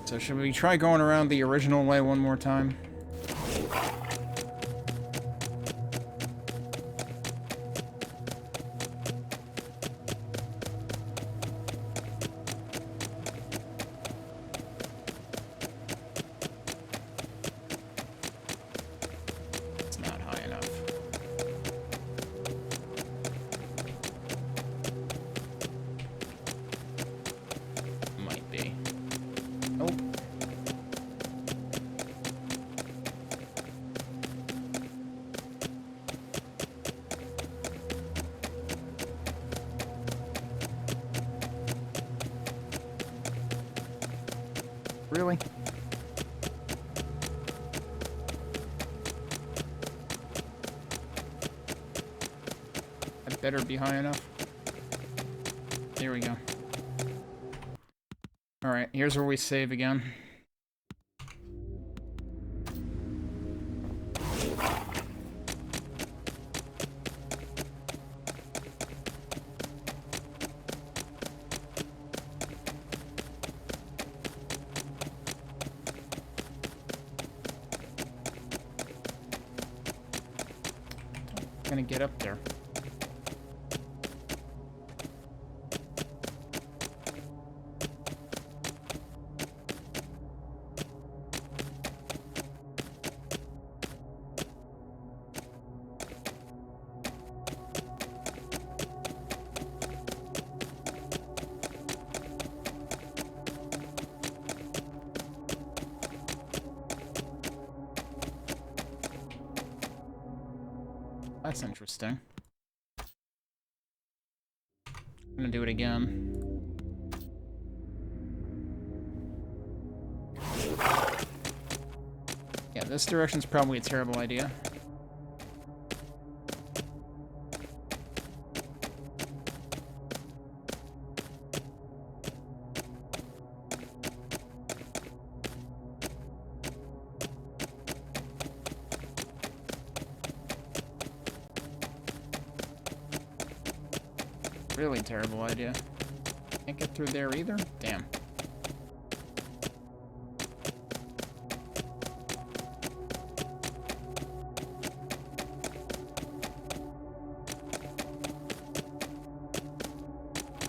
So should we try going around the original way one more time? It's not high enough. Might be. Oh. Really? That better be high enough. There we go. Alright, here's where we save again. Gonna get up there. That's interesting. I'm gonna do it again. Yeah, this direction's probably a terrible idea. Really terrible idea. Can't get through there either? Damn.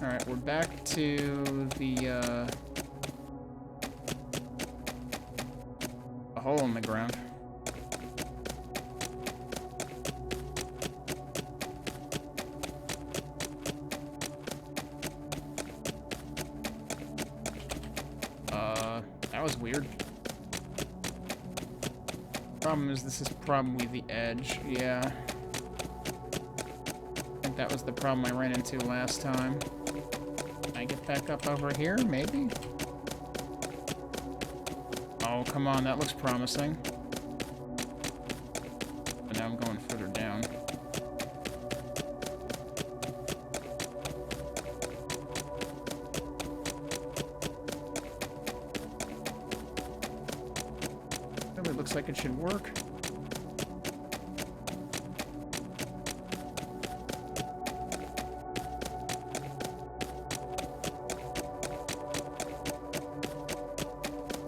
Alright, we're back to the, a hole in the ground. That was weird. Problem is, this is probably the edge. Yeah. I think that was the problem I ran into last time. Can I get back up over here? Maybe? Oh, come on. That looks promising. But now I'm going further down. Really looks like it should work.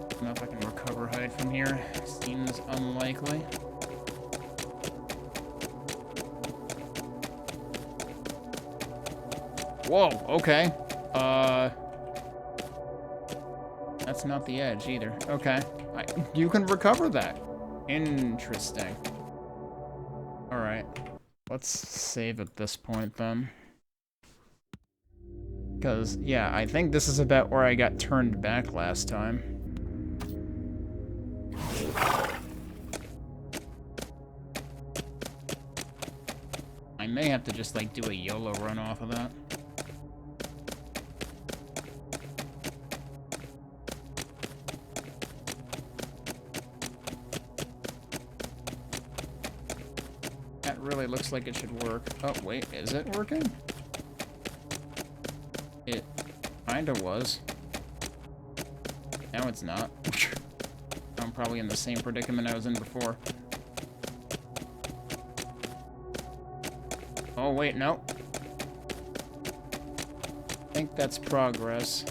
I don't know if I can recover height from here. Seems unlikely. Whoa, okay. That's not the edge either. Okay. You can recover that. Interesting. Alright. Let's save at this point then. Because, yeah, I think this is about where I got turned back last time. I may have to just, like, do a YOLO run off of that. That really looks like it should work. Oh, wait, is it working? It kinda was. Now it's not. I'm probably in the same predicament I was in before. Oh, wait, no. I think that's progress.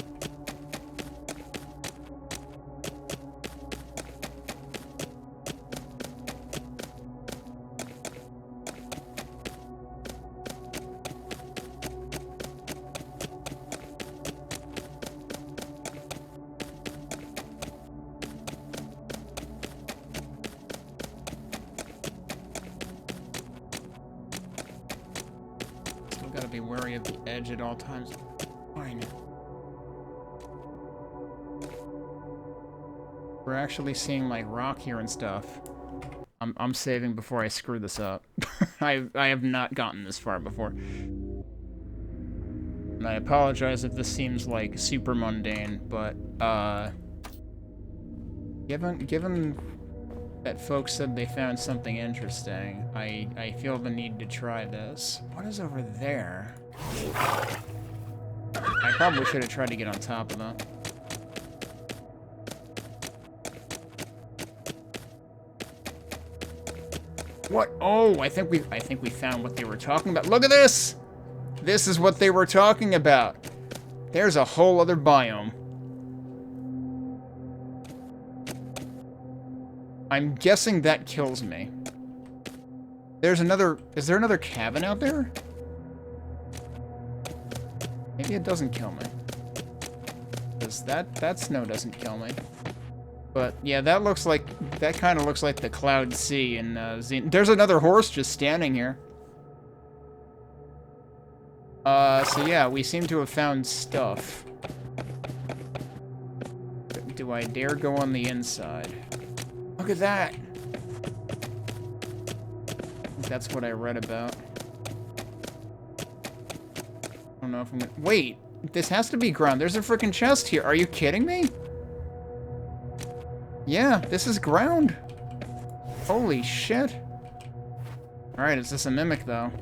wary of the edge at all times. Fine. We're actually seeing like rock here and stuff. I'm saving before I screw this up. I have not gotten this far before. And I apologize if this seems like super mundane, but given that folks said they found something interesting, I feel the need to try this. What is over there? I probably should have tried to get on top of that. What? Oh, I think we found what they were talking about. Look at this! This is what they were talking about. There's a whole other biome. I'm guessing that kills me. There's another... Is there another cabin out there? Maybe it doesn't kill me. Because that snow doesn't kill me. But, yeah, that looks like... That kind of looks like the Cloud Sea in There's another horse just standing here. So yeah, we seem to have found stuff. Do I dare go on the inside? Look at that! That's what I read about. I don't know if I'm gonna... Wait! This has to be ground. There's a freaking chest here. Are you kidding me? Yeah, this is ground. Holy shit. Alright, is this a mimic, though?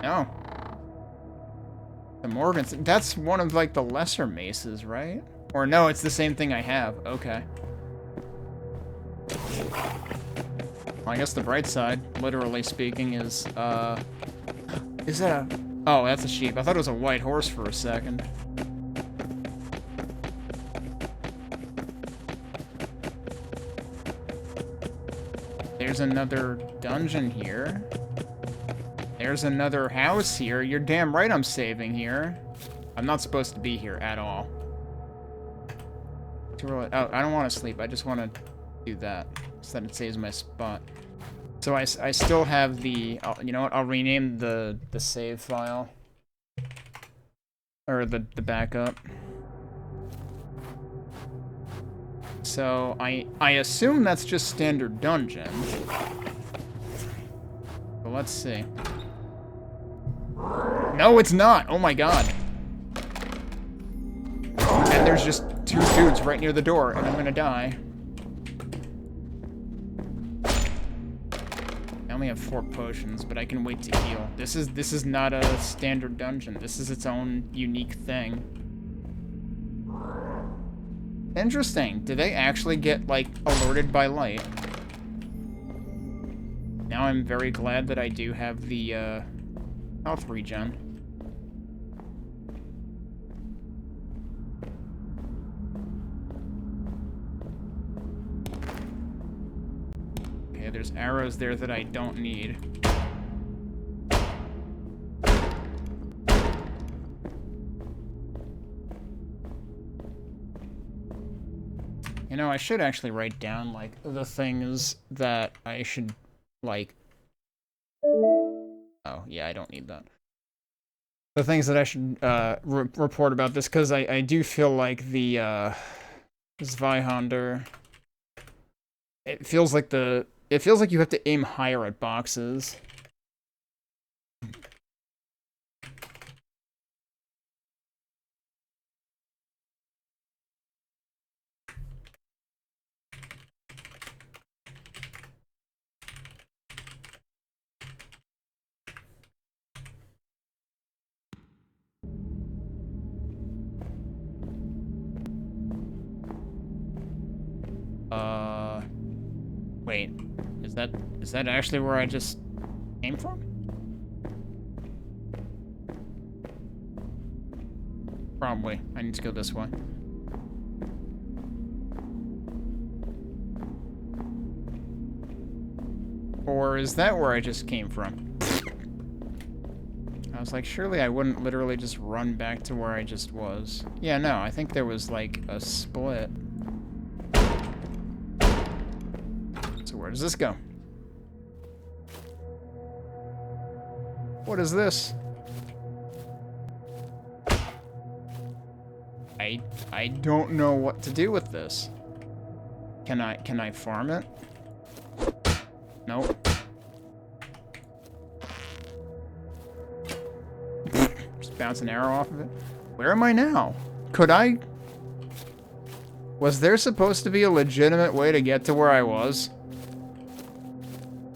No. The Morgans. That's one of, like, the lesser maces, right? Or no, it's the same thing I have. Okay. Well, I guess the bright side, literally speaking, is, Is that a... Oh, that's a sheep. I thought it was a white horse for a second. There's another dungeon here. There's another house here. You're damn right I'm saving here. I'm not supposed to be here at all. Too early. Oh, I don't want to sleep. I just want to do that so that it saves my spot. So I still have the... you know what? I'll rename the save file. Or the backup. So I assume that's just standard dungeon. But let's see. No, it's not! Oh my god. And there's just two dudes right near the door, and I'm gonna die. I only have 4 potions, but I can wait to heal. This is not a standard dungeon. This is its own unique thing. Interesting. Do they actually get, like, alerted by light? Now I'm very glad that I do have the, health regen. Okay, there's arrows there that I don't need. You know, I should actually write down, like, the things that I should, like... Oh, yeah, I don't need that. The things that I should, report about this, because I do feel like the, Zweihander... It feels like you have to aim higher at boxes. Wait, is that actually where I just came from? Probably. I need to go this way. Or is that where I just came from? I was like, surely I wouldn't literally just run back to where I just was. Yeah, no, I think there was like a split. So where does this go? What is this? I don't know what to do with this. Can I farm it? Nope. Just bounce an arrow off of it. Where am I now? Could I... Was there supposed to be a legitimate way to get to where I was?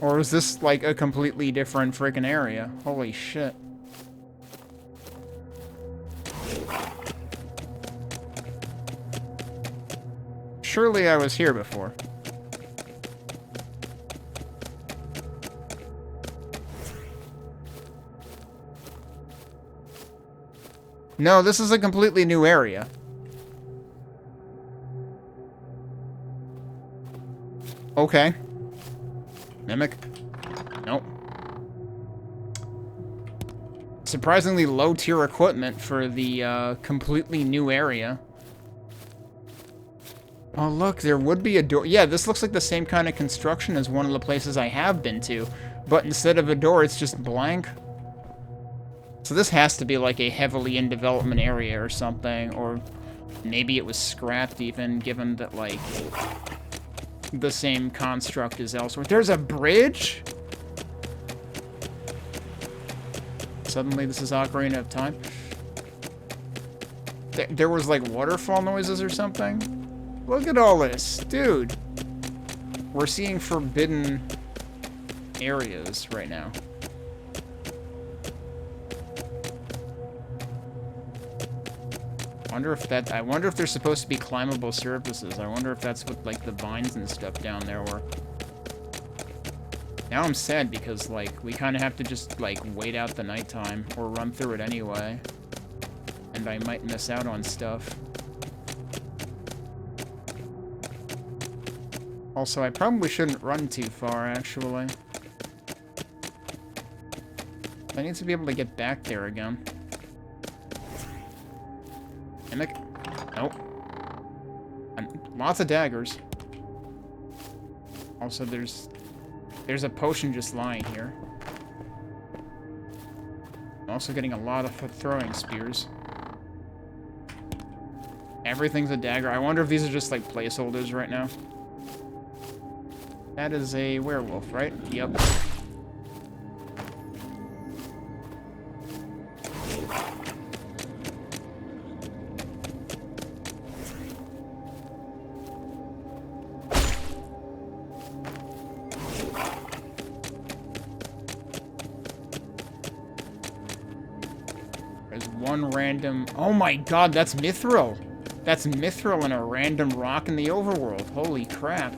Or is this like a completely different freaking area? Holy shit. Surely I was here before. No, this is a completely new area. Okay. Mimic. Nope. Surprisingly low tier equipment for the completely new area. Oh, look, there would be a door. Yeah, this looks like the same kind of construction as one of the places I have been to. But instead of a door, it's just blank. So this has to be like a heavily in development area or something. Or maybe it was scrapped even, given that, like, the same construct is elsewhere. There's a bridge? Suddenly this is Ocarina of Time. There was, like, waterfall noises or something? Look at all this, dude. We're seeing forbidden areas right now. I wonder if there's supposed to be climbable surfaces. I wonder if that's what, like, the vines and stuff down there were. Now I'm sad because, like, we kind of have to just, like, wait out the nighttime or run through it anyway. And I might miss out on stuff. Also, I probably shouldn't run too far, actually. I need to be able to get back there again. Mimic? Nope. And lots of daggers. Also, there's a potion just lying here. I'm also getting a lot of throwing spears. Everything's a dagger. I wonder if these are just, like, placeholders right now. That is a werewolf, right? Yep. There's one random... Oh my god, that's mithril! That's mithril and a random rock in the overworld. Holy crap.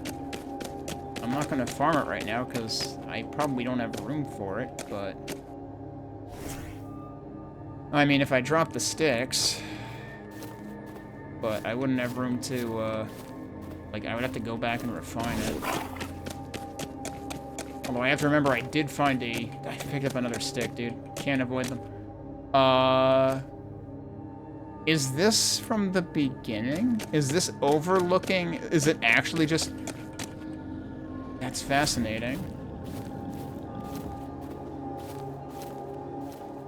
I'm not going to farm it right now, because I probably don't have room for it, but... I mean, if I drop the sticks... But I wouldn't have room to, like, I would have to go back and refine it. Although I have to remember I did find a... I picked up another stick, dude. Can't avoid them. Is this from the beginning? Is this overlooking... Is it actually just... That's fascinating.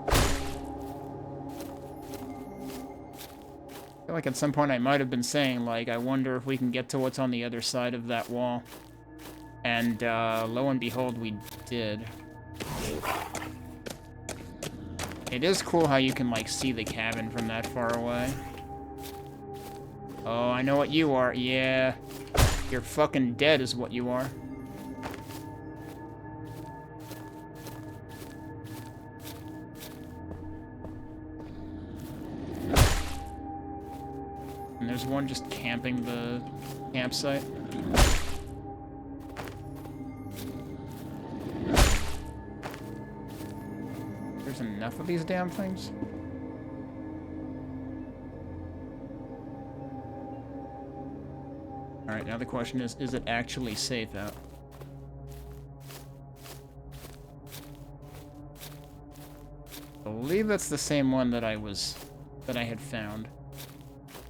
I feel like at some point I might have been saying, like, I wonder if we can get to what's on the other side of that wall. And, lo and behold, we did. It is cool how you can, like, see the cabin from that far away. Oh, I know what you are. Yeah. You're fucking dead is what you are. And there's one just camping the campsite. There's enough of these damn things. Alright, now the question is it actually safe out? I believe that's the same one that I had found.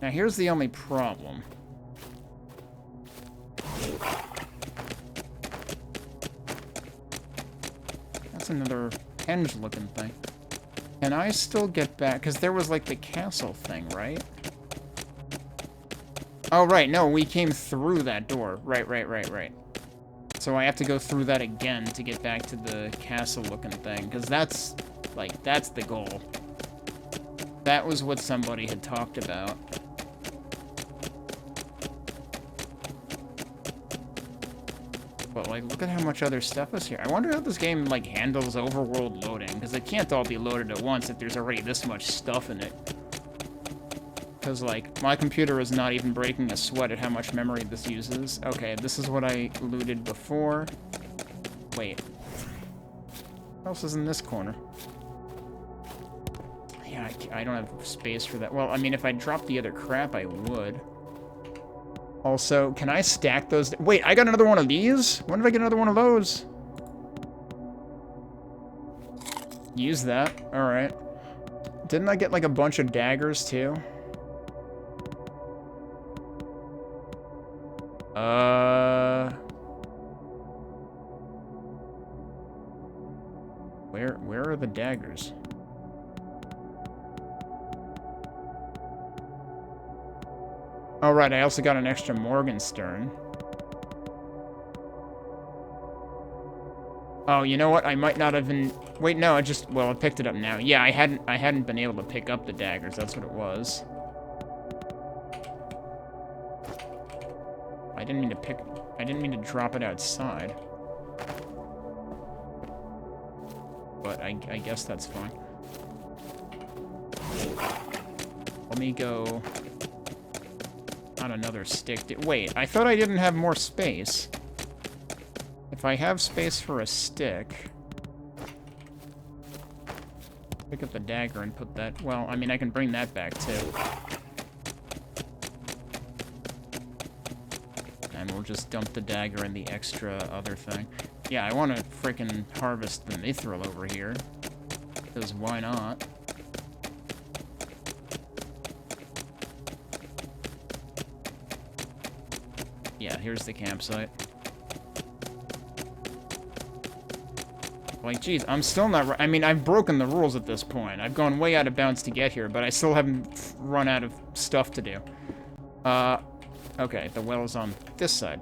Now here's the only problem. That's another henge-looking thing. Can I still get back? Because there was, like, the castle thing, right? Oh, right. No, we came through that door. Right. So I have to go through that again to get back to the castle-looking thing. Because that's, like, that's the goal. That was what somebody had talked about. But, like, look at how much other stuff is here. I wonder how this game, like, handles overworld loading. Because it can't all be loaded at once if there's already this much stuff in it. Because, like, my computer is not even breaking a sweat at how much memory this uses. Okay, this is what I looted before. Wait. What else is in this corner? Yeah, I don't have space for that. Well, I mean, if I dropped the other crap, I would. Also, can I stack those? Wait, I got another one of these? When did I get another one of those? Use that. Alright. Didn't I get, like, a bunch of daggers, too? Where are the daggers? Oh, right, I also got an extra Morgenstern. Oh, you know what? I might not have been... Wait, no, well, I picked it up now. Yeah, I hadn't been able to pick up the daggers. That's what it was. I didn't mean to drop it outside. But I guess that's fine. Let me go on another stick. Wait, I thought I didn't have more space. If I have space for a stick... Pick up the dagger and put that... Well, I mean, I can bring that back, too. And we'll just dump the dagger in the extra other thing. Yeah, I want to frickin' harvest the mithril over here. Because why not? Yeah, here's the campsite. Like, geez, I'm still not... I mean, I've broken the rules at this point. I've gone way out of bounds to get here, but I still haven't run out of stuff to do. Okay, the well is on this side.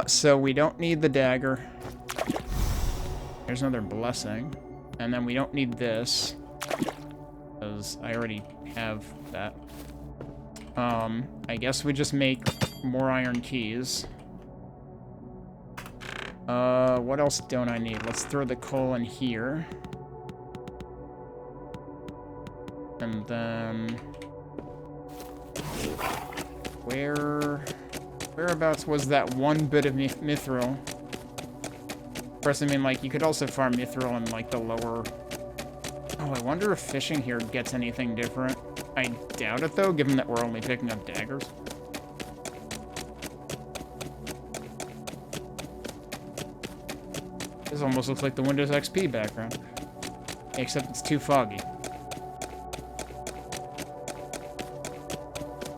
So we don't need the dagger. There's another blessing. And then we don't need this. Because I already have that. I guess we just make more iron keys. What else don't I need? Let's throw the coal in here. And then... Whereabouts was that one bit of mithril? Of course, I mean, like, you could also farm mithril in, like, the lower... Oh, I wonder if fishing here gets anything different. I doubt it, though, given that we're only picking up daggers. This almost looks like the Windows XP background. Except it's too foggy.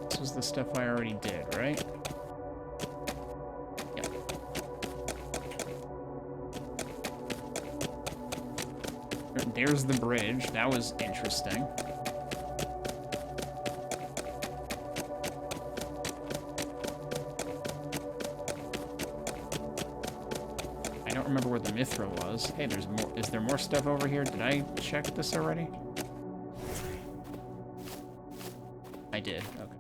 This was the stuff I already did, right? Yep. There's the bridge. That was interesting. I don't remember where the mithril was. Hey, there's more. Is there more stuff over here? Did I check this already? I did. Okay.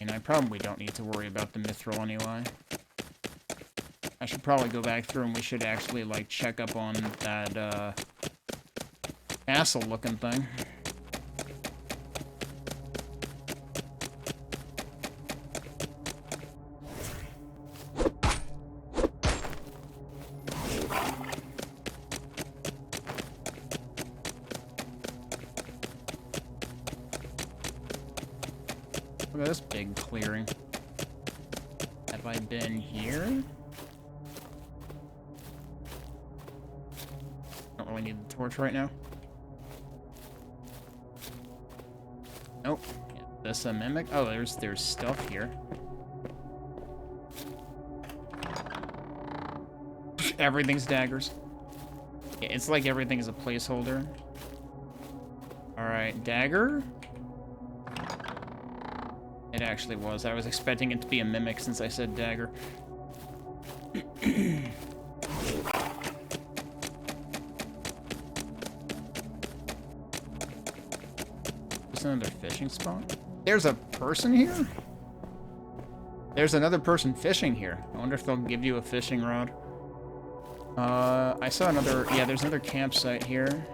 And I probably don't need to worry about the mithril anyway. I should probably go back through and we should actually, like, check up on that, castle-looking thing. Look at this big clearing. Have I been here? Don't really need the torch right now. Oh, yeah, this a mimic? Oh, there's stuff here. Everything's daggers. Yeah, it's like everything is a placeholder. Alright, dagger? It actually was. I was expecting it to be a mimic since I said dagger. There's another fishing spot? There's a person here? There's another person fishing here. I wonder if they'll give you a fishing rod. I saw another... Yeah, there's another campsite here.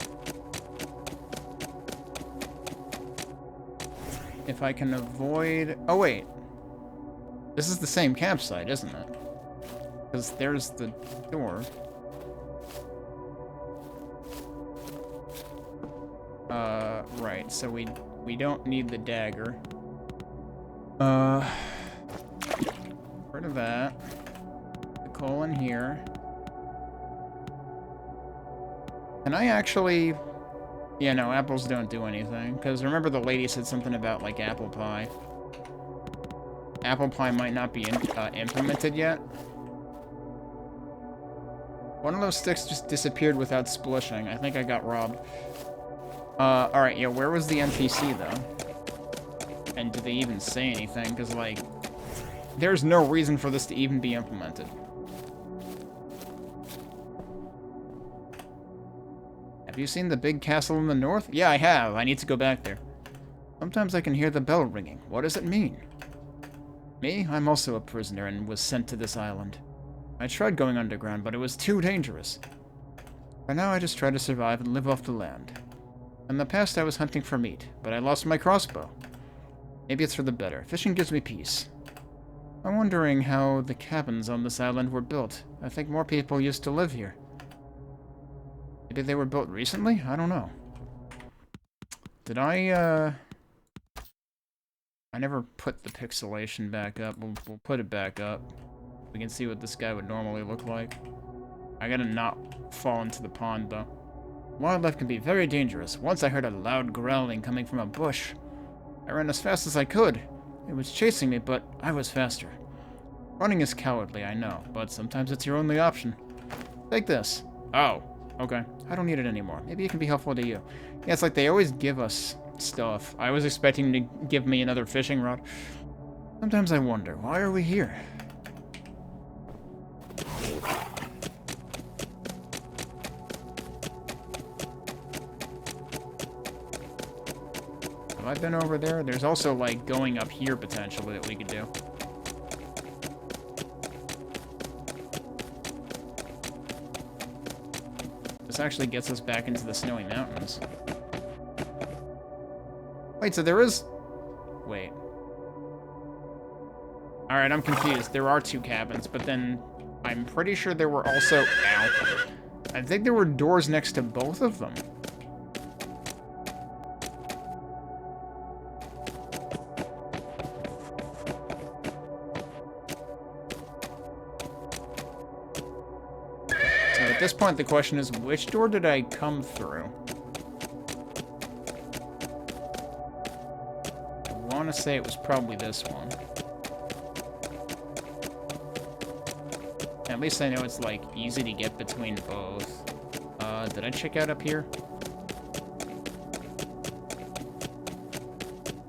If I can avoid... Oh, wait. This is the same campsite, isn't it? Because there's the door. Right. So we don't need the dagger. Rid of that. The coal in here. Can I actually... Yeah, no, apples don't do anything. Because remember the lady said something about, like, apple pie. Apple pie might not be implemented yet. One of those sticks just disappeared without splishing. I think I got robbed. Alright, yeah, where was the NPC, though? And did they even say anything? Because, like, there's no reason for this to even be implemented. Have you seen the big castle in the north? Yeah, I have. I need to go back there. Sometimes I can hear the bell ringing. What does it mean? Me? I'm also a prisoner and was sent to this island. I tried going underground, but it was too dangerous. For now, I just try to survive and live off the land. In the past, I was hunting for meat, but I lost my crossbow. Maybe it's for the better. Fishing gives me peace. I'm wondering how the cabins on this island were built. I think more people used to live here. Maybe they were built recently? I don't know. Did I never put the pixelation back up. We'll put it back up. We can see what this guy would normally look like. I gotta not fall into the pond, though. Wildlife can be very dangerous. Once I heard a loud growling coming from a bush. I ran as fast as I could. It was chasing me, but I was faster. Running is cowardly, I know, but sometimes it's your only option. Take this. Oh, okay. I don't need it anymore. Maybe it can be helpful to you. Yeah, it's like they always give us stuff. I was expecting to give me another fishing rod. Sometimes I wonder, why are we here? Have I been over there? There's also, like, going up here, potentially, that we could do. This actually gets us back into the snowy mountains. Wait, so there is... Wait. Alright, I'm confused. There are two cabins, but then I'm pretty sure there were also... Ow. I think there were doors next to both of them. At this point, the question is, which door did I come through? I want to say it was probably this one. At least I know it's, like, easy to get between both. Did I check out up here?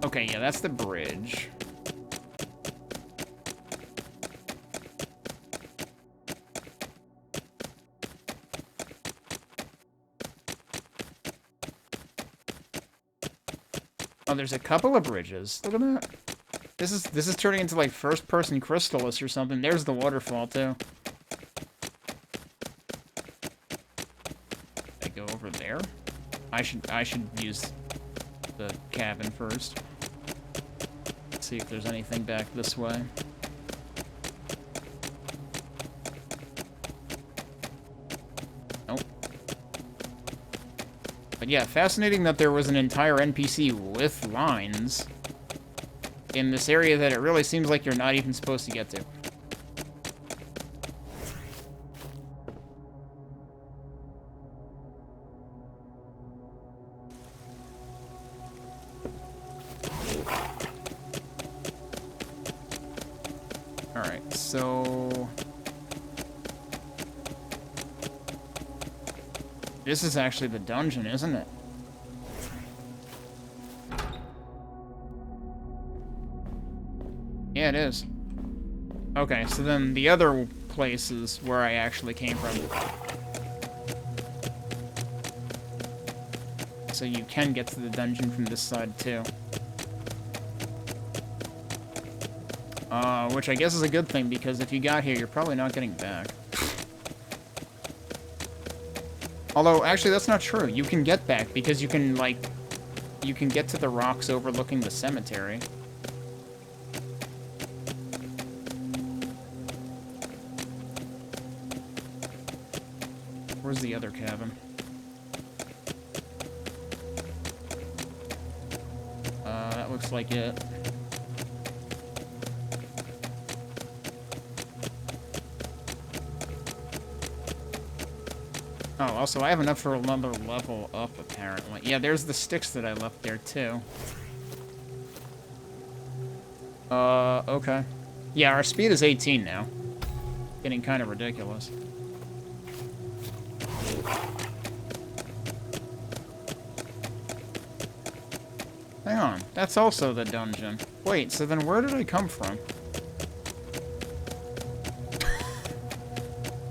Okay, yeah, that's the bridge. Oh, there's a couple of bridges. Look at that. This is turning into like first-person Crystallis or something. There's the waterfall too. I go over there. I should use the cabin first. Let's see if there's anything back this way. Nope. But yeah, fascinating that there was an entire NPC with lines in this area that it really seems like you're not even supposed to get to. Alright, so... This is actually the dungeon, isn't it? Yeah, it is. Okay, so then the other place is where I actually came from. So you can get to the dungeon from this side, too. Which I guess is a good thing, because if you got here, you're probably not getting back. Although, actually, that's not true. You can get back, because you can, like... You can get to the rocks overlooking the cemetery. Where's the other cabin? That looks like it. Oh, also, I have enough for another level up, apparently. Yeah, there's the sticks that I left there, too. Okay. Yeah, our speed is 18 now. Getting kind of ridiculous. Hang on, that's also the dungeon. Wait, so then where did I come from?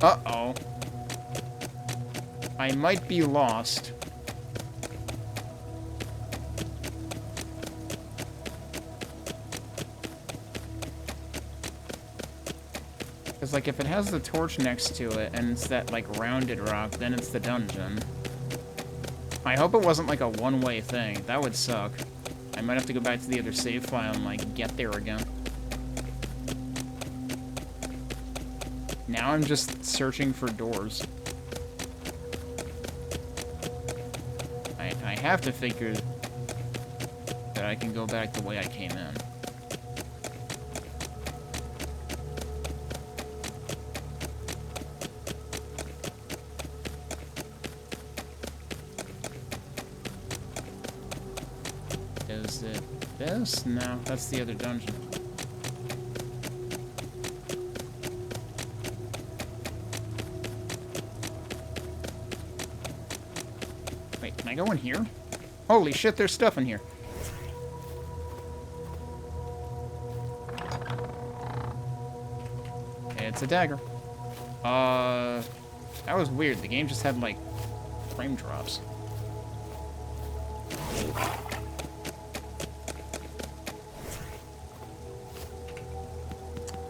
Uh-oh. I might be lost. Because, like, if it has the torch next to it, and it's that, like, rounded rock, then it's the dungeon. I hope it wasn't, like, a one-way thing. That would suck. I might have to go back to the other save file and, like, get there again. Now I'm just searching for doors. I have to figure that I can go back the way I came in. Is it this? No, that's the other dungeon. Wait, can I go in here? Holy shit, there's stuff in here. It's a dagger. That was weird. The game just had, like, frame drops.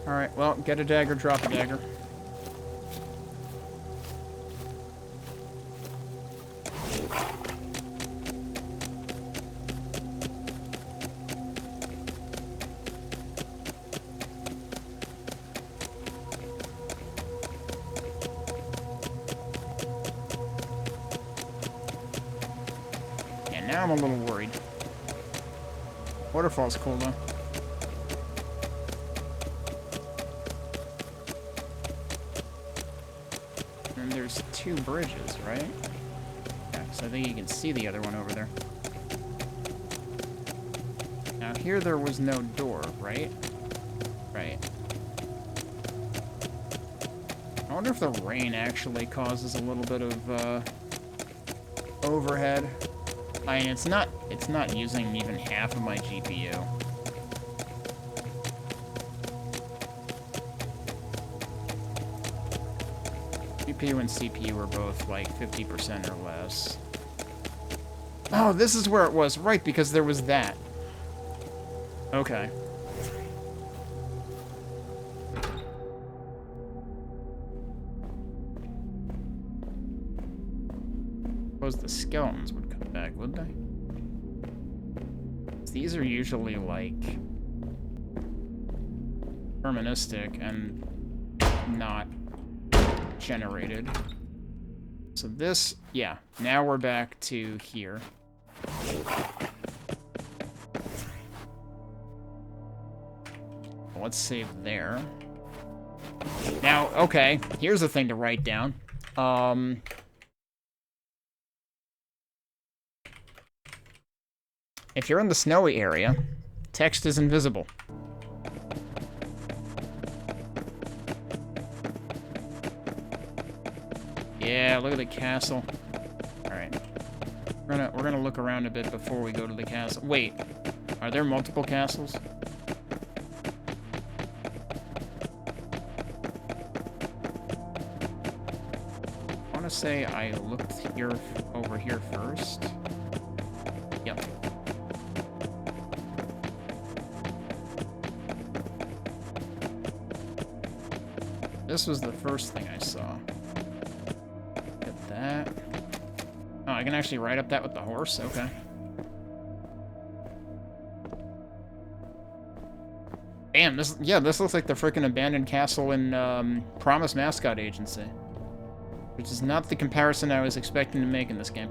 Alright, well, get a dagger, drop a dagger. And now I'm a little worried. Waterfall's cool, though. There's two bridges, right? Yeah, so I think you can see the other one over there. Now here there was no door, right? Right. I wonder if the rain actually causes a little bit of overhead. I mean, it's not using even half of my GPU. GPU and CPU are both like 50% or less. Oh, this is where it was. Right, because there was that. Okay. Suppose the skeletons would come back, would they? These are usually like deterministic and not generated. So this, yeah, now we're back to here. Let's save there. Now, okay, here's the thing to write down. If you're in the snowy area, text is invisible. Yeah, look at the castle. Alright. We're gonna look around a bit before we go to the castle. Wait, are there multiple castles? I wanna say I looked here over here first. Yep. This was the first thing I saw. Get that. Oh, I can actually ride up that with the horse? Okay. Damn, this looks like the freaking abandoned castle in Promise Mascot Agency. Which is not the comparison I was expecting to make in this game.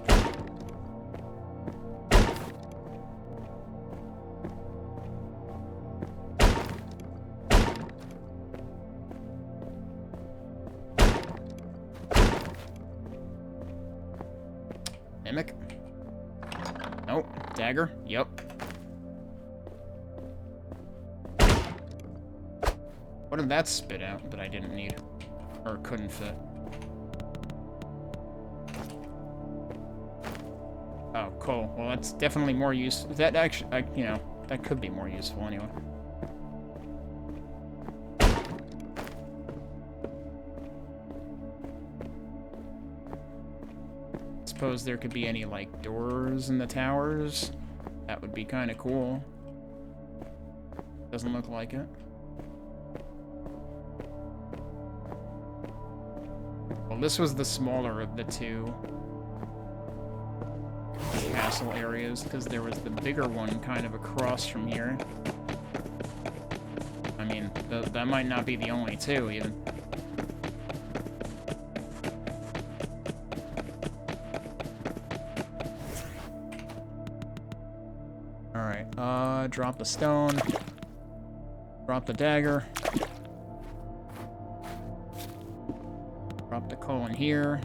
Mimic? Nope. Dagger? Yep. What did that spit out that I didn't need? Or couldn't fit? Oh, cool. Well, that's definitely more useful. That actually, you know, that could be more useful anyway. Suppose there could be any, like, doors in the towers. That would be kind of cool. Doesn't look like it. Well, this was the smaller of the two castle areas, because there was the bigger one kind of across from here. I mean, that might not be the only two, even. Alright, drop the stone. Drop the dagger. Drop the coal in here.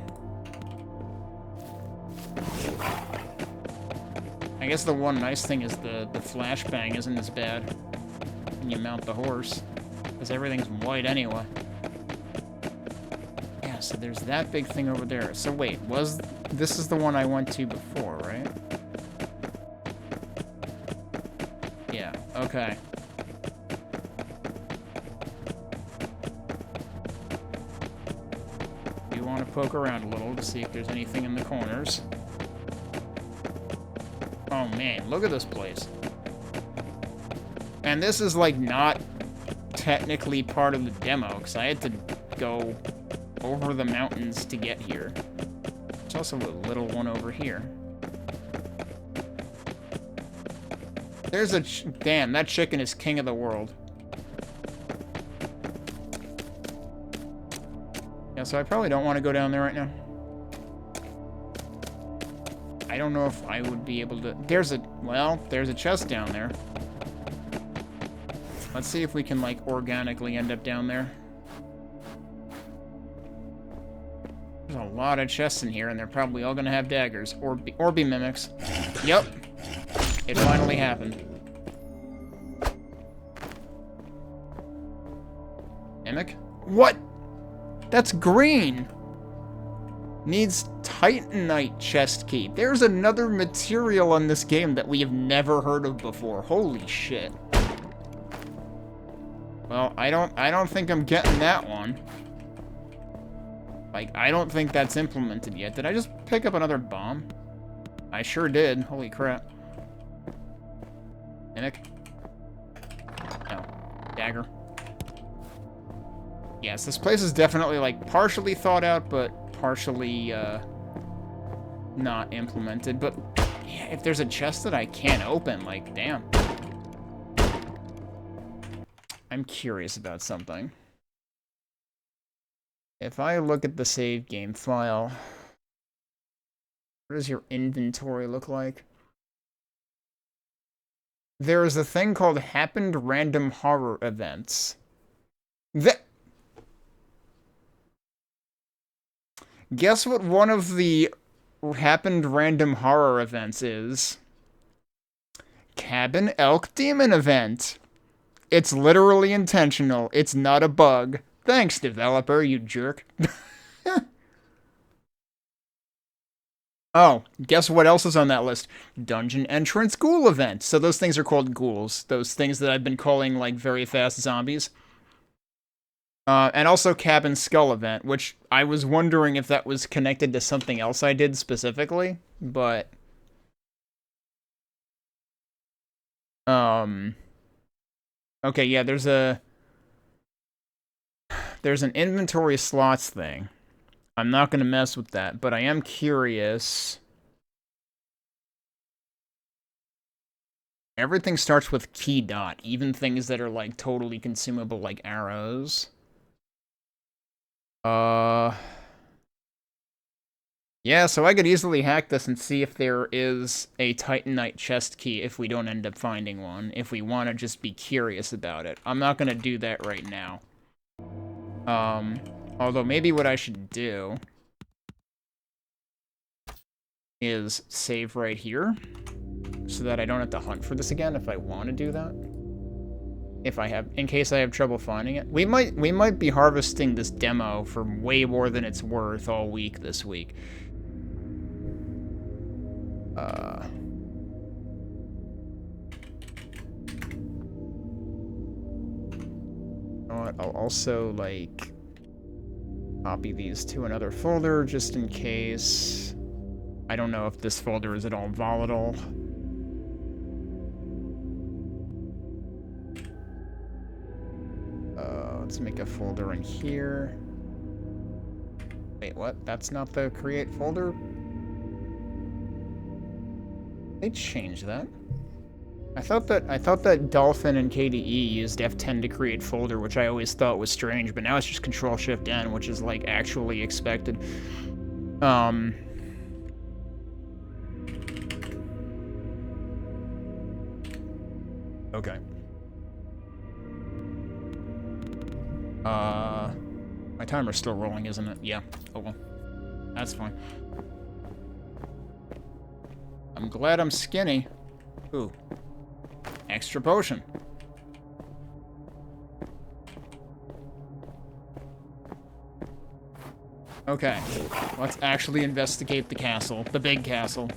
I guess the one nice thing is the flashbang isn't as bad when you mount the horse, because everything's white anyway. Yeah, so there's that big thing over there. So wait, this is the one I went to before, right? Yeah, okay. You want to poke around a little to see if there's anything in the corners. Oh man, look at this place. And this is like not technically part of the demo, because I had to go over the mountains to get here. There's also a little one over here. There's a... Damn, that chicken is king of the world. Yeah, so I probably don't want to go down there right now. I don't know if I would be able to... There's a chest down there. Let's see if we can, like, organically end up down there. There's a lot of chests in here, and they're probably all gonna have daggers. Or be mimics. Yep. It finally happened. Mimic? What? That's green! Needs Titanite chest key. There's another material on this game that we have never heard of before. Holy shit. Well, I don't think I'm getting that one. Like, I don't think that's implemented yet. Did I just pick up another bomb? I sure did. Holy crap. Mimic? No. Dagger. Yes, this place is definitely, like, partially thought out, but partially, not implemented. But, yeah, if there's a chest that I can't open, like, damn. I'm curious about something. If I look at the save game file, what does your inventory look like? There is a thing called Happened Random Horror Events. Guess what one of the Happened Random Horror Events is? Cabin Elk Demon Event. It's literally intentional. It's not a bug. Thanks, developer, you jerk. Oh, guess what else is on that list? Dungeon entrance ghoul event. So those things are called ghouls. Those things that I've been calling, like, very fast zombies. And also cabin skull event, which I was wondering if that was connected to something else I did specifically, but... Okay, yeah, there's an inventory slots thing. I'm not gonna mess with that, but I am curious. Everything starts with key dot, even things that are, like, totally consumable, like arrows. Yeah, so I could easily hack this and see if there is a Titanite chest key if we don't end up finding one, if we want to just be curious about it. I'm not going to do that right now. Although maybe what I should do is save right here so that I don't have to hunt for this again if I want to do that. In case I have trouble finding it. We might be harvesting this demo for way more than it's worth all week this week. You know what? I'll also, like, copy these to another folder just in case. I don't know if this folder is at all volatile. Let's make a folder in here. Wait, what? That's not the create folder? They changed that. I thought that Dolphin and KDE used F10 to create folder, which I always thought was strange, but now it's just Control-Shift-N, which is, like, actually expected. Okay. My timer's still rolling, isn't it? Yeah. Oh well. That's fine. I'm glad I'm skinny. Ooh. Extra potion. Okay. Let's actually investigate the castle. The big castle.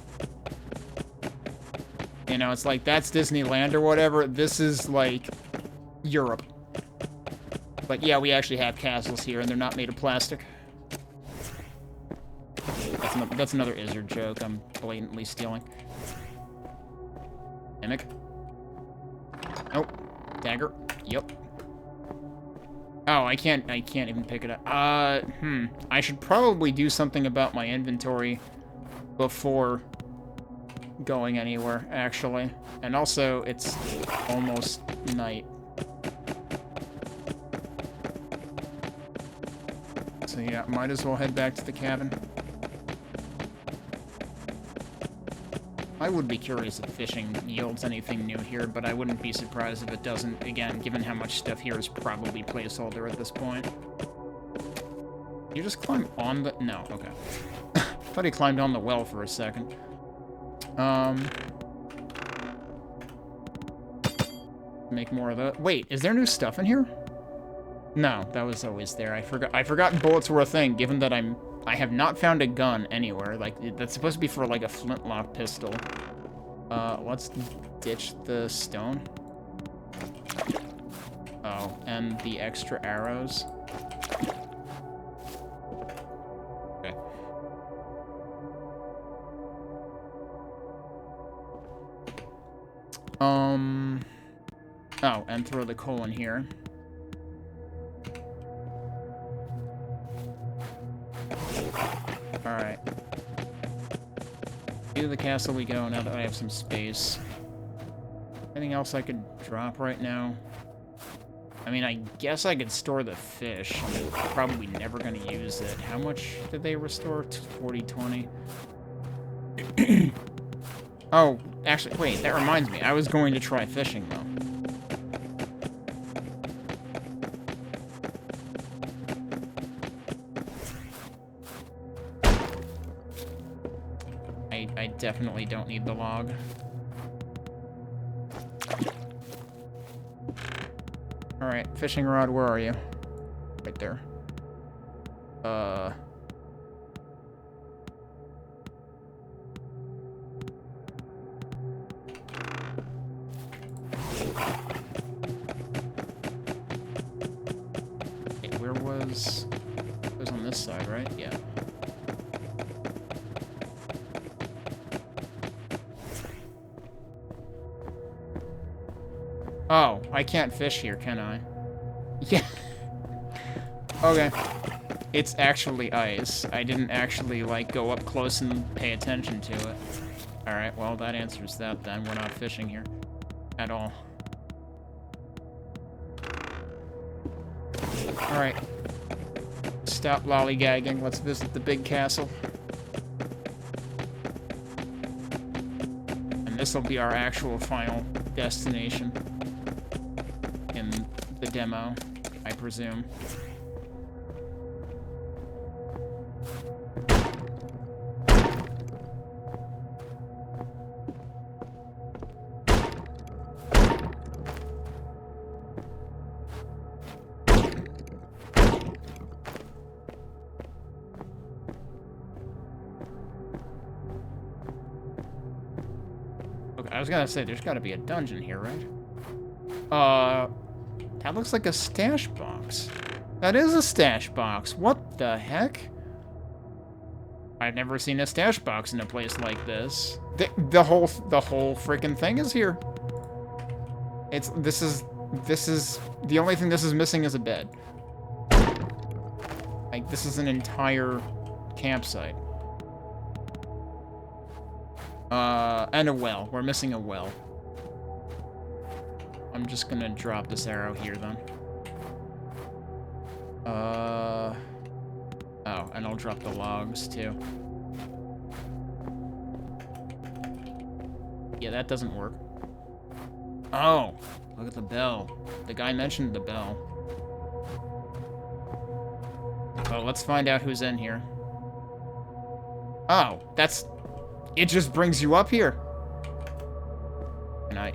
You know, it's like, that's Disneyland or whatever. This is, like, Europe. But yeah, we actually have castles here, and they're not made of plastic. That's another Izzard joke I'm blatantly stealing. Mimic. Nope. Dagger. Yep. Oh, I can't even pick it up. I should probably do something about my inventory before going anywhere, actually. And also, it's almost night. So yeah, might as well head back to the cabin. I would be curious if fishing yields anything new here, but I wouldn't be surprised if it doesn't, again, given how much stuff here is probably placeholder at this point. You just climb on the... No, okay. I thought he climbed on the well for a second. Make more of that. Wait, is there new stuff in here? No, that was always there. I forgot bullets were a thing, given that I have not found a gun anywhere. Like, that's supposed to be for, like, a flintlock pistol. Let's ditch the stone. Oh, and the extra arrows. Okay. Oh, and throw the coal in here. Alright. To the castle we go now that I have some space. Anything else I could drop right now? I mean, I guess I could store the fish. I'm probably never going to use it. How much did they restore? 40, 20? Oh, actually, wait, that reminds me. I was going to try fishing, though. I definitely don't need the log. Alright, fishing rod, where are you? Right there. where was... It was on this side, right? Yeah. Oh, I can't fish here, can I? Yeah. Okay. It's actually ice. I didn't actually, like, go up close and pay attention to it. Alright, well, that answers that then. We're not fishing here. At all. Alright. Stop lollygagging. Let's visit the big castle. And this will be our actual final destination. In the demo, I presume. I was gonna say, there's gotta be a dungeon here, right? That looks like a stash box. That is a stash box. What the heck? I've never seen a stash box in a place like this. The whole freaking thing is here. This is, the only thing this is missing is a bed. Like, this is an entire campsite. And a well. We're missing a well. I'm just gonna drop this arrow here, then. Oh, and I'll drop the logs, too. Yeah, that doesn't work. Oh, look at the bell. The guy mentioned the bell. Oh, let's find out who's in here. Oh, that's... It just brings you up here. And I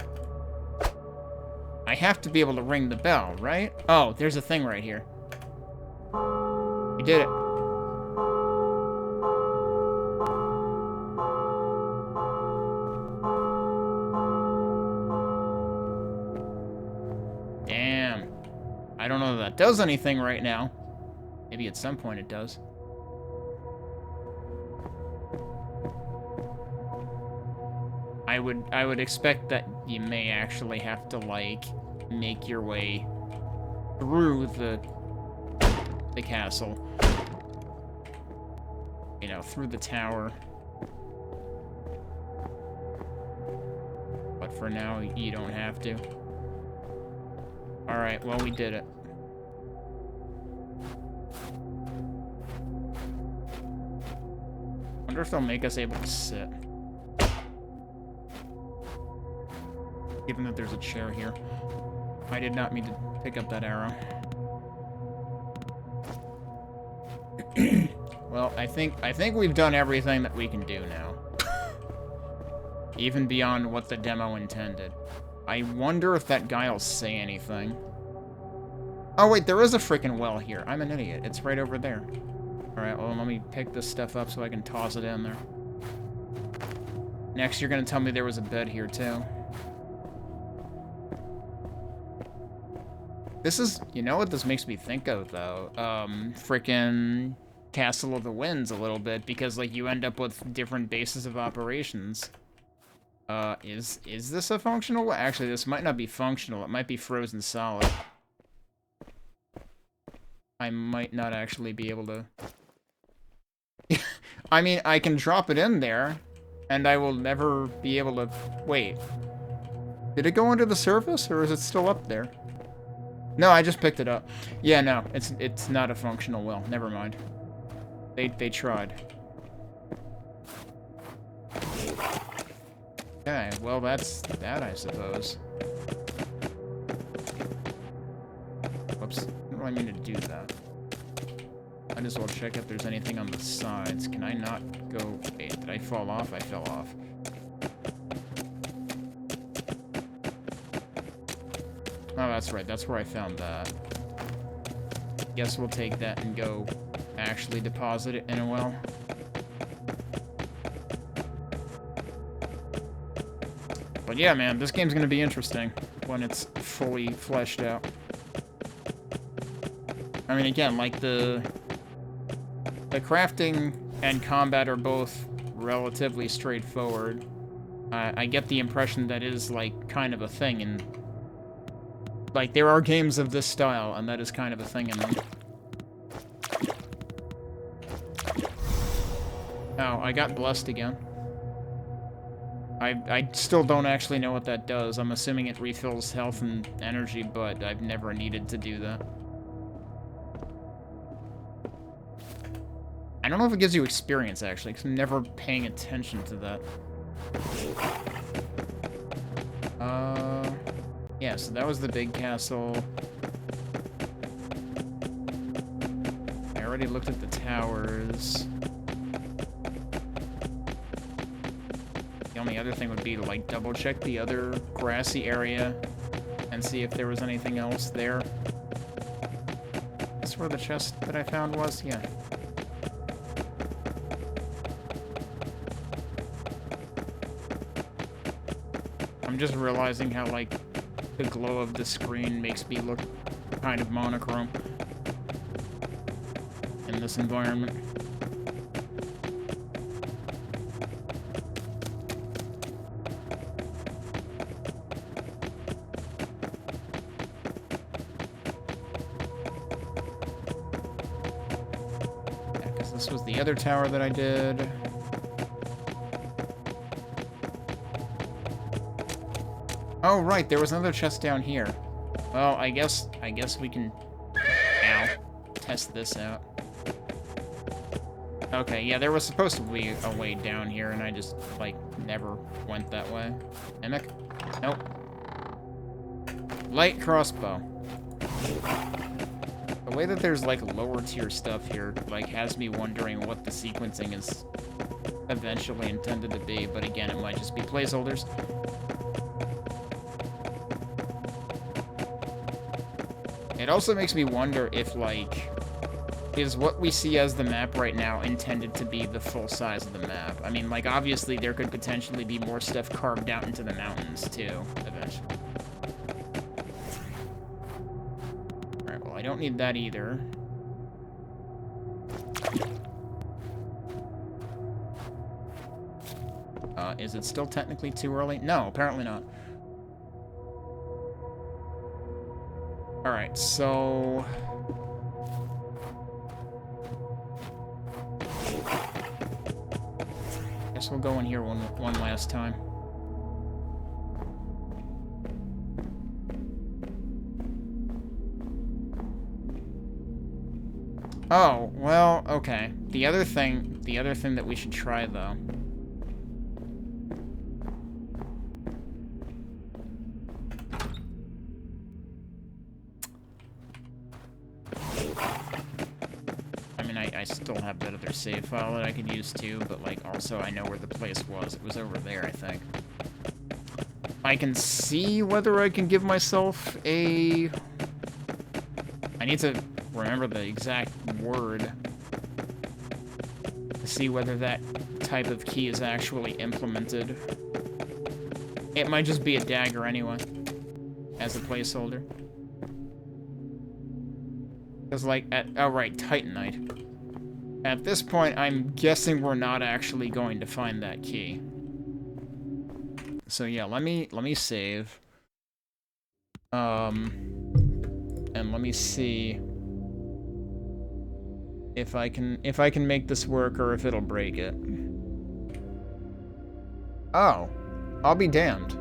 have to be able to ring the bell, right? Oh, there's a thing right here. We did it. Damn. I don't know that does anything right now. Maybe at some point it does. I would expect that you may actually have to, like, make your way through the castle. You know, through the tower. But for now, you don't have to. Alright, well, we did it. Wonder if they'll make us able to sit. Given that there's a chair here. I did not mean to pick up that arrow. Well, I think we've done everything that we can do now. Even beyond what the demo intended. I wonder if that guy will say anything. Oh wait, there is a freaking well here. I'm an idiot. It's right over there. Alright, well, let me pick this stuff up so I can toss it in there. Next, you're gonna tell me there was a bed here, too. This is, you know what this makes me think of, though? Frickin' Castle of the Winds a little bit, because, like, you end up with different bases of operations. Is this a functional? Actually, this might not be functional. It might be frozen solid. I might not actually be able to... I mean, I can drop it in there, and I will never be able to... Wait. Did it go under the surface, or is it still up there? No, I just picked it up. Yeah, no, it's not a functional well. Never mind. They tried. Okay, well, that's that, I suppose. Whoops. What do I mean to do that? Might as well check if there's anything on the sides. Can I not go... Wait, did I fall off? I fell off. Oh, that's right. That's where I found that. Guess we'll take that and go actually deposit it in a well. But yeah, man, this game's gonna be interesting when it's fully fleshed out. I mean, again, like the crafting and combat are both relatively straightforward. I get the impression that is, like, kind of a thing, and like, there are games of this style, and that is kind of a thing in them. Oh, I got blessed again. I still don't actually know what that does. I'm assuming it refills health and energy, but I've never needed to do that. I don't know if it gives you experience, actually, because I'm never paying attention to that. Yeah, so that was the big castle. I already looked at the towers. The only other thing would be to, like, double-check the other grassy area and see if there was anything else there. That's where the chest that I found was? Yeah. I'm just realizing how, like, the glow of the screen makes me look kind of monochrome in this environment. Yeah, because this was the other tower that I did. Oh, right, there was another chest down here. Well, I guess we can... Ow. Test this out. Okay, yeah, there was supposed to be a way down here, and I just, like, never went that way. Mimic? Nope. Light crossbow. The way that there's, like, lower tier stuff here, like, has me wondering what the sequencing is eventually intended to be, but again, it might just be placeholders. It also makes me wonder if, like, is what we see as the map right now intended to be the full size of the map? I mean, like, obviously there could potentially be more stuff carved out into the mountains, too, eventually. Alright, well, I don't need that either. Is it still technically too early? No, apparently not. Alright, so... Guess we'll go in here one last time. Oh, well, okay. The other thing that we should try, though... I still have that other save file that I could use too, but, like, also I know where the place was. It was over there, I think. I can see whether I can give myself a... I need to remember the exact word to see whether that type of key is actually implemented. It might just be a dagger anyway, as a placeholder. Because, like, oh, right, Titanite. At this point, I'm guessing we're not actually going to find that key. So yeah, let me save. And let me see if I can make this work or if it'll break it. Oh, I'll be damned.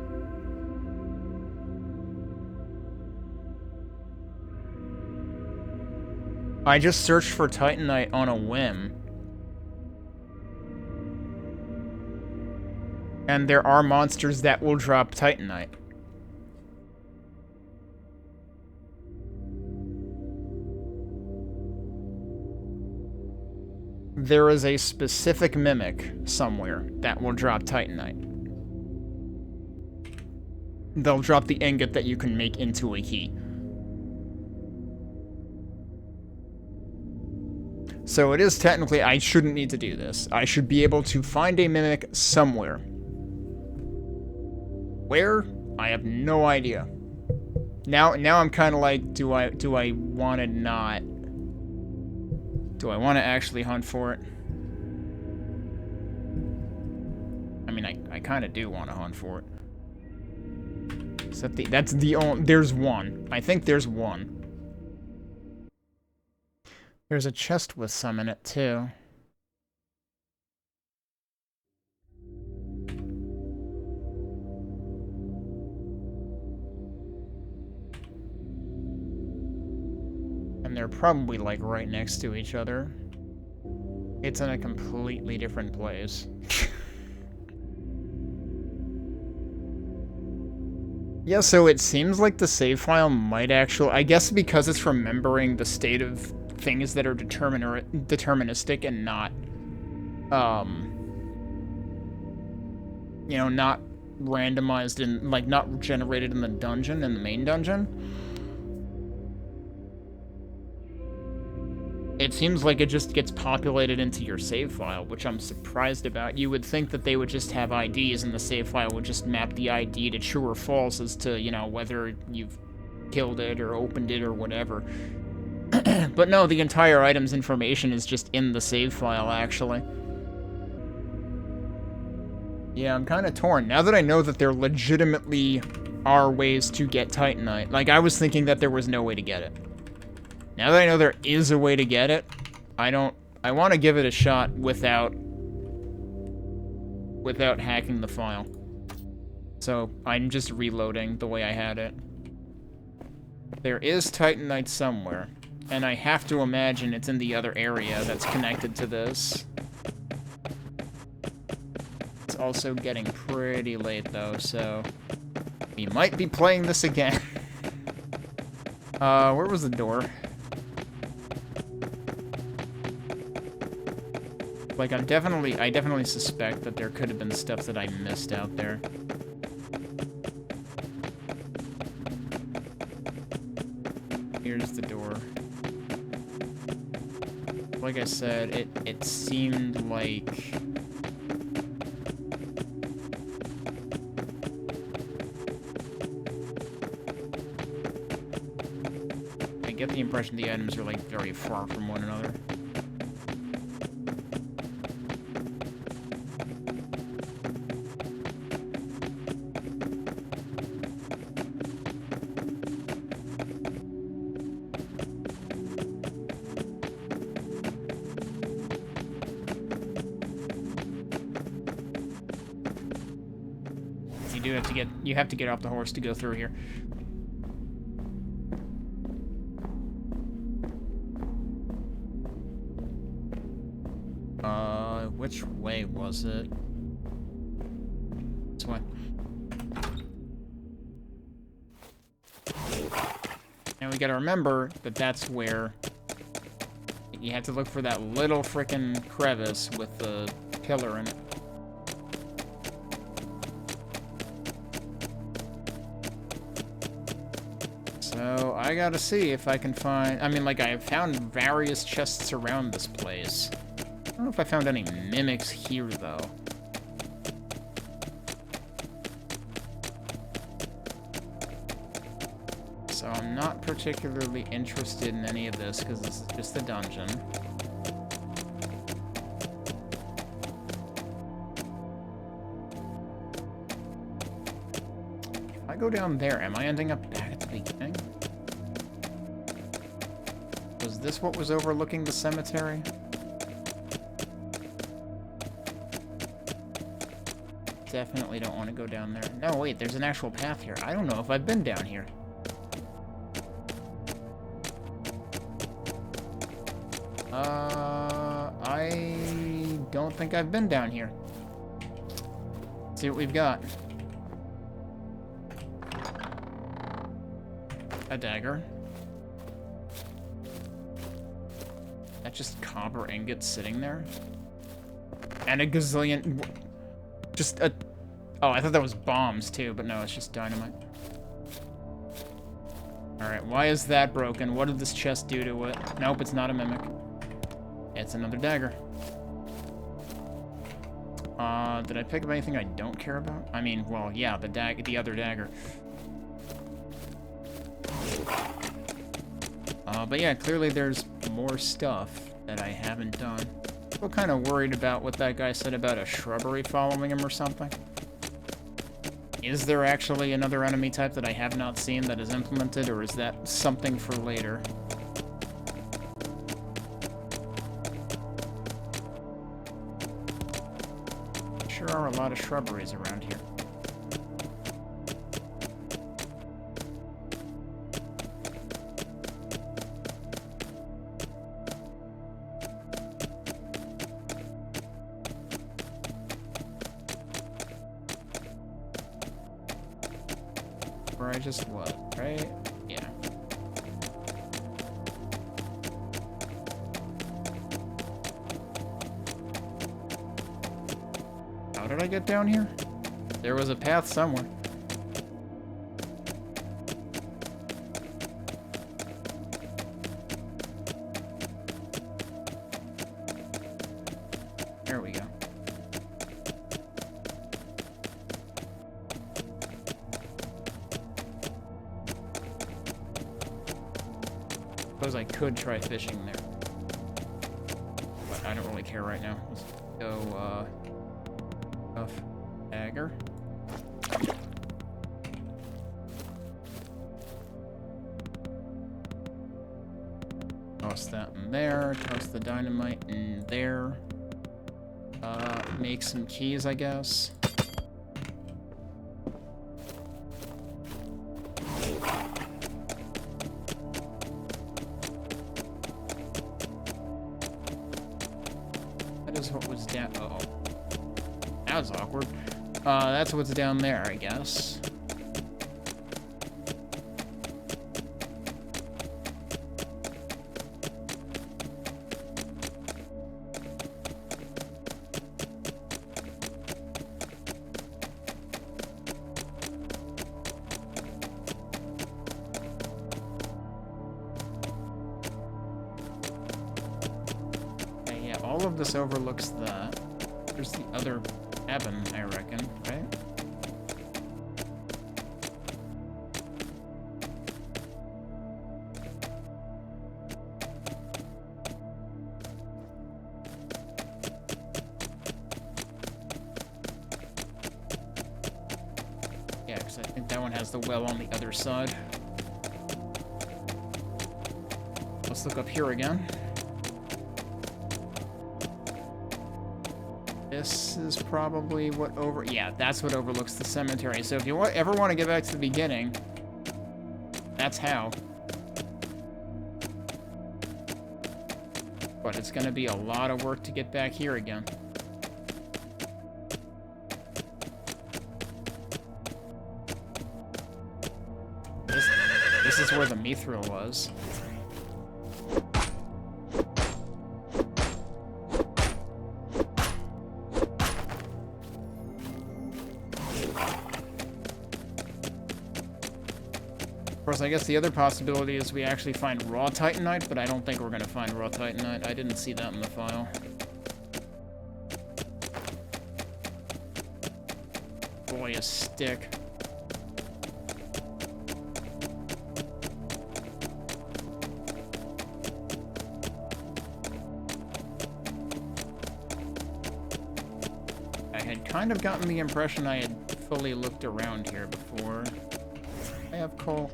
I just searched for Titanite on a whim. And there are monsters that will drop Titanite. There is a specific mimic somewhere that will drop Titanite. They'll drop the ingot that you can make into a key. So it is technically, I shouldn't need to do this. I should be able to find a mimic somewhere. Where? I have no idea. Now I'm kind of like, do I want to not Do I want to actually hunt for it? I mean, I kind of do want to hunt for it. Is that that's the only... There's one. I think there's one. There's a chest with some in it, too. And they're probably, like, right next to each other. It's in a completely different place. Yeah, so it seems like the save file might actually... I guess because it's remembering the state of things that are deterministic and not... you know, not randomized and, like, not generated in the dungeon, in the main dungeon. It seems like it just gets populated into your save file, which I'm surprised about. You would think that they would just have IDs and the save file would just map the ID to true or false as to, you know, whether you've killed it or opened it or whatever. But no, the entire item's information is just in the save file, actually. Yeah, I'm kind of torn. Now that I know that there legitimately are ways to get Titanite, like, I was thinking that there was no way to get it. Now that I know there is a way to get it, I want to give it a shot without hacking the file. So, I'm just reloading the way I had it. There is Titanite somewhere, and I have to imagine it's in the other area that's connected to this. It's also getting pretty late, though, so we might be playing this again. Where was the door? Like, I definitely suspect that there could have been stuff that I missed out there. Here's the door. Like I said, it seemed like... I get the impression the items are, like, very far from one another. You have to get off the horse to go through here. Which way was it? This way. Now we gotta remember that that's where you have to look for that little frickin' crevice with the pillar in it. So, I gotta see if I can find... I mean, like, I have found various chests around this place. I don't know if I found any mimics here, though. So, I'm not particularly interested in any of this, because this is just a dungeon. If I go down there, am I ending up back at the beginning? Was this what was overlooking the cemetery? Definitely don't want to go down there. No, wait, there's an actual path here. I don't know if I've been down here. I don't think I've been down here. Let's see what we've got. A dagger. That's just copper ingots sitting there. And a gazillion... Just a... Oh, I thought that was bombs, too, but no, it's just dynamite. Alright, why is that broken? What did this chest do to it? Nope, it's not a mimic. It's another dagger. Did I pick up anything I don't care about? I mean, well, yeah, the other dagger. But yeah, clearly there's more stuff. that I haven't done. Still kind of worried about what that guy said about a shrubbery following him or something. Is there actually another enemy type that I have not seen that is implemented, or is that something for later? Sure are a lot of shrubberies around here. Where I just was, right? Yeah. How did I get down here? There was a path somewhere. There we go. Suppose I could try fishing there. But I don't really care right now. Let's go, tough dagger. Toss that in there. Toss the dynamite in there. Make some keys, I guess. That is what was down. Uh-oh. That was awkward. That's what's down there, I guess. All of this overlooks that. There's the other cabin, I reckon, right? Yeah, because I think that one has the well on the other side. Let's look up here again. This is probably what yeah, that's what overlooks the cemetery. So if you ever want to get back to the beginning, that's how. But it's going to be a lot of work to get back here again. This is where the mithril was. Of course, I guess the other possibility is we actually find raw titanite, but I don't think we're going to find raw titanite. I didn't see that in the file. Boy, a stick. I had kind of gotten the impression I had fully looked around here before. I have coal.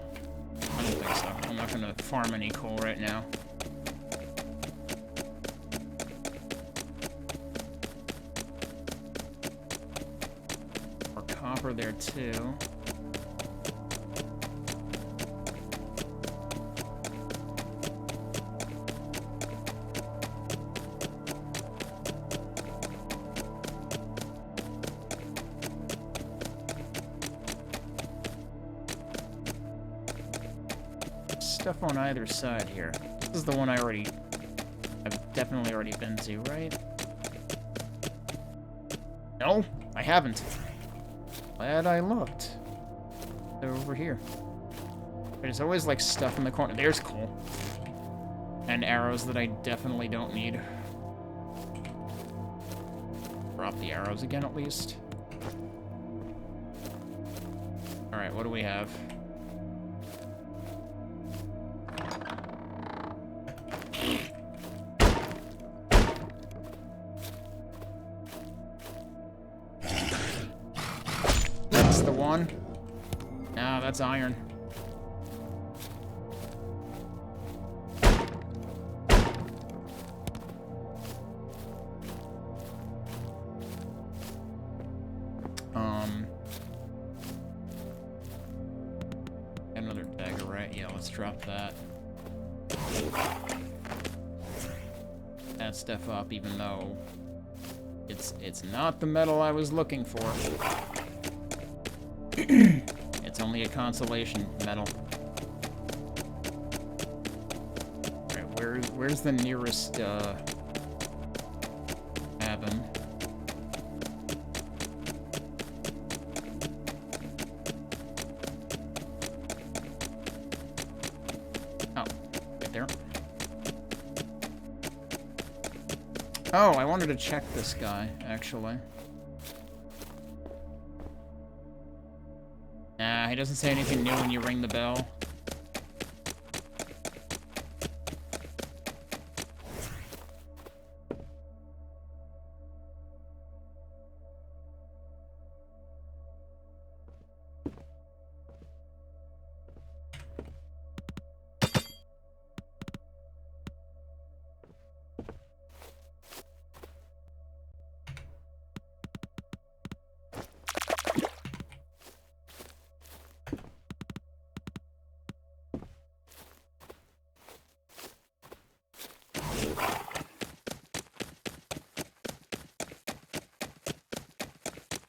I don't think so. I'm not gonna farm any coal right now. Or copper there too. Stuff on either side here. This is the one I've definitely already been to, right? No, I haven't. Glad I looked. They're over here. There's always like stuff in the corner. There's coal. And arrows that I definitely don't need. Drop the arrows again at least. Alright, what do we have? one? No, that's iron. Another dagger, right? Yeah, let's drop that. That stuff up, even though it's not the metal I was looking for. It's only a consolation metal. Alright, where's the nearest cabin? Oh, right there. Oh, I wanted to check this guy, actually. Nah, he doesn't say anything new when you ring the bell.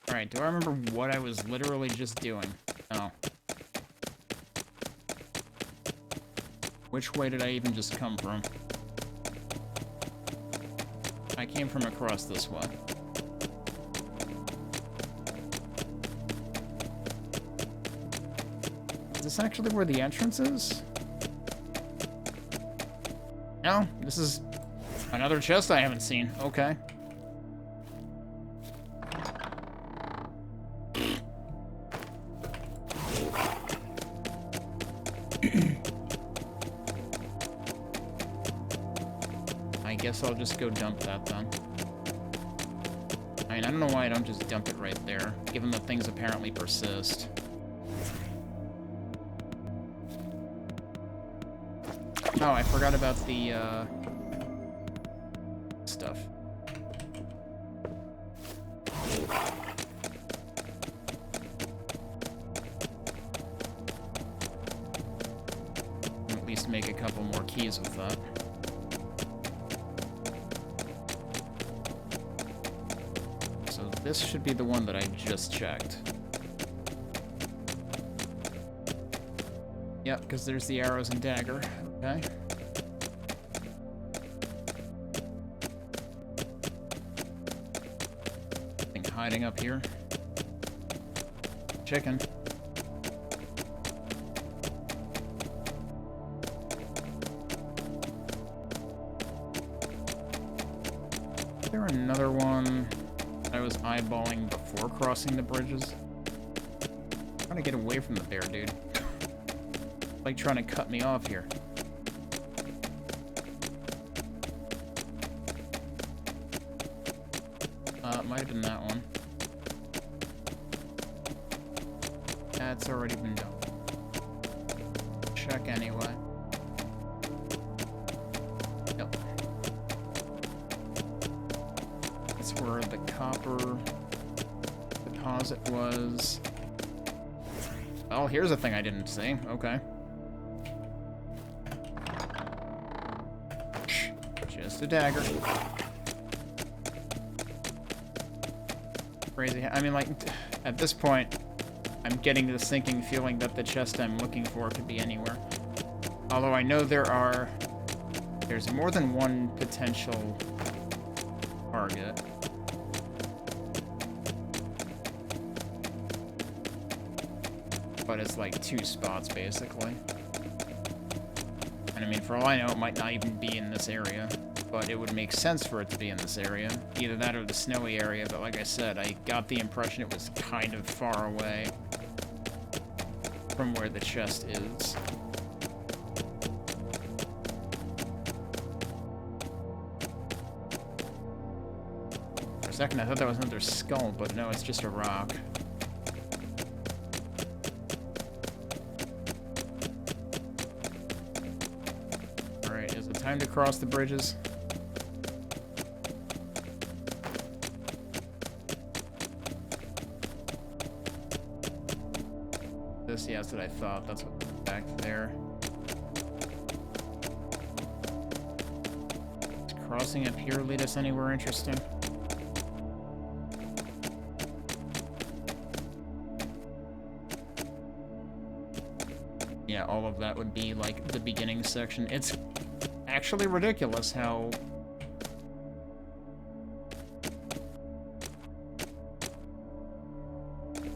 Alright, do I remember what I was literally just doing? Oh. Which way did I even just come from? I came from across this way. Is this actually where the entrance is? No, this is another chest I haven't seen. Okay. I guess I'll just go dump that then. I mean, I don't know why I don't just dump it right there, given that things apparently persist. Oh, I forgot about the, stuff. At least make a couple more keys with that. So this should be the one that I just checked. Yep, because there's the arrows and dagger. Okay. Thing hiding up here. Chicken. Is there another one I was eyeballing before crossing the bridges? I'm trying to get away from the bear, dude. Like trying to cut me off here. It might have been that one. That's already been done. Check anyway. Yep. That's where the copper deposit was. Oh, here's a thing I didn't see. Okay. Just a dagger. Crazy. I mean, like, at this point, I'm getting the sinking feeling that the chest I'm looking for could be anywhere. Although I know there's more than one potential target. But it's like 2 spots, basically. And I mean, for all I know, it might not even be in this area. But it would make sense for it to be in this area. Either that or the snowy area, but like I said, I got the impression it was kind of far away from where the chest is. For a second I thought that was another skull, but no, it's just a rock. time to cross the bridges. This, yeah, that's what I thought. That's what's back there. Does crossing up here lead us anywhere interesting? Yeah, all of that would be, like, the beginning section. It's actually ridiculous how...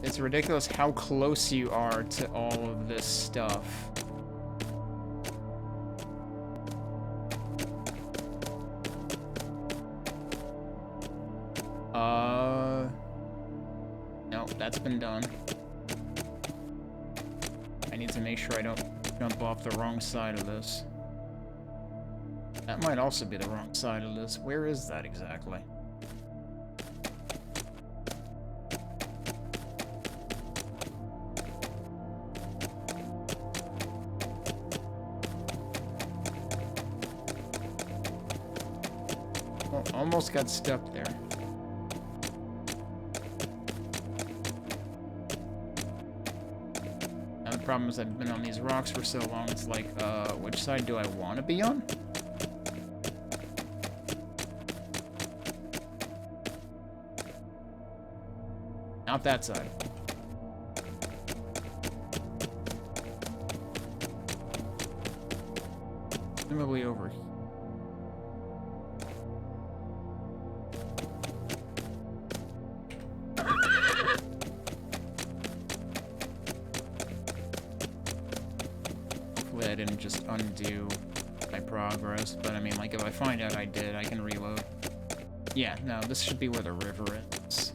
It's ridiculous how close you are to all of this stuff. No, that's been done. I need to make sure I don't jump off the wrong side of this. That might also be the wrong side of this. Where is that exactly? Well, almost got stuck there. Now the problem is I've been on these rocks for so long, it's like, which side do I want to be on? Not that side. Presumably over here. Hopefully I didn't just undo my progress, but I mean, like, if I find out I did, I can reload. Yeah, no, this should be where the river is.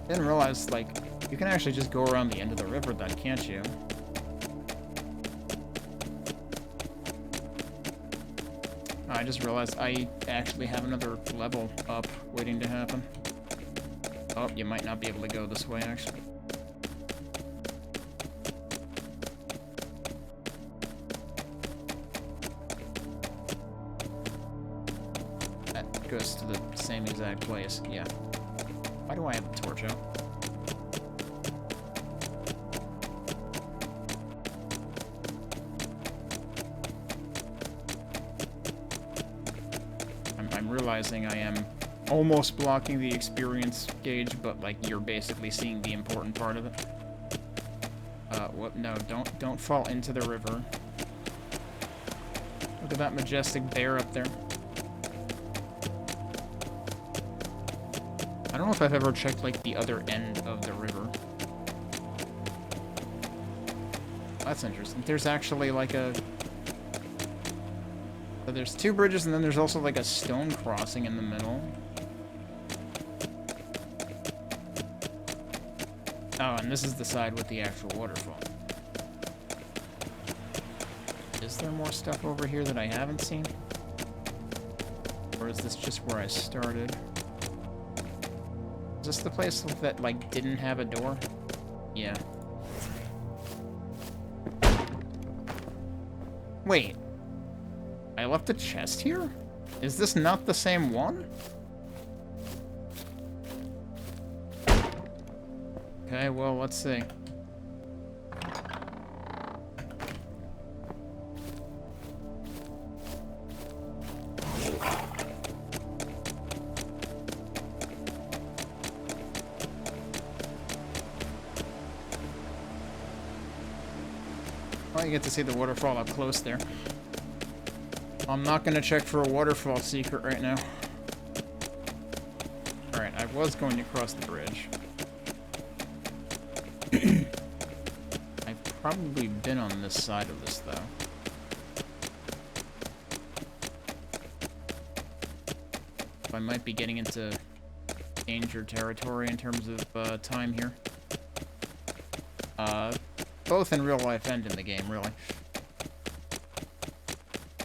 Didn't realize, like, you can actually just go around the end of the river then, can't you? I just realized I actually have another level up waiting to happen. Oh, you might not be able to go this way, actually. That goes to the same exact place, yeah. Why do I have the torch out? I'm realizing I am almost blocking the experience gauge, but, like, you're basically seeing the important part of it. What? No, don't fall into the river. Look at that majestic bear up there. I don't know if I've ever checked, like, the other end of the river. That's interesting. There's actually, like, a... So there's two bridges, and then there's also, like, a stone crossing in the middle. Oh, and this is the side with the actual waterfall. Is there more stuff over here that I haven't seen? Or is this just where I started? Is this the place that, like, didn't have a door? Yeah. Wait. I left a chest here? Is this not the same one? Okay, well, let's see. Well, you get to see the waterfall up close there. I'm not gonna check for a waterfall secret right now. Alright, I was going to cross the bridge. I've probably been on this side of this, though. I might be getting into danger territory in terms of time here. Both in real life and in the game, really.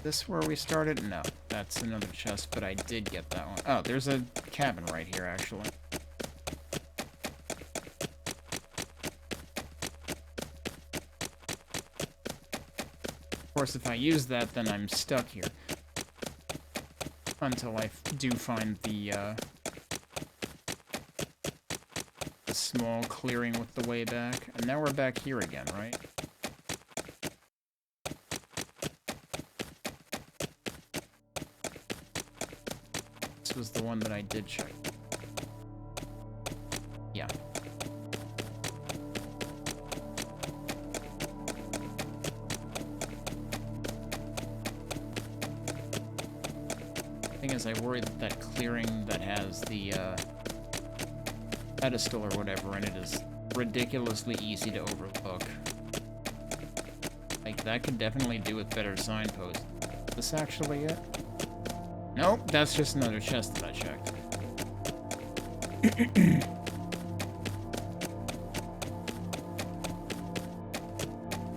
This where we started? No, that's another chest, but I did get that one. Oh, there's a cabin right here, actually. course, if I use that, then I'm stuck here. Until I do find the small clearing with the way back. And now we're back here again, right? This was the one that I did check. Yeah. Thing is, I worry that that clearing that has the pedestal or whatever in it is ridiculously easy to overlook. Like, that could definitely do with better signposts. Is this actually it? Nope, that's just another chest that I checked.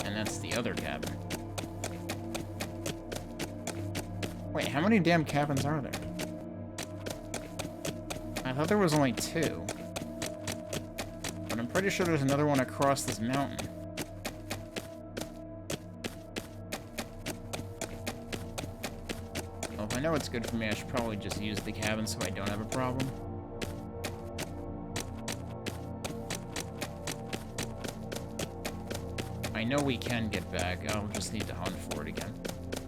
And that's the other cabin. Wait, how many damn cabins are there? I thought there was only 2. But I'm pretty sure there's another one across this mountain. Well, if I know it's good for me, I should probably just use the cabin so I don't have a problem. I know we can get back, I'll just need to hunt for it again.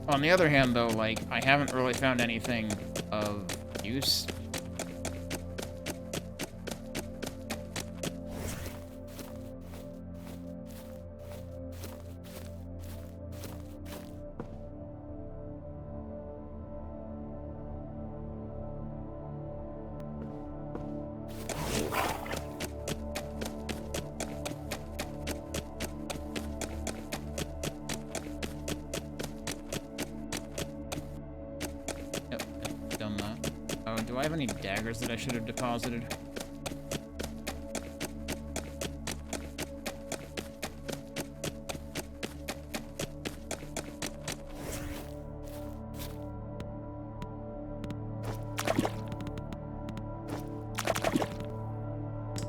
On the other hand, though, like, I haven't really found anything of use. Do I have any daggers that I should have deposited?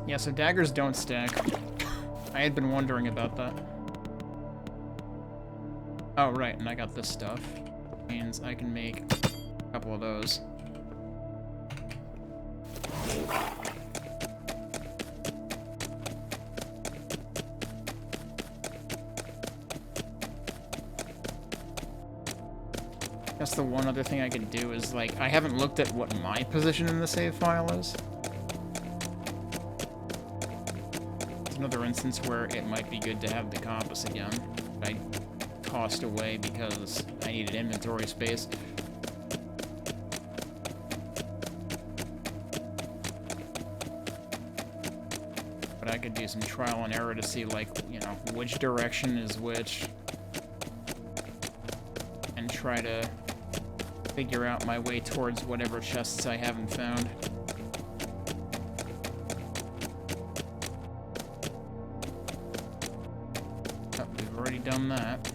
Yeah, so daggers don't stack. I had been wondering about that. Oh, right, and I got this stuff. Means I can make a couple of those. That's the one other thing I could do is, like, I haven't looked at what my position in the save file is. It's another instance where it might be good to have the compass again. I tossed away because I needed inventory space. But I could do some trial and error to see, like, you know, which direction is which. And try to figure out my way towards whatever chests I haven't found. Oh, we've already done that.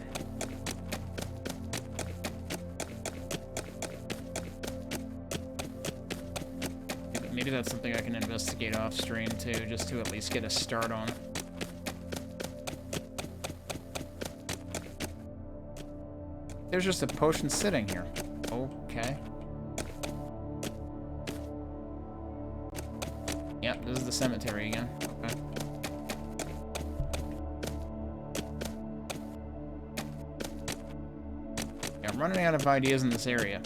Maybe that's something I can investigate off stream too, just to at least get a start on it. There's just a potion sitting here. Okay. Yep, this is the cemetery again. Okay. Yeah, I'm running out of ideas in this area.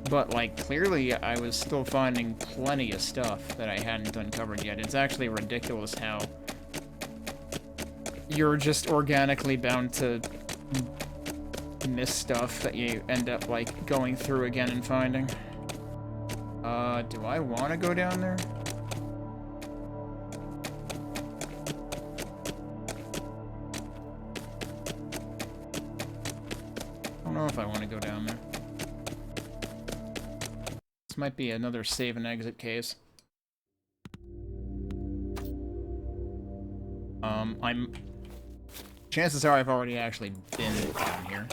But, like, clearly I was still finding plenty of stuff that I hadn't uncovered yet. It's actually ridiculous how you're just organically bound to miss stuff that you end up, like, going through again and finding. Do I want to go down there? I don't know if I want to go down there. This might be another save and exit case. Chances are I've already actually been down here.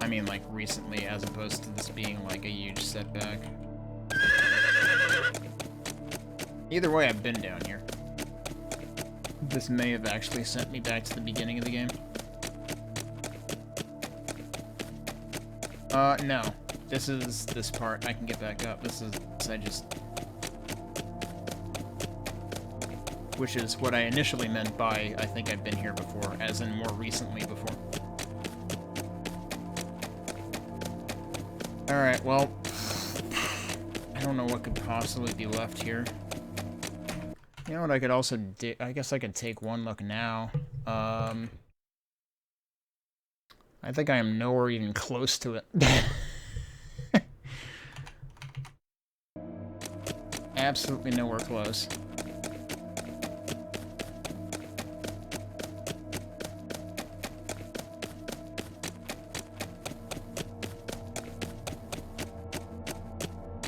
I mean, like, recently, as opposed to this being, like, a huge setback. Either way, I've been down here. This may have actually sent me back to the beginning of the game. No. This is this part. I can get back up. This is... I just... Which is what I initially meant by, I think I've been here before, as in more recently before. Alright, well... I don't know what could possibly be left here. You know what I could also do? I guess I could take one look now. I think I am nowhere even close to it. Absolutely nowhere close.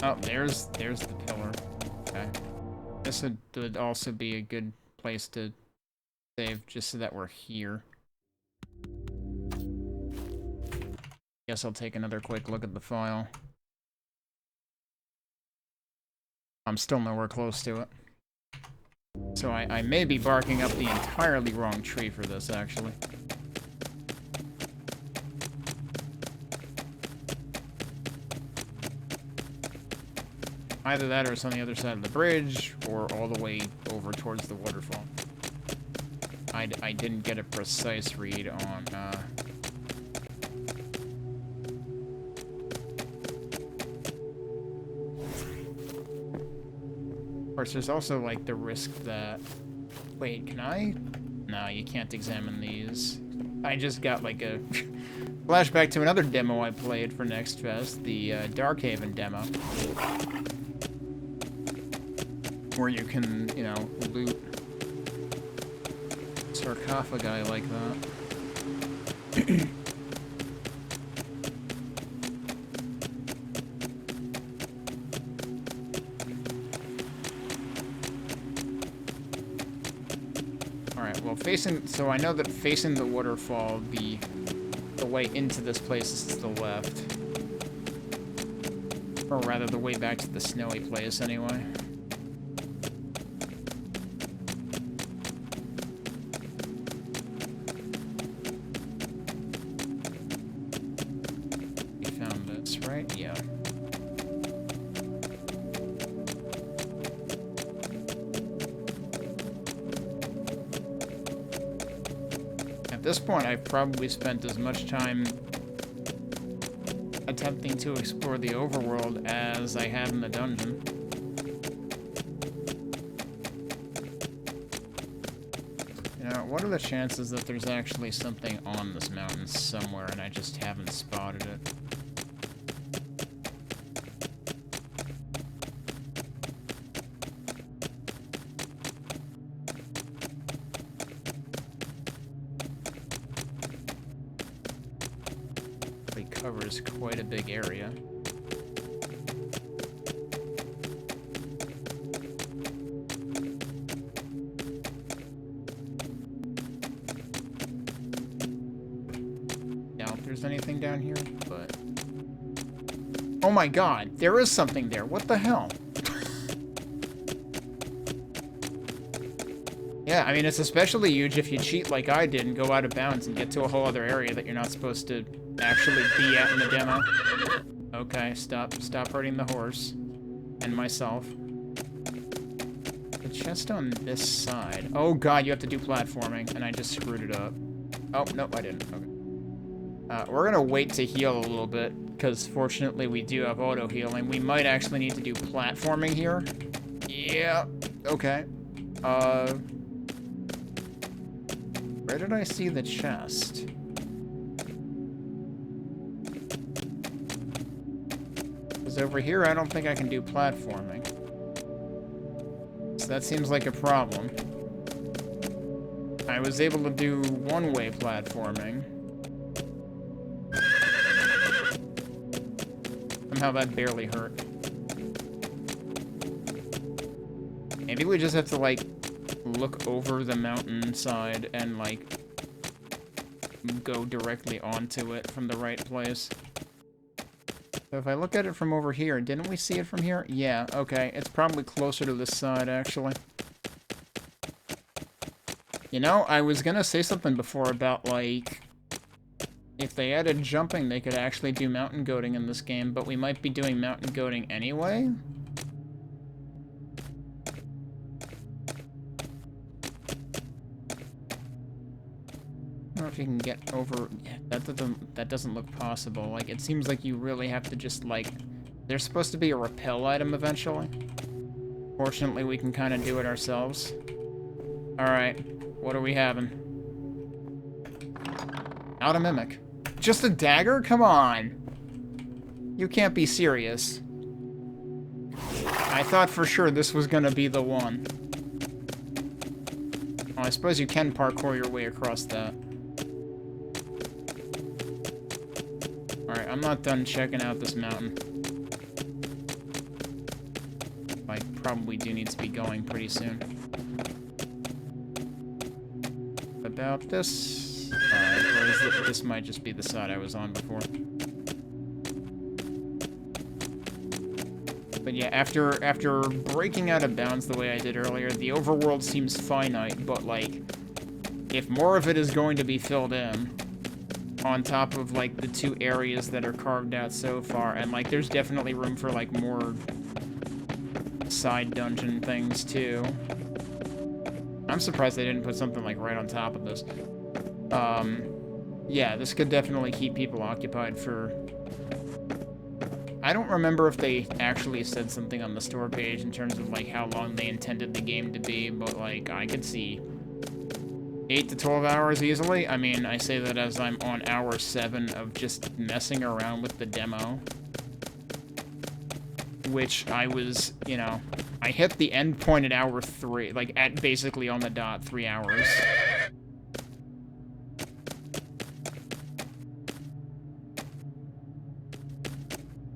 Oh, there's the pillar. Okay. This would also be a good place to save, just so that we're here. Guess I'll take another quick look at the file. I'm still nowhere close to it. So I may be barking up the entirely wrong tree for this, actually. Either that or it's on the other side of the bridge, or all the way over towards the waterfall. I didn't get a precise read on, Of course, there's also, like, the risk that... Wait, can I? No, you can't examine these. I just got, like, a flashback to another demo I played for Next Fest, the Darkhaven demo. Where you can, you know, loot sarcophagi like that. Alright, well, so I know that facing the waterfall, the way into this place is to the left. Or rather, the way back to the snowy place, anyway. We found this, right? Yeah. At this point, I've probably spent as much time attempting to explore the overworld as I have in the dungeon. You know, what are the chances that there's actually something on this mountain somewhere and I just haven't spotted it? Covers quite a big area. Doubt there's anything down here, but... Oh my god, there is something there. What the hell? Yeah, I mean, it's especially huge if you cheat like I did and go out of bounds and get to a whole other area that you're not supposed to actually be at in the demo. Okay, stop hurting the horse. And myself. The chest on this side. Oh god, you have to do platforming, and I just screwed it up. Oh, nope, I didn't. Okay. We're gonna wait to heal a little bit, because fortunately we do have auto-healing. We might actually need to do platforming here. Yeah, okay. Where did I see the chest? Because over here, I don't think I can do platforming. So that seems like a problem. I was able to do one-way platforming. Somehow that barely hurt. Maybe we just have to, like, look over the mountainside and, like, go directly onto it from the right place. So if I look at it from over here, didn't we see it from here? Yeah, okay. It's probably closer to this side, actually. You know, I was gonna say something before about, like, if they added jumping, they could actually do mountain goating in this game, but we might be doing mountain goating anyway. I don't know if you can get over... Yeah, that doesn't look possible. Like, it seems like you really have to just, like... There's supposed to be a rappel item eventually. Fortunately, we can kind of do it ourselves. Alright, what are we having? Out a mimic. Just a dagger? Come on! You can't be serious. I thought for sure this was gonna be the one. Oh, I suppose you can parkour your way across that. Alright, I'm not done checking out this mountain. I probably do need to be going pretty soon. About this? Or is it, this might just be the side I was on before. But yeah, after breaking out of bounds the way I did earlier, the overworld seems finite, but like, if more of it is going to be filled in, on top of like the 2 areas that are carved out so far, and like there's definitely room for like more side dungeon things too. I'm surprised they didn't put something like right on top of this. Yeah, this could definitely keep people occupied for... I don't remember if they actually said something on the store page in terms of like how long they intended the game to be, but like I could see 8 to 12 hours easily. I mean, I say that as I'm on hour 7 of just messing around with the demo. Which I was, you know, I hit the end point at hour 3, like at basically on the dot 3 hours.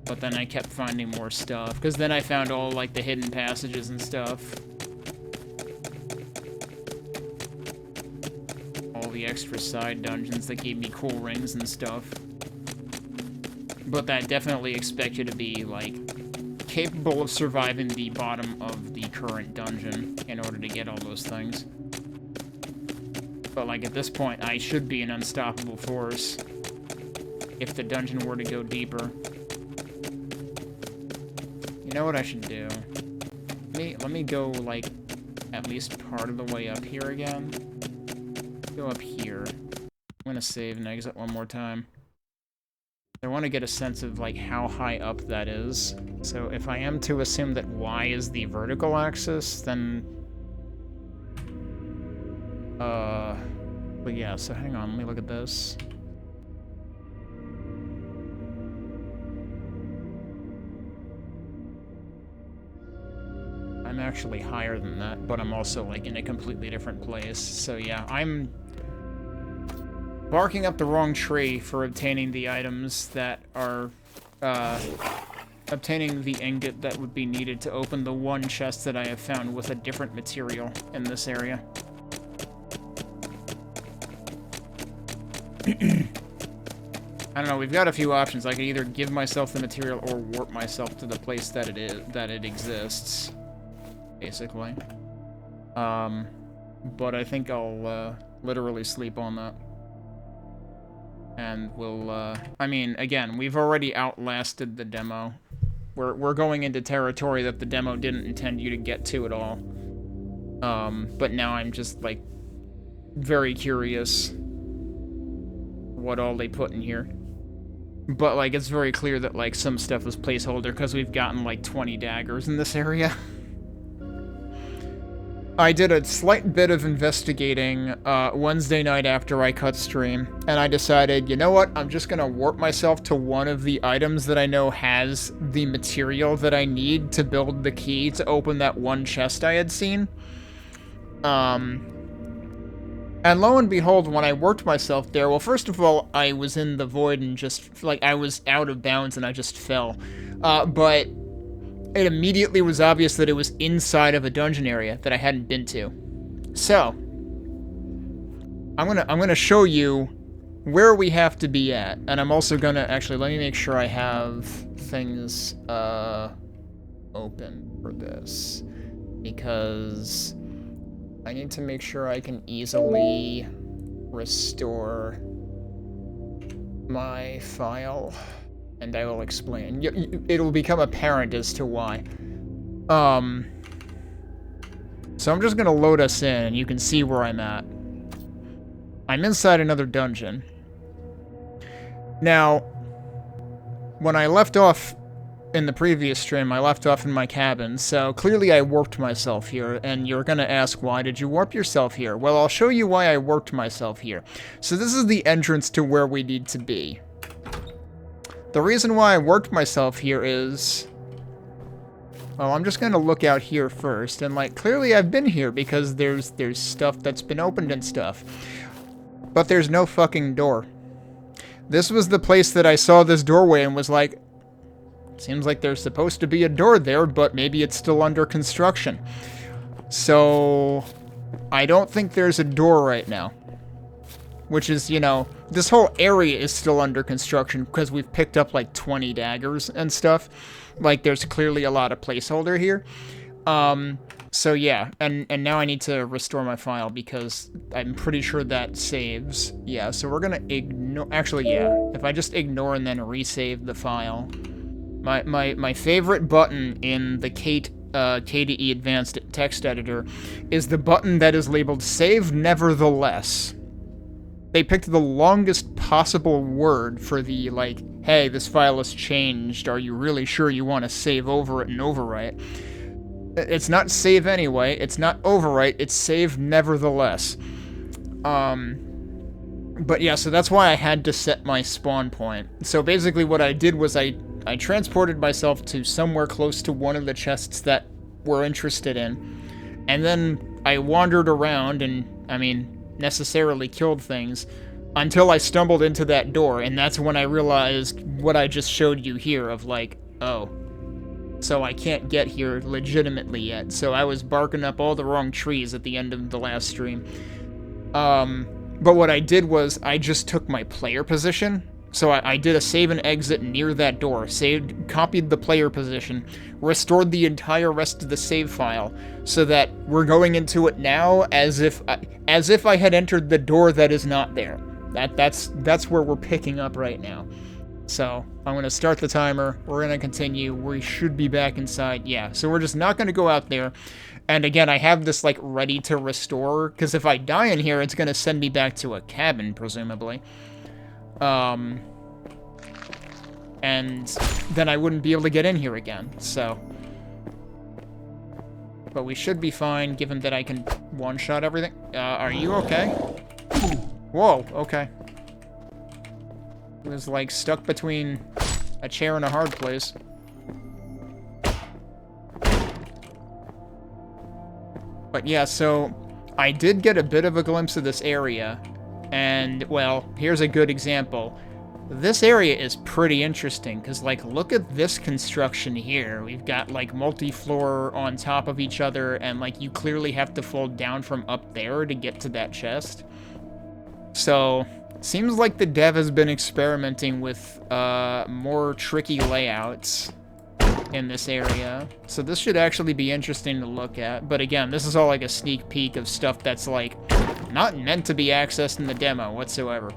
But then I kept finding more stuff, because then I found all, like, the hidden passages and stuff. All the extra side dungeons that gave me cool rings and stuff. But that definitely expects you to be, like, capable of surviving the bottom of the current dungeon in order to get all those things. But, like, at this point, I should be an unstoppable force if the dungeon were to go deeper. You know what I should do? Let me go, like, at least part of the way up here again. Go up here. I'm gonna save and exit one more time. I want to get a sense of, like, how high up that is. So if I am to assume that Y is the vertical axis, then... But yeah, so hang on, let me look at this. I'm actually higher than that, but I'm also, like, in a completely different place. So yeah, I'm barking up the wrong tree for obtaining the items that are, obtaining the ingot that would be needed to open the one chest that I have found with a different material in this area. I don't know, we've got a few options. I could either give myself the material or warp myself to the place that it exists. Basically. But I think I'll, literally sleep on that. And we'll, I mean, again, we've already outlasted the demo. We're going into territory that the demo didn't intend you to get to at all. But now I'm just, like, very curious what all they put in here. But, like, it's very clear that, like, some stuff was placeholder because we've gotten, like, 20 daggers in this area. I did a slight bit of investigating Wednesday night after I cut stream, and I decided, you know what, I'm just gonna warp myself to one of the items that I know has the material that I need to build the key to open that one chest I had seen. And lo and behold, when I warped myself there, well, first of all, I was in the void and just, like, I was out of bounds and I just fell. But it immediately was obvious that it was inside of a dungeon area that I hadn't been to. So, I'm gonna show you where we have to be at, and I'm also gonna, actually, let me make sure I have things, open for this, because I need to make sure I can easily restore my file, and I will explain. It'll become apparent as to why. So I'm just gonna load us in, and you can see where I'm at. I'm inside another dungeon. Now, when I left off in the previous stream, I left off in my cabin, so clearly I warped myself here, and you're gonna ask, why did you warp yourself here? Well, I'll show you why I warped myself here. So this is the entrance to where we need to be. The reason why I warped myself here is... well, I'm just gonna look out here first, and, like, clearly I've been here because there's stuff that's been opened and stuff. But there's no fucking door. This was the place that I saw this doorway and was like, seems like there's supposed to be a door there, but maybe it's still under construction. So, I don't think there's a door right now. Which is, you know, this whole area is still under construction because we've picked up like 20 daggers and stuff. Like, there's clearly a lot of placeholder here. So yeah, and now I need to restore my file because I'm pretty sure that saves. Yeah, so we're gonna ignore, actually, yeah, if I just ignore and then resave the file. My favorite button in the KDE Advanced Text Editor is the button that is labeled Save Nevertheless. They picked the longest possible word for the, like, hey, this file has changed, are you really sure you want to save over it and overwrite? It's not save anyway, it's not overwrite, it's save nevertheless. But yeah, so that's why I had to set my spawn point. So basically what I did was I transported myself to somewhere close to one of the chests that we're interested in, and then I wandered around and, I mean, necessarily killed things until I stumbled into that door, and that's when I realized what I just showed you here of, like, oh, so I can't get here legitimately yet. So I was barking up all the wrong trees at the end of the last stream. But what I did was I just took my player position. So I did a save and exit near that door, copied the player position, restored the entire rest of the save file, so that we're going into it now as if I had entered the door that is not there. That's where we're picking up right now. So I'm gonna start the timer. We're gonna continue. We should be back inside. Yeah. So we're just not gonna go out there. And again, I have this like ready to restore because if I die in here, it's gonna send me back to a cabin presumably. And then I wouldn't be able to get in here again, so. But we should be fine, given that I can one-shot everything. Are you okay? Whoa, okay. It was, like, stuck between a chair and a hard place. But yeah, so I did get a bit of a glimpse of this area. And, well, here's a good example. This area is pretty interesting, because, like, look at this construction here. We've got, like, multi-floor on top of each other, and, like, you clearly have to fall down from up there to get to that chest. So, seems like the dev has been experimenting with, more tricky layouts in this area. So this should actually be interesting to look at. But again, this is all, like, a sneak peek of stuff that's, like, not meant to be accessed in the demo whatsoever.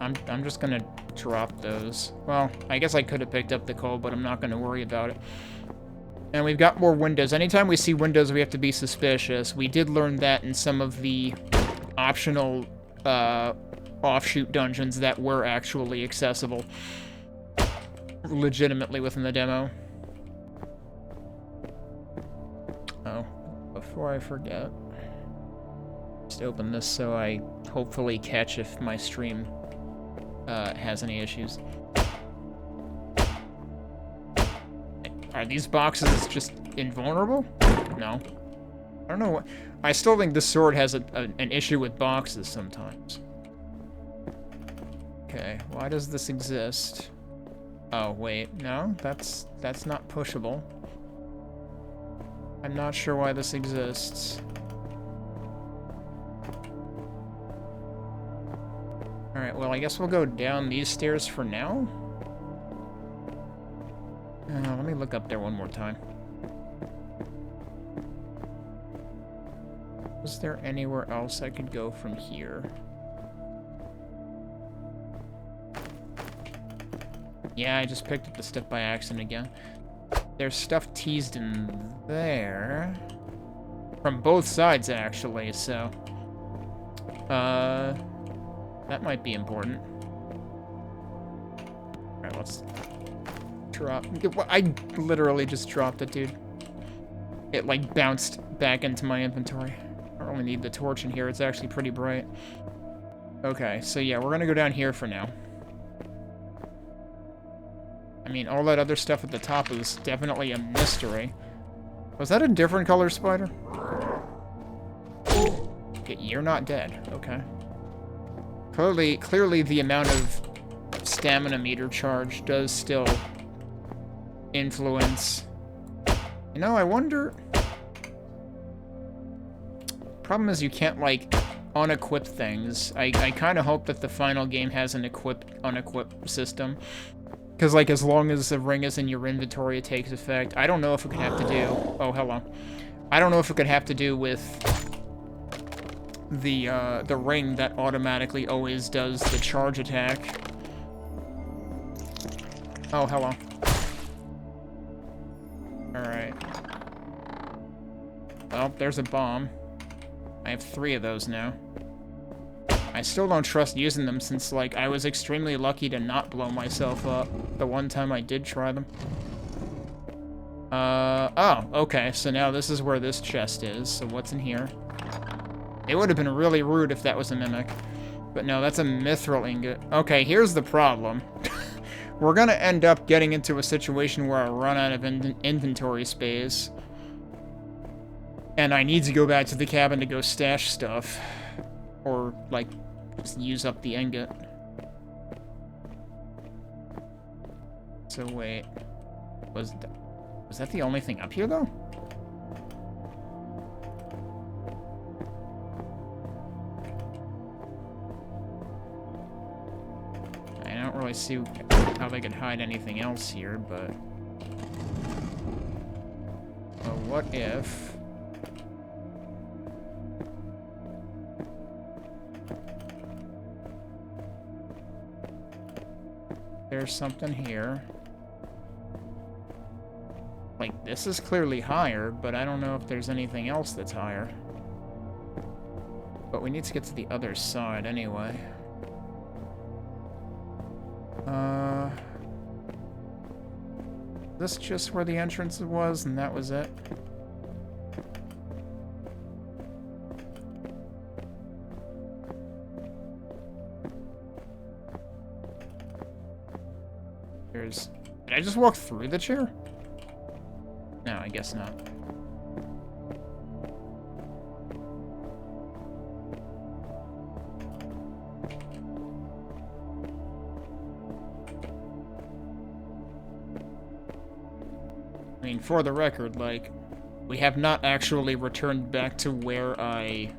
I'm just gonna drop those. Well, I guess I could have picked up the coal, but I'm not gonna worry about it. And we've got more windows. Anytime we see windows, we have to be suspicious. We did learn that in some of the optional offshoot dungeons that were actually accessible legitimately within the demo. Oh, before I forget, just open this so I hopefully catch if my stream has any issues. Are these boxes just invulnerable? No. I don't know what... I still think this sword has an issue with boxes sometimes. Okay, why does this exist? Oh, wait, no, that's not pushable. I'm not sure why this exists. Alright, well, I guess we'll go down these stairs for now. Let me look up there one more time. Is there anywhere else I could go from here? Yeah, I just picked up the stuff by accident again. There's stuff teased in there. From both sides, actually, so... that might be important. Alright, let's... drop... I literally just dropped it, dude. It, like, bounced back into my inventory. I only need the torch in here. It's actually pretty bright. Okay, so yeah, we're gonna go down here for now. I mean, all that other stuff at the top is definitely a mystery. Was that a different color spider? Okay, you're not dead. Okay. Clearly the amount of stamina meter charge does still influence. You know, I wonder... Problem is you can't, like, unequip things. I kind of hope that the final game has an unequip system. Because, like, as long as the ring is in your inventory, it takes effect. I don't know if it could have to do... Oh, hello. I don't know if it could have to do with the ring that automatically always does the charge attack. Oh, hello. Alright. Well, there's a bomb. I have 3 of those now. I still don't trust using them since, like, I was extremely lucky to not blow myself up the one time I did try them. Oh, okay, so now this is where this chest is, so what's in here? It would have been really rude if that was a mimic. But no, that's a mithril ingot. Okay, here's the problem. We're gonna end up getting into a situation where I run out of inventory space. And I need to go back to the cabin to go stash stuff. Or, like, just use up the ingot. So, wait. Was that the only thing up here, though? I don't really see how they could hide anything else here, but... Well, what if... There's something here. Like, this is clearly higher, but I don't know if there's anything else that's higher. But we need to get to the other side anyway. This just where the entrance was, and that was it? Did I just walk through the chair? No, I guess not. I mean, for the record, like, we have not actually returned back to where I...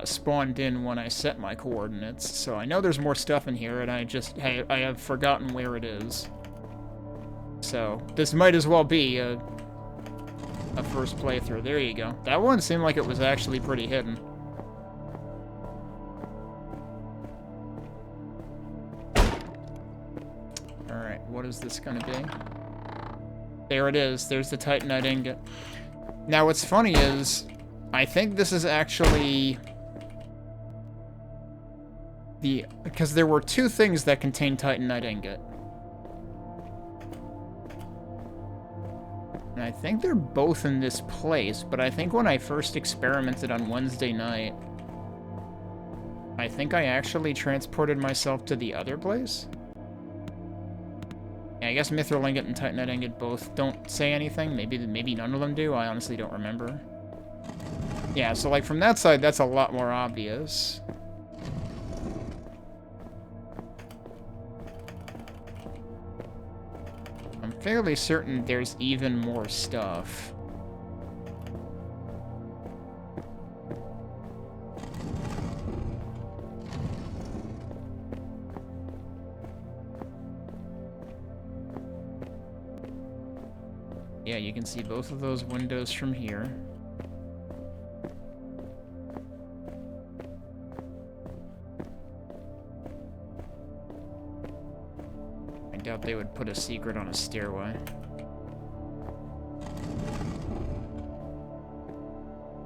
spawned in when I set my coordinates, so I know there's more stuff in here, and I have forgotten where it is. So, this might as well be a first playthrough. There you go. That one seemed like it was actually pretty hidden. Alright, what is this gonna be? There it is. There's the Titanite ingot. Now, what's funny is, I think this is actually... because there were 2 things that contained Titanite ingot. And I think they're both in this place, but I think when I first experimented on Wednesday night, I think I actually transported myself to the other place? Yeah, I guess Mithril ingot and Titanite ingot both don't say anything. Maybe none of them do. I honestly don't remember. Yeah, so like from that side, that's a lot more obvious. I'm fairly certain there's even more stuff. Yeah, you can see both of those windows from here. I doubt they would put a secret on a stairway.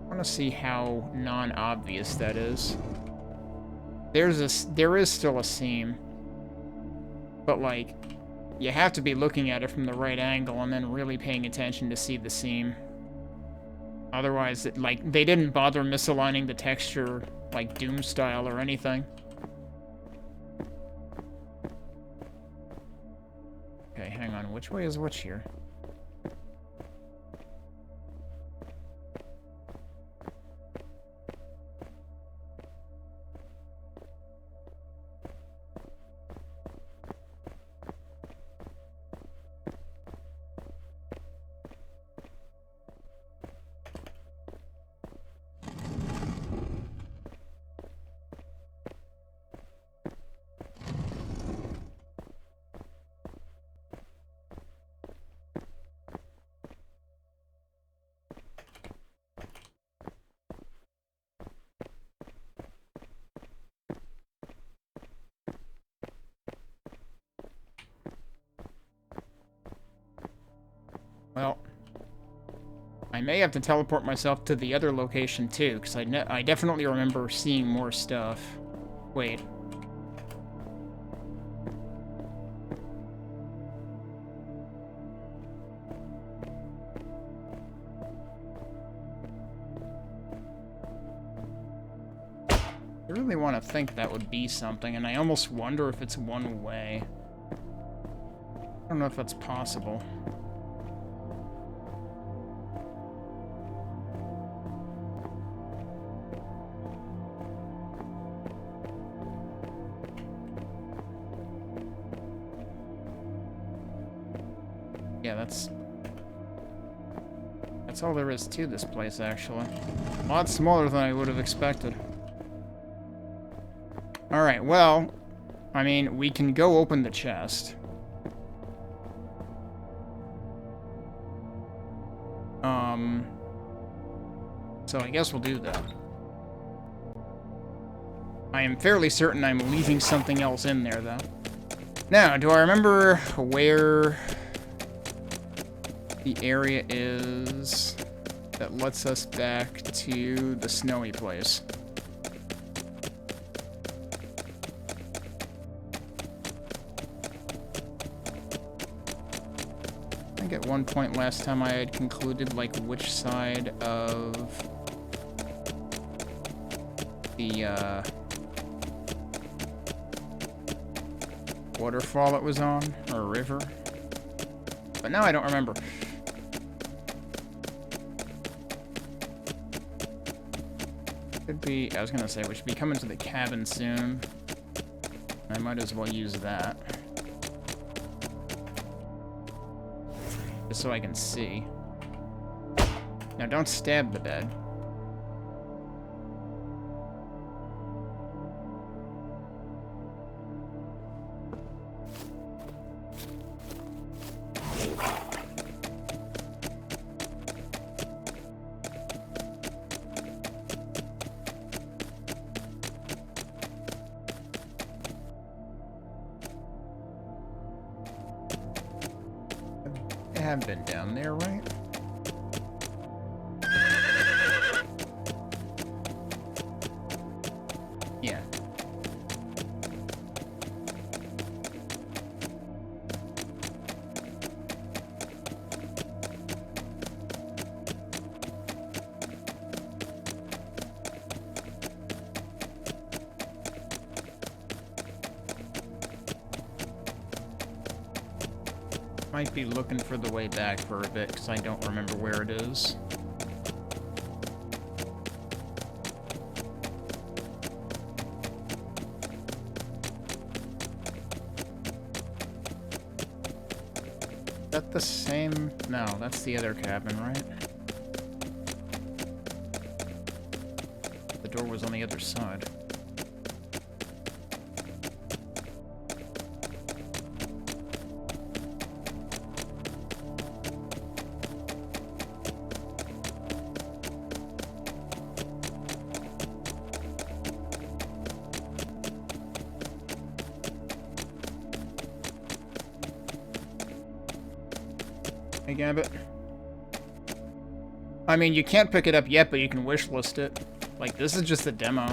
I want to see how non-obvious that is. There is still a seam. But, like, you have to be looking at it from the right angle and then really paying attention to see the seam. Otherwise, they didn't bother misaligning the texture, like, Doom style or anything. Okay, hang on. Which way is which here? Well, I may have to teleport myself to the other location too, because I definitely remember seeing more stuff. Wait. I really want to think that would be something, and I almost wonder if it's one way. I don't know if that's possible. Yeah, that's all there is to this place, actually. A lot smaller than I would have expected. Alright, well, I mean, we can go open the chest. So I guess we'll do that. I am fairly certain I'm leaving something else in there, though. Now, do I remember where the area is that lets us back to the snowy place? I think at one point last time I had concluded, like, which side of the waterfall it was on, or river. But now I don't remember. Could be, I was gonna say, we should be coming to the cabin soon. I might as well use that. Just so I can see. Now don't stab the bed. I have been down there, right? Yeah. Might be looking for the way back for a bit, because I don't remember where it is. Is that the same? No, that's the other cabin, right? The door was on the other side. Hey, Gambit. I mean, you can't pick it up yet, but you can wishlist it. Like, this is just a demo.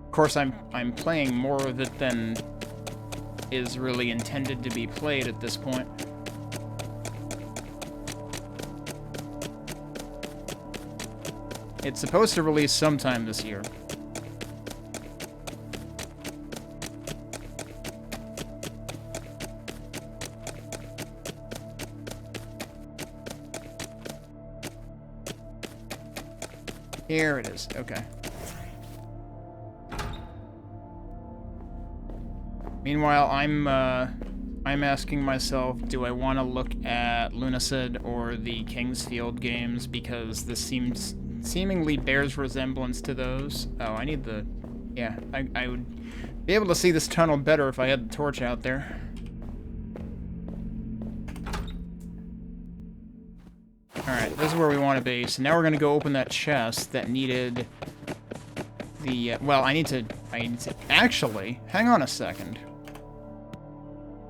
Of course, I'm playing more of it than is really intended to be played at this point. It's supposed to release sometime this year. Here it is. Okay. Meanwhile, I'm asking myself, do I want to look at Lunacid or the Kingsfield games, because this seemingly bears resemblance to those. Oh, I need the... Yeah, I would be able to see this tunnel better if I had the torch out there. Alright, this is where we want to be. So now we're going to go open that chest that needed the... well, I need to... Actually, hang on a second.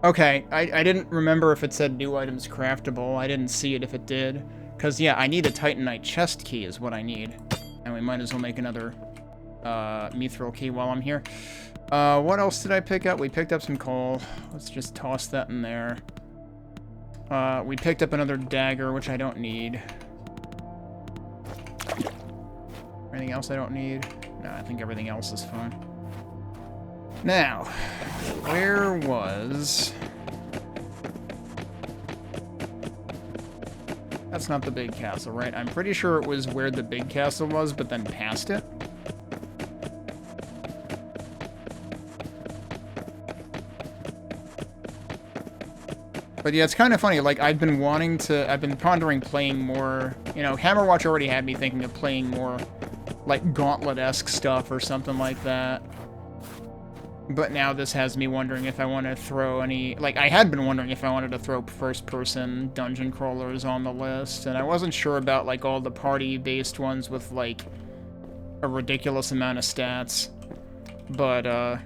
Okay, I didn't remember if it said new items craftable. I didn't see it if it did. Because, yeah, I need a Titanite chest key is what I need. And we might as well make another mithril key while I'm here. What else did I pick up? We picked up some coal. Let's just toss that in there. We picked up another dagger, which I don't need. Anything else I don't need? No, I think everything else is fine. Now, where was... That's not the big castle, right? I'm pretty sure it was where the big castle was, but then past it. But yeah, it's kind of funny, like, I've been pondering playing more, you know, Hammerwatch already had me thinking of playing more, like, Gauntlet-esque stuff or something like that. But now this has me wondering if I want to throw any... Like, I had been wondering if I wanted to throw first-person dungeon crawlers on the list, and I wasn't sure about, like, all the party-based ones with, like, a ridiculous amount of stats. But,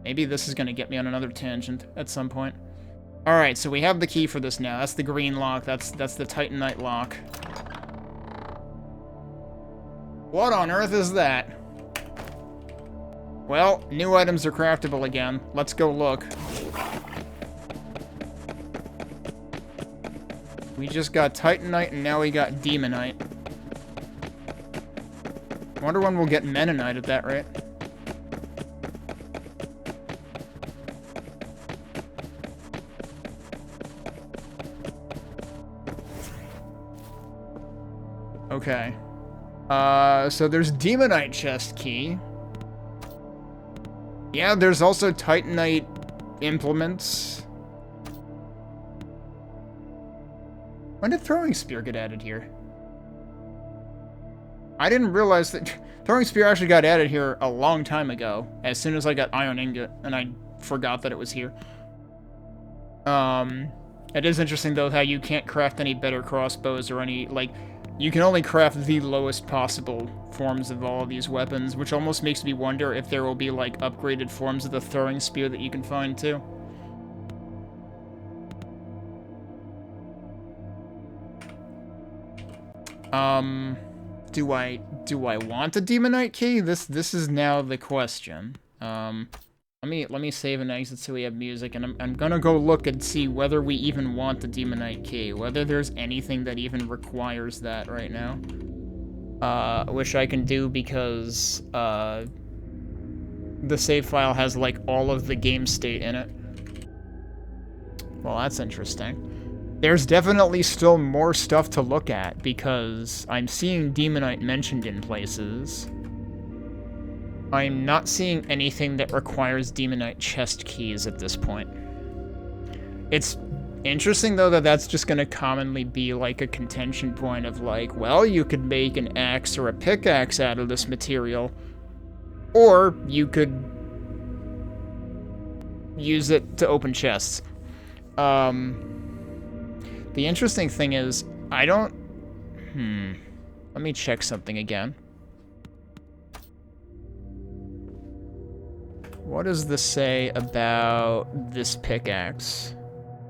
maybe this is going to get me on another tangent at some point. Alright, so we have the key for this now. That's the green lock. That's the Titanite lock. What on earth is that? Well, new items are craftable again. Let's go look. We just got Titanite and now we got Demonite. Wonder when we'll get Mennonite at that rate. Okay. So there's Demonite chest key. Yeah, there's also Titanite implements. When did Throwing Spear get added here? I didn't realize that Throwing Spear actually got added here a long time ago, as soon as I got Iron Ingot, and I forgot that it was here. It is interesting, though, how you can't craft any better crossbows or any, like... You can only craft the lowest possible forms of all of these weapons, which almost makes me wonder if there will be, like, upgraded forms of the throwing spear that you can find, too. Do I want a Demonite key? This is now the question. Let me save and exit so we have music, and I'm gonna go look and see whether we even want the Demonite key, whether there's anything that even requires that right now. Which I can do because, the save file has, like, all of the game state in it. Well, that's interesting. There's definitely still more stuff to look at, because I'm seeing Demonite mentioned in places. I'm not seeing anything that requires Demonite chest keys at this point. It's interesting, though, that that's just going to commonly be, like, a contention point of, like, well, you could make an axe or a pickaxe out of this material, or you could use it to open chests. The interesting thing is, I don't... Let me check something again. what does this say about this pickaxe?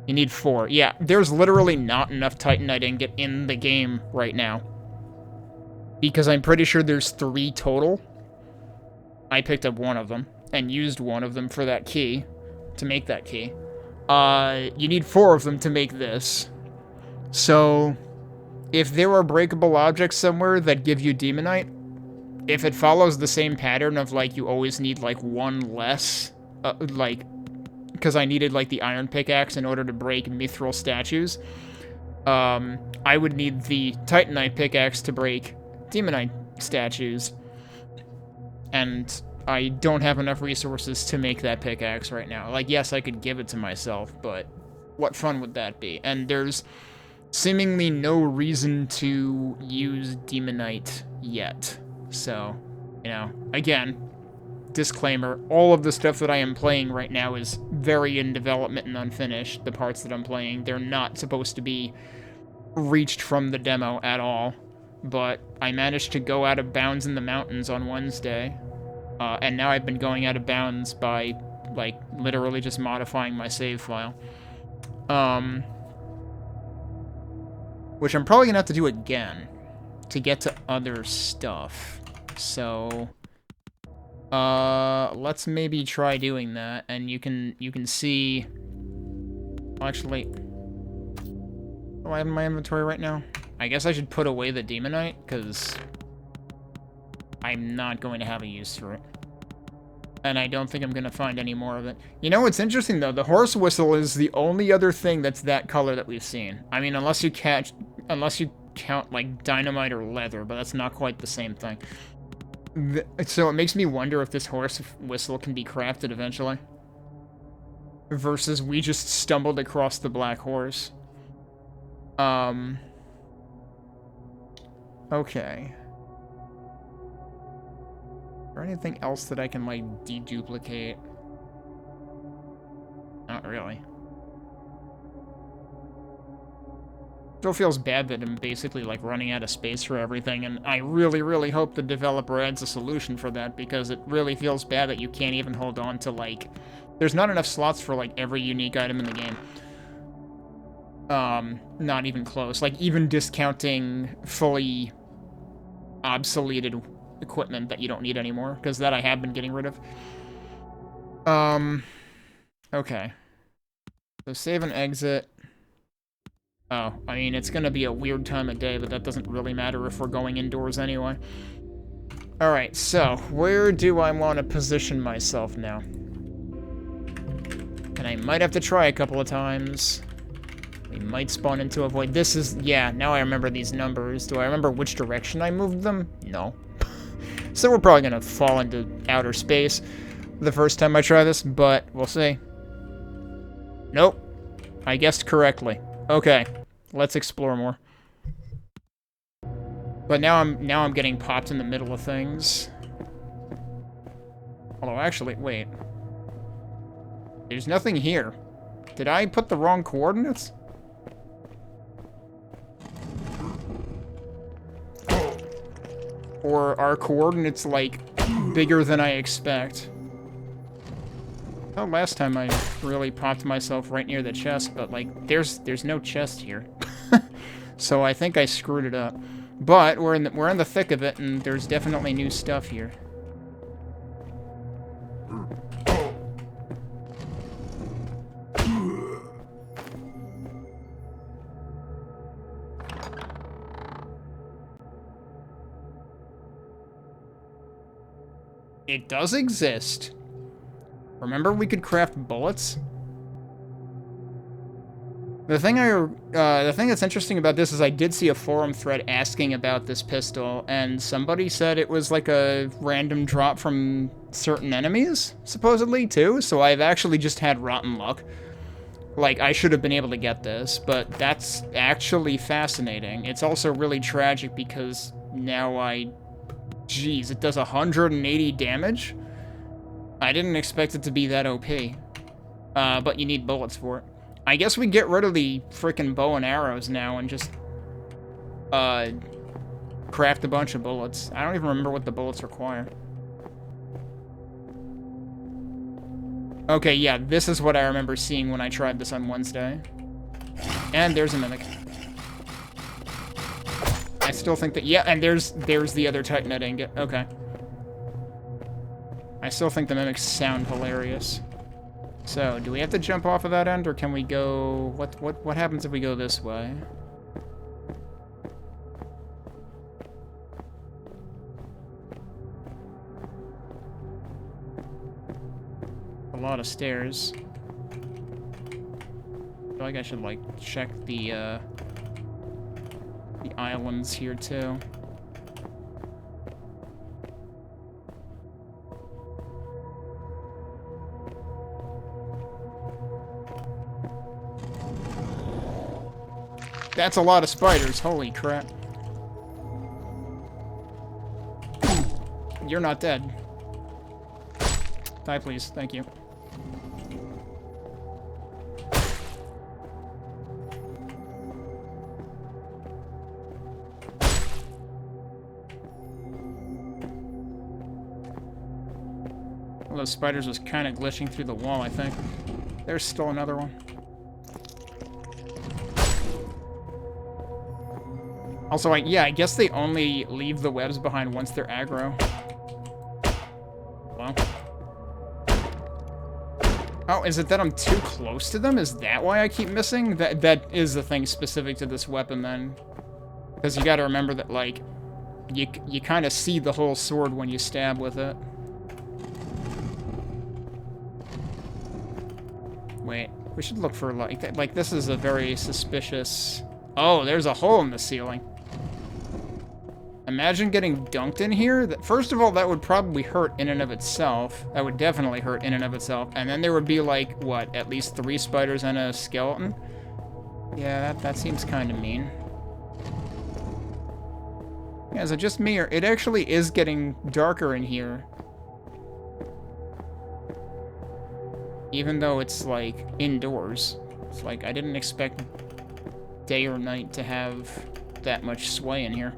You need 4. Yeah, there's literally not enough titanite ingot in the game right now. Because I'm pretty sure there's 3 total. I picked up 1 of them and used 1 of them for that key, to make that key. You need 4 of them to make this. So, if there are breakable objects somewhere that give you demonite, if it follows the same pattern of, like, you always need, like, 1 less, because I needed, like, the iron pickaxe in order to break mithril statues, I would need the titanite pickaxe to break demonite statues. And I don't have enough resources to make that pickaxe right now. Like, yes, I could give it to myself, but what fun would that be? And there's seemingly no reason to use demonite yet. So, you know, again, disclaimer, all of the stuff that I am playing right now is very in development and unfinished. The parts that I'm playing, they're not supposed to be reached from the demo at all. But I managed to go out of bounds in the mountains on Wednesday. And now I've been going out of bounds by, like, literally just modifying my save file. Which I'm probably gonna have to do again to get to other stuff. So, let's maybe try doing that, and you can see. Actually, what do I have in my inventory right now? I guess I should put away the demonite, because I'm not going to have a use for it. And I don't think I'm going to find any more of it. You know what's interesting, though? The horse whistle is the only other thing that's that color that we've seen. I mean, unless you count, like, dynamite or leather, but that's not quite the same thing. So it makes me wonder if this horse whistle can be crafted eventually. Versus we just stumbled across the black horse. Okay. Or anything else that I can, like, deduplicate? Not really. Still feels bad that I'm basically, like, running out of space for everything, and I really, really hope the developer adds a solution for that, because it really feels bad that you can't even hold on to, like... There's not enough slots for, like, every unique item in the game. Not even close. Like, even discounting fully obsoleted equipment that you don't need anymore, because that I have been getting rid of. Okay. So save and exit. Oh, I mean, it's gonna be a weird time of day, but that doesn't really matter if we're going indoors anyway. Alright, so, where do I want to position myself now? And I might have to try a couple of times. We might spawn into a void. This is... Yeah, now I remember these numbers. Do I remember which direction I moved them? No. So we're probably gonna fall into outer space the first time I try this, but we'll see. Nope. I guessed correctly. Okay. Let's explore more. But now I'm getting popped in the middle of things. Although, actually, wait. There's nothing here. Did I put the wrong coordinates? Or are coordinates, like, bigger than I expect? Oh, last time I really popped myself right near the chest, but, like, there's no chest here. So I think I screwed it up. But we're in the thick of it, and there's definitely new stuff here. It does exist. Remember we could craft bullets? The thing that's interesting about this is I did see a forum thread asking about this pistol, and somebody said it was like a random drop from certain enemies, supposedly, too, so I've actually just had rotten luck. Like, I should have been able to get this, but that's actually fascinating. It's also really tragic because now Jeez, it does 180 damage? I didn't expect it to be that OP. But you need bullets for it. I guess we get rid of the frickin' bow and arrows now and just, craft a bunch of bullets. I don't even remember what the bullets require. Okay, yeah, this is what I remember seeing when I tried this on Wednesday. And there's a mimic. I still think that... Yeah, and there's the other Titanite ingot. Okay. I still think the mimics sound hilarious. So, do we have to jump off of that end, or can we go... What happens if we go this way? A lot of stairs. I feel like I should, like, check the islands here, too. That's a lot of spiders, holy crap. You're not dead. Die, please, thank you. Well, those spiders was kind of glitching through the wall, I think. There's still another one. Also, yeah, I guess they only leave the webs behind once they're aggro. Well. Oh, is it that I'm too close to them? Is that why I keep missing? That is the thing specific to this weapon, then. Because you gotta remember that, like, you kind of see the whole sword when you stab with it. Wait, we should look for, like, this is a very suspicious... Oh, there's a hole in the ceiling. Imagine getting dunked in here. First of all, that would probably hurt in and of itself. That would definitely hurt in and of itself. And then there would be, like, what, at least 3 spiders and a skeleton? Yeah, that seems kind of mean. Yeah, is it just me, or it actually is getting darker in here? Even though it's, like, indoors. It's like, I didn't expect day or night to have that much sway in here.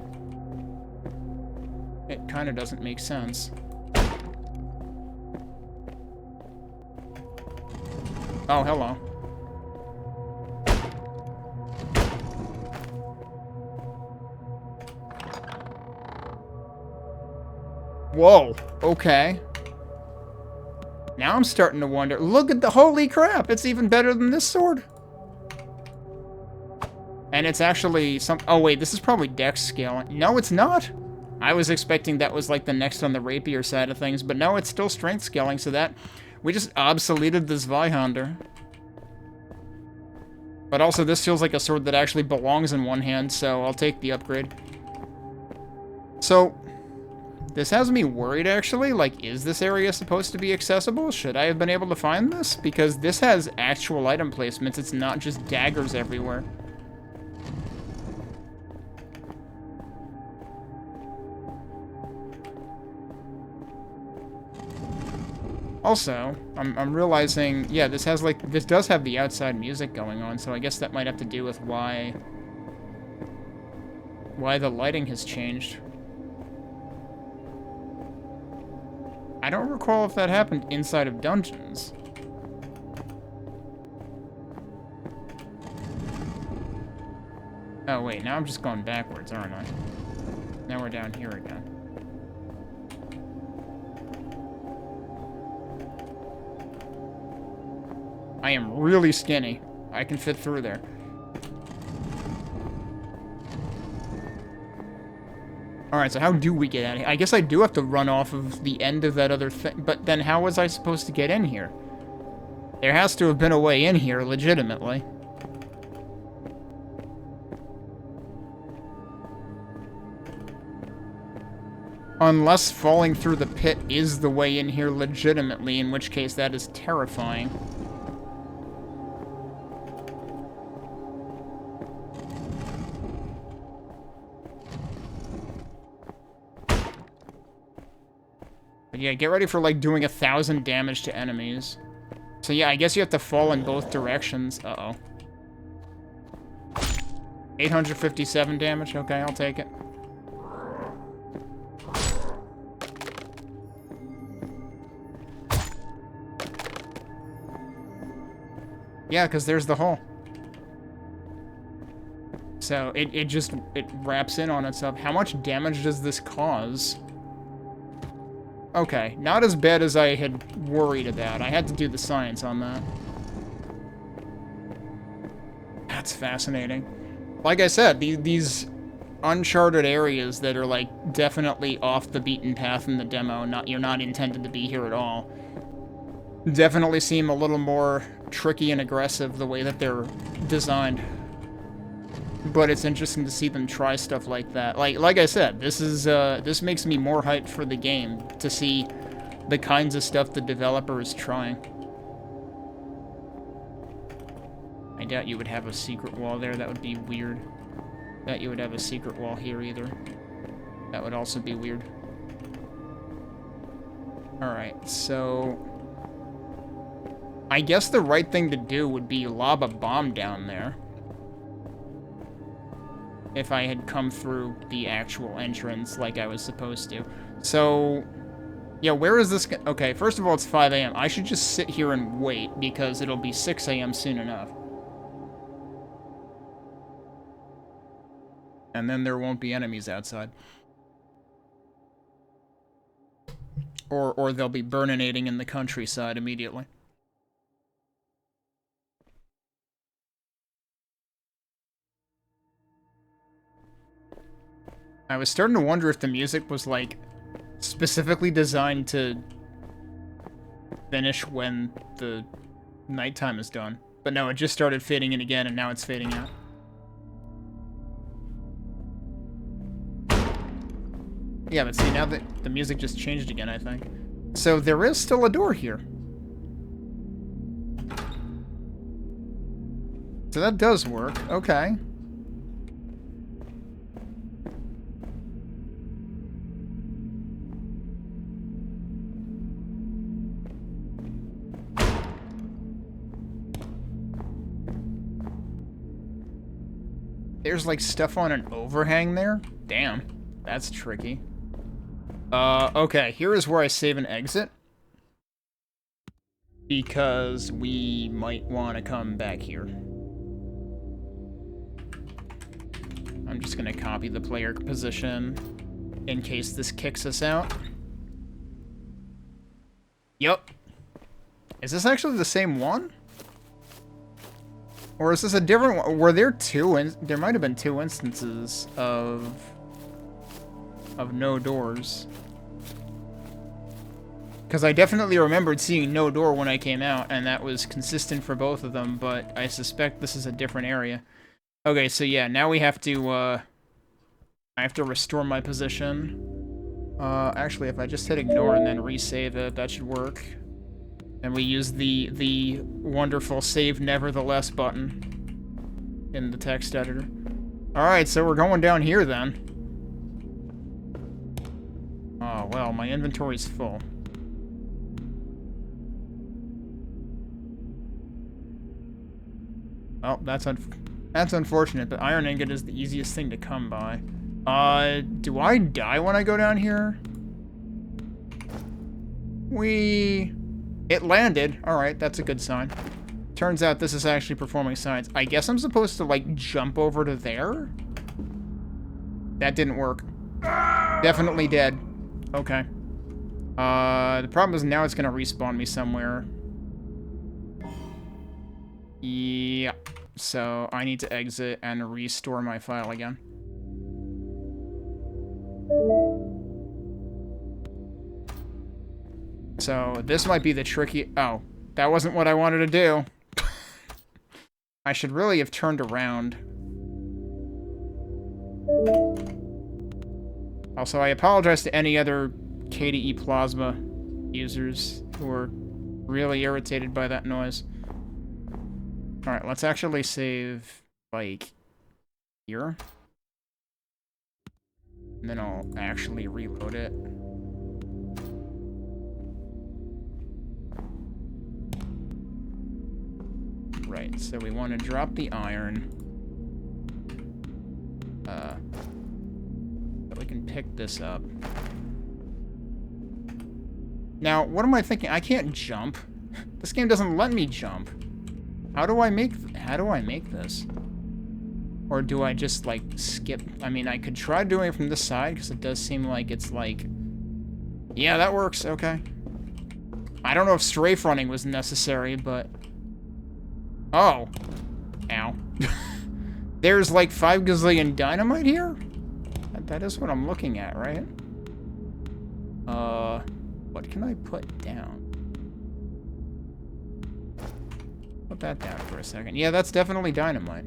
It kind of doesn't make sense. Oh, hello. Whoa, okay. Now I'm starting to wonder. Look at the... Holy crap, it's even better than this sword. And it's actually some... Oh, wait, this is probably dex scaling. No, it's not. I was expecting that was like the next on the rapier side of things, but no, it's still strength scaling, so that... We just obsoleted this Zweihander. But also, this feels like a sword that actually belongs in one hand, so I'll take the upgrade. So, this has me worried, actually. Like, is this area supposed to be accessible? Should I have been able to find this? Because this has actual item placements. It's not just daggers everywhere. Also, I'm realizing, yeah, this does have the outside music going on, so I guess that might have to do with why the lighting has changed. I don't recall if that happened inside of dungeons. Oh wait, now I'm just going backwards, aren't I? Now we're down here again. I am really skinny. I can fit through there. Alright, so how do we get out of here? I guess I do have to run off of the end of that other thing, but then how was I supposed to get in here? There has to have been a way in here, legitimately. Unless falling through the pit is the way in here legitimately, in which case that is terrifying. But yeah, get ready for, like, doing 1,000 damage to enemies. So yeah, I guess you have to fall in both directions. Uh-oh. 857 damage? Okay, I'll take it. Yeah, because there's the hole. So it wraps in on itself. How much damage does this cause? Okay, not as bad as I had worried about. I had to do the science on that. That's fascinating. Like I said, these uncharted areas that are like definitely off the beaten path in the demo, you're not intended to be here at all, definitely seem a little more tricky and aggressive the way that they're designed. But it's interesting to see them try stuff like that. Like I said, this makes me more hyped for the game to see the kinds of stuff the developer is trying. I doubt you would have a secret wall there. That would be weird. That you would have a secret wall here either. That would also be weird. Alright, so I guess the right thing to do would be lob a bomb down there. If I had come through the actual entrance like I was supposed to. So, yeah, where is this? Okay, first of all, it's 5 a.m. I should just sit here and wait because it'll be 6 a.m. soon enough. And then there won't be enemies outside. Or they'll be burninating in the countryside immediately. I was starting to wonder if the music was, like, specifically designed to finish when the nighttime is done. But no, it just started fading in again, and now it's fading out. Yeah, but see, now that the music just changed again, I think. So there is still a door here. So that does work. Okay. There's, like, stuff on an overhang there? Damn. That's tricky. Okay, here is where I save and exit. Because we might want to come back here. I'm just gonna copy the player position in case this kicks us out. Yup. Is this actually the same one? Or is this a different one? Were there two? There might have been two instances of no doors. Because I definitely remembered seeing no door when I came out, and that was consistent for both of them, but I suspect this is a different area. Okay, so yeah, now we have to, I have to restore my position. Actually, if I just hit ignore and then resave it, that should work. And we use the wonderful save nevertheless button in the text editor. Alright, so we're going down here then. Oh, well, my inventory's full. Well, that's unfortunate, but iron ingot is the easiest thing to come by. Do I die when I go down here? It landed. Alright, that's a good sign. Turns out this is actually performing science. I guess I'm supposed to, like, jump over to there? That didn't work. Definitely dead. Okay. The problem is now it's gonna respawn me somewhere. Yeah. So I need to exit and restore my file again. So this might be the tricky... Oh, that wasn't what I wanted to do. I should really have turned around. Also, I apologize to any other KDE Plasma users who are really irritated by that noise. Alright, let's actually save, like, here. And then I'll actually reload it. Right, so we want to drop the iron. So we can pick this up. Now, what am I thinking? I can't jump. This game doesn't let me jump. How do I make this? Or do I just, like, skip? I mean, I could try doing it from this side, because it does seem like it's, like... Yeah, that works. Okay. I don't know if strafe running was necessary, but... Oh. Ow. There's, like, 5 gazillion dynamite here? That is what I'm looking at, right? What can I put down? Put that down for a second. Yeah, that's definitely dynamite.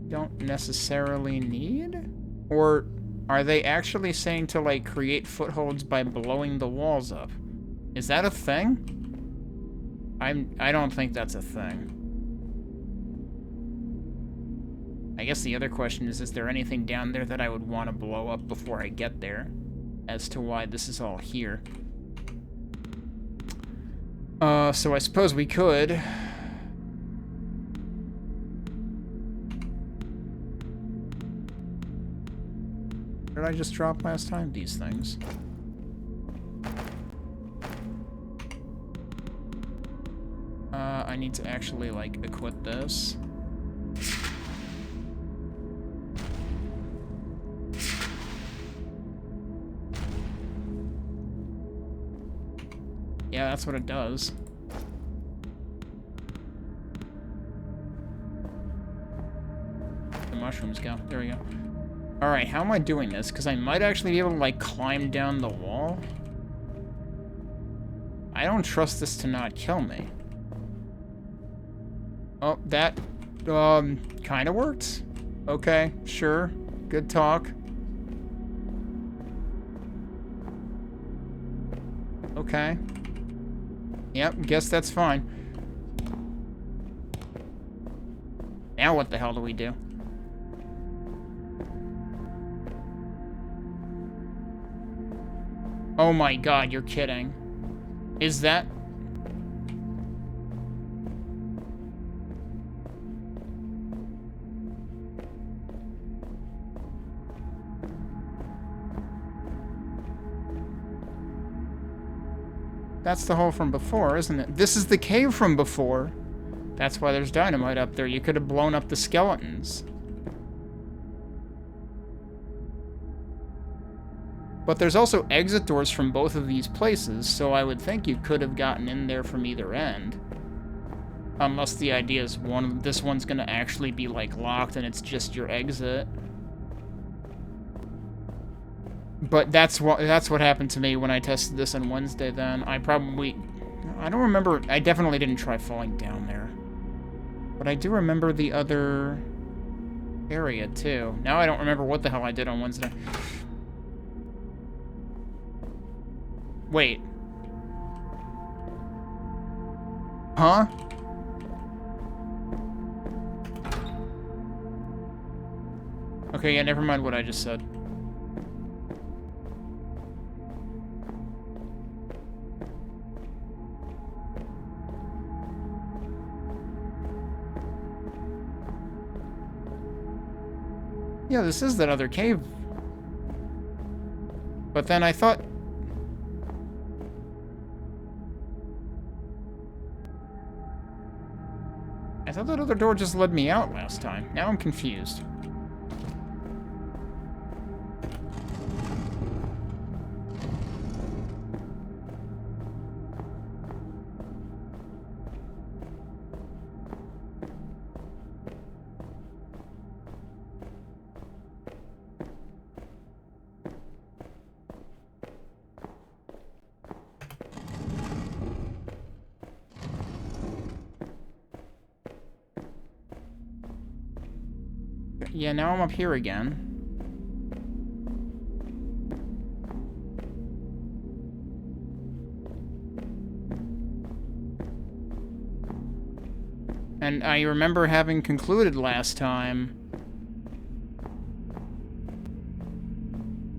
Don't necessarily need? Or are they actually saying to, like, create footholds by blowing the walls up? Is that a thing? I don't think that's a thing. I guess the other question is there anything down there that I would want to blow up before I get there? As to why this is all here. So I suppose we could. What did I just drop last time? These things. I need to actually, like, equip this. Yeah, that's what it does. The mushrooms go. There we go. Alright, how am I doing this? Because I might actually be able to, like, climb down the wall. I don't trust this to not kill me. Oh, that, kind of worked. Okay, sure. Good talk. Okay. Yep, guess that's fine. Now what the hell do we do? Oh my god, you're kidding. Is that... That's the hole from before, isn't it? This is the cave from before. That's why there's dynamite up there. You could have blown up the skeletons. But there's also exit doors from both of these places, so I would think you could have gotten in there from either end. Unless the idea is this one's gonna actually be, like, locked and it's just your exit. But that's what happened to me when I tested this on Wednesday then. I don't remember, I definitely didn't try falling down there. But I do remember the other area too. Now I don't remember what the hell I did on Wednesday. Wait. Huh? Okay, yeah, never mind what I just said. Yeah, this is that other cave. But then I thought... that other door just led me out last time. Now I'm confused. Yeah, now I'm up here again. And I remember having concluded last time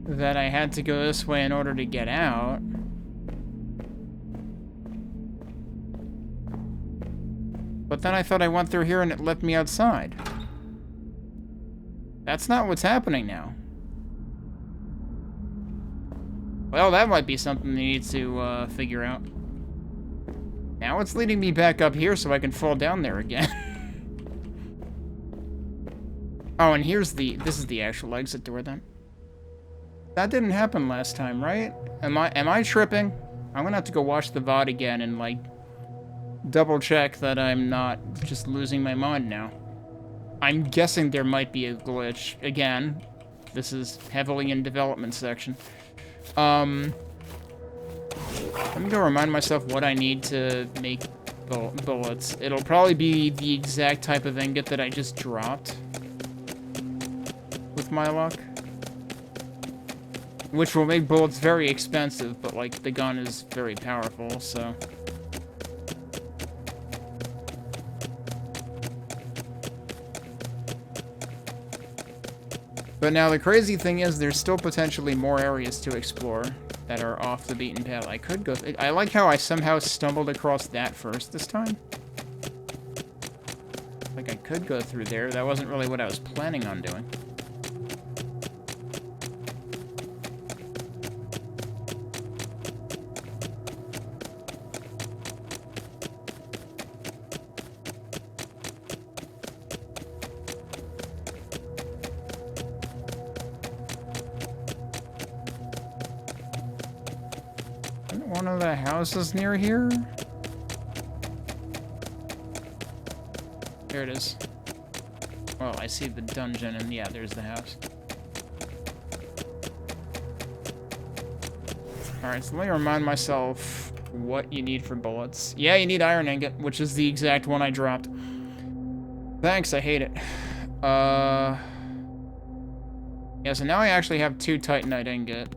that I had to go this way in order to get out. But then I thought I went through here and it left me outside. That's not what's happening now. Well, that might be something they need to figure out. Now it's leading me back up here so I can fall down there again. Oh, and this is the actual exit door then. That didn't happen last time, right? Am I tripping? I'm gonna have to go watch the VOD again and, like, double check that I'm not just losing my mind now. I'm guessing there might be a glitch. Again, this is heavily in development section. Let me go remind myself what I need to make bullets. It'll probably be the exact type of ingot that I just dropped. With my luck. Which will make bullets very expensive, but, like, the gun is very powerful, so... But now the crazy thing is there's still potentially more areas to explore that are off the beaten path. I could go... I like how I somehow stumbled across that first this time. Like, I could go through there. That wasn't really what I was planning on doing. One of the houses near here? There it is. Well, I see the dungeon, and yeah, there's the house. Alright, so let me remind myself what you need for bullets. Yeah, you need iron ingot, which is the exact one I dropped. Thanks, I hate it. Yeah, so now I actually have 2 titanite ingot.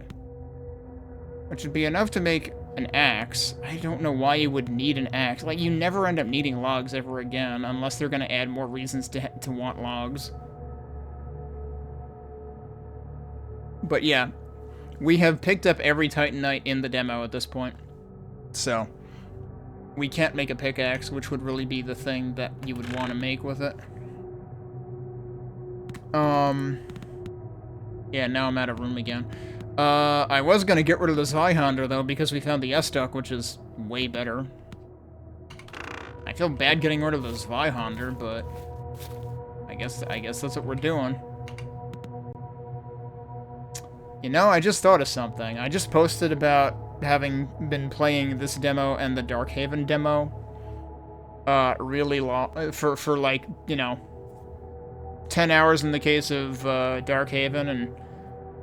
Which would be enough to make an axe. I don't know why you would need an axe. Like, you never end up needing logs ever again, unless they're gonna add more reasons to want logs. But yeah, we have picked up every titanite in the demo at this point. So, we can't make a pickaxe, which would really be the thing that you would want to make with it. Yeah, now I'm out of room again. I was gonna get rid of the Zweihander, though, because we found the S-Duck, which is way better. I feel bad getting rid of the Zweihander, but... I guess that's what we're doing. You know, I just thought of something. I just posted about having been playing this demo and the Darkhaven demo, really long, for like, you know, 10 hours in the case of, Darkhaven, and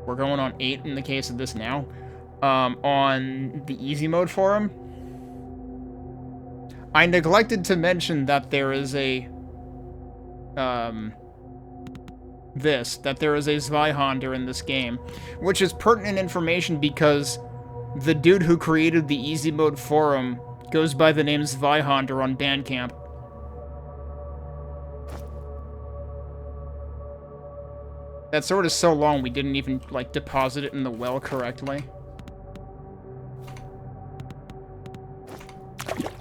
we're going on 8 in the case of this now, on the easy mode forum. I neglected to mention that there is a, that there is a Zweihander in this game, which is pertinent information because the dude who created the easy mode forum goes by the name Zweihander on Bandcamp. That sword is so long we didn't even, like, deposit it in the well correctly.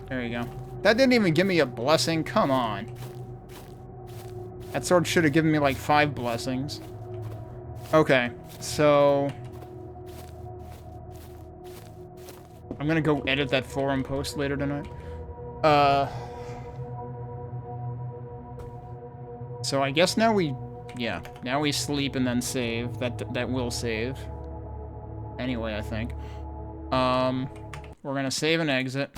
There you go. That didn't even give me a blessing, come on. That sword should have given me, like, 5 blessings. Okay, so... I'm gonna go edit that forum post later tonight. So I guess now we... Yeah, now we sleep and then save. That will save. Anyway, I think. We're gonna save and exit.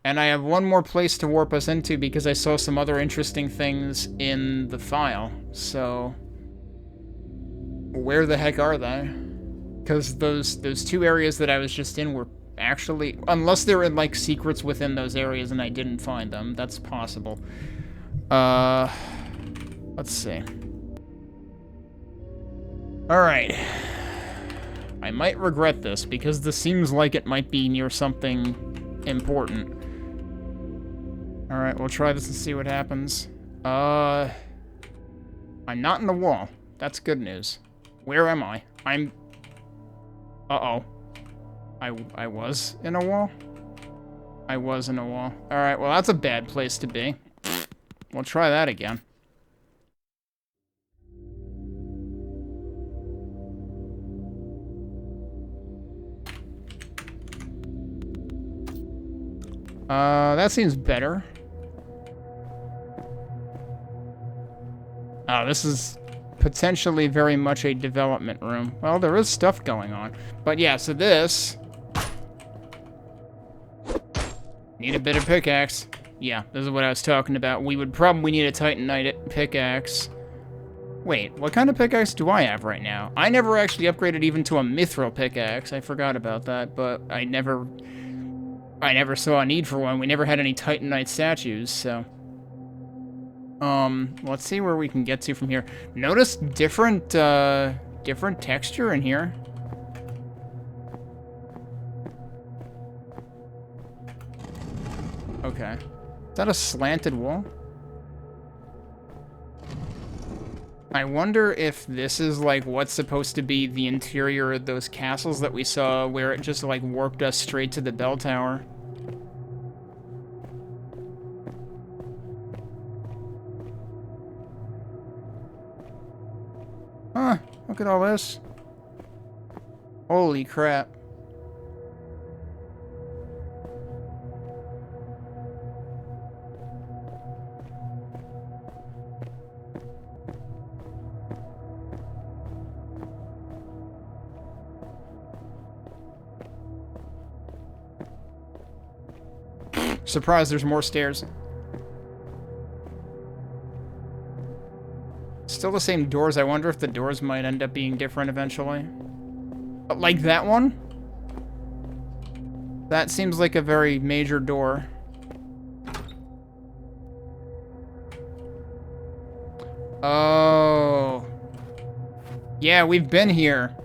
And I have one more place to warp us into because I saw some other interesting things in the file. So... where the heck are they? Because those 2 areas that I was just in were actually... unless there were, like, secrets within those areas and I didn't find them. That's possible. Let's see. Alright. I might regret this, because this seems like it might be near something important. Alright, we'll try this and see what happens. I'm not in the wall. That's good news. Where am I? I'm... Uh-oh. I was in a wall? I was in a wall. Alright, well that's a bad place to be. We'll try that again. That seems better. Oh, this is potentially very much a development room. Well, there is stuff going on. But yeah, so this... Need a bit of pickaxe. Yeah, this is what I was talking about. We would probably need a Titanite pickaxe. Wait, what kind of pickaxe do I have right now? I never actually upgraded even to a mithril pickaxe. I forgot about that, but I never saw a need for one. We never had any Titanite statues, so... let's see where we can get to from here. Notice different texture in here. Okay. Is that a slanted wall? I wonder if this is, like, what's supposed to be the interior of those castles that we saw, where it just, like, warped us straight to the bell tower. Huh, look at all this. Holy crap. Surprised there's more stairs. Still the same doors. I wonder if the doors might end up being different eventually. But like that one? That seems like a very major door. Oh. Yeah, we've been here.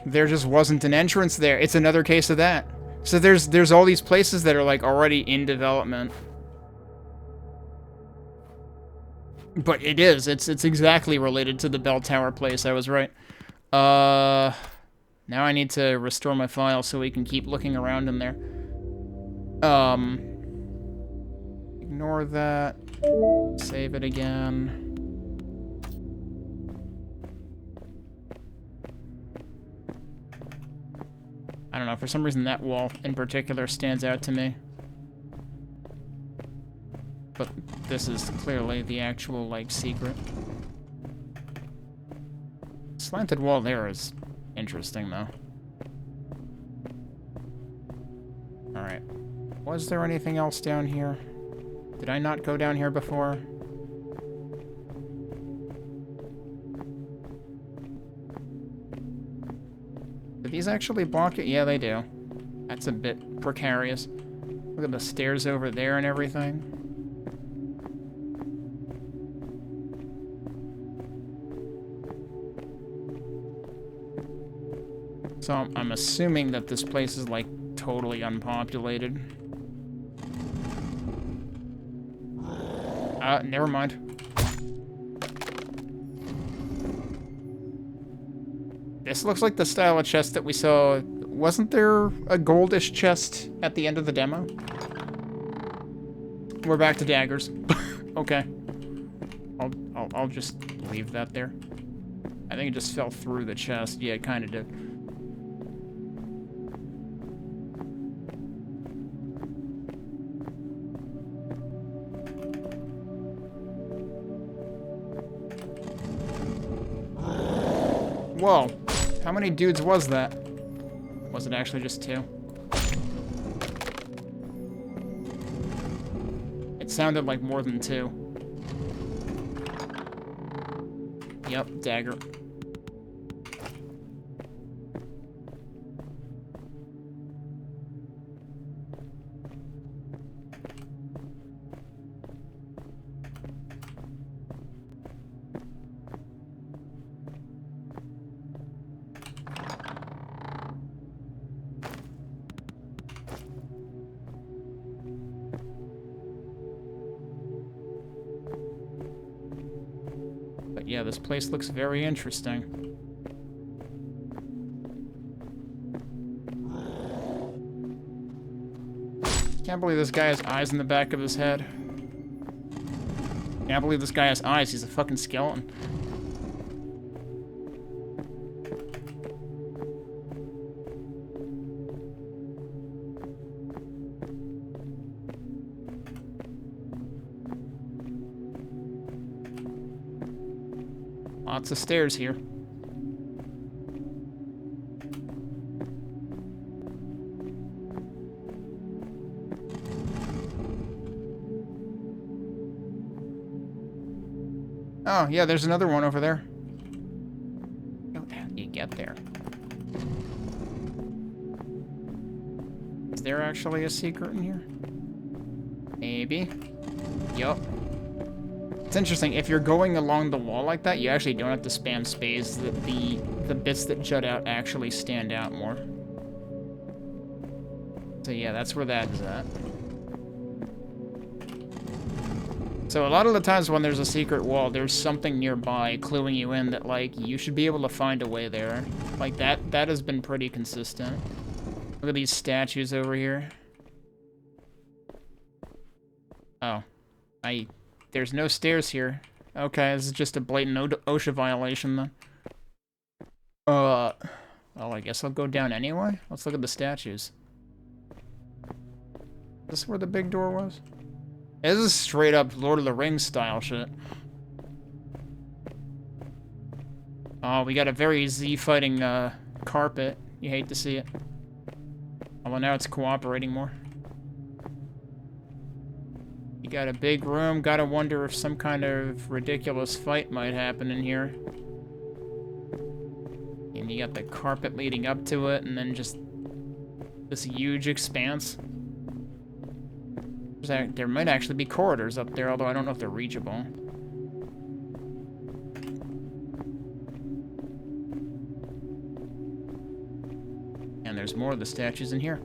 There just wasn't an entrance there. It's another case of that. So there's all these places that are like already in development. But it is. It's exactly related to the bell tower place. I was right. Now I need to restore my file so we can keep looking around in there. Ignore that. Save it again. I don't know, for some reason that wall in particular stands out to me. But this is clearly the actual, like, secret. Slanted wall there is interesting, though. Alright. Was there anything else down here? Did I not go down here before? Do these actually block it? Yeah, they do. That's a bit precarious. Look at the stairs over there and everything. So I'm assuming that this place is, like, totally unpopulated. Never mind. This looks like the style of chest that we saw. Wasn't there a goldish chest at the end of the demo? We're back to daggers. Okay. I'll just leave that there. I think it just fell through the chest. Yeah, it kind of did. Whoa. How many dudes was that? Was it actually just 2? It sounded like more than 2. Yep, dagger. But yeah, this place looks very interesting. Can't believe this guy has eyes in the back of his head. Can't believe this guy has eyes. He's a fucking skeleton. Lots of stairs here. Oh, yeah, there's another one over there. How do you get there? Is there actually a secret in here? Maybe. Yup. It's interesting, if you're going along the wall like that, you actually don't have to spam space. The bits that jut out actually stand out more. So yeah, that's where that is at. So a lot of the times when there's a secret wall, there's something nearby cluing you in that, like, you should be able to find a way there. Like, that has been pretty consistent. Look at these statues over here. Oh. There's no stairs here. Okay, this is just a blatant OSHA violation, then. Well, I guess I'll go down anyway. Let's look at the statues. Is this where the big door was? This is straight up Lord of the Rings style shit. Oh, we got a very Z fighting carpet. You hate to see it. Although now it's cooperating more. You got a big room. Gotta wonder if some kind of ridiculous fight might happen in here. And you got the carpet leading up to it, and then just this huge expanse. There might actually be corridors up there, although I don't know if they're reachable. And there's more of the statues in here.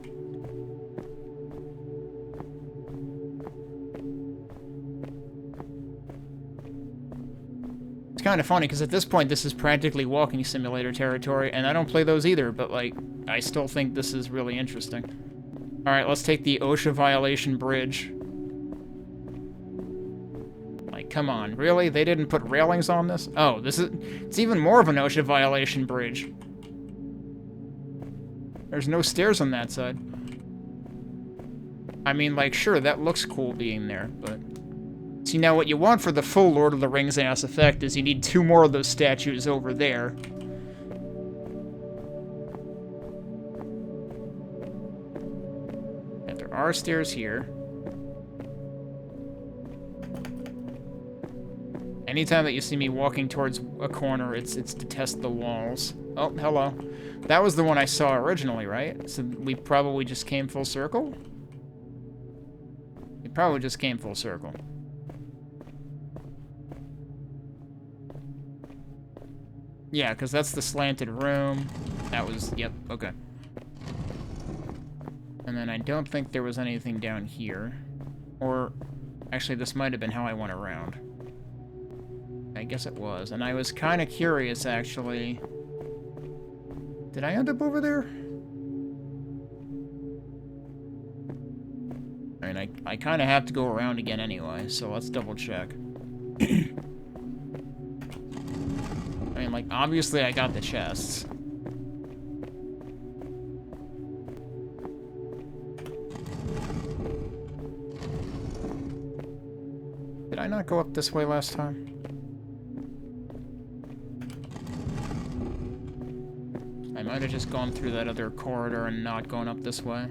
It's kind of funny, because at this point, this is practically walking simulator territory, and I don't play those either, but, like, I still think this is really interesting. Alright, let's take the OSHA violation bridge. Like, come on, really? They didn't put railings on this? Oh, it's even more of an OSHA violation bridge. There's no stairs on that side. I mean, like, sure, that looks cool being there, but... See, now what you want for the full Lord of the Rings ass effect is you need 2 more of those statues over there. There are stairs here. Anytime that you see me walking towards a corner, it's to test the walls. Oh, hello. That was the one I saw originally, right? So we probably just came full circle? We probably just came full circle. Yeah, because that's the slanted room. That was, yep, okay. And then I don't think there was anything down here. Or, actually, this might have been how I went around. I guess it was. And I was kind of curious, actually. Did I end up over there? I mean, I kind of have to go around again anyway, so let's double check. I mean, like, obviously I got the chests. Did I not go up this way last time? I might have just gone through that other corridor and not gone up this way.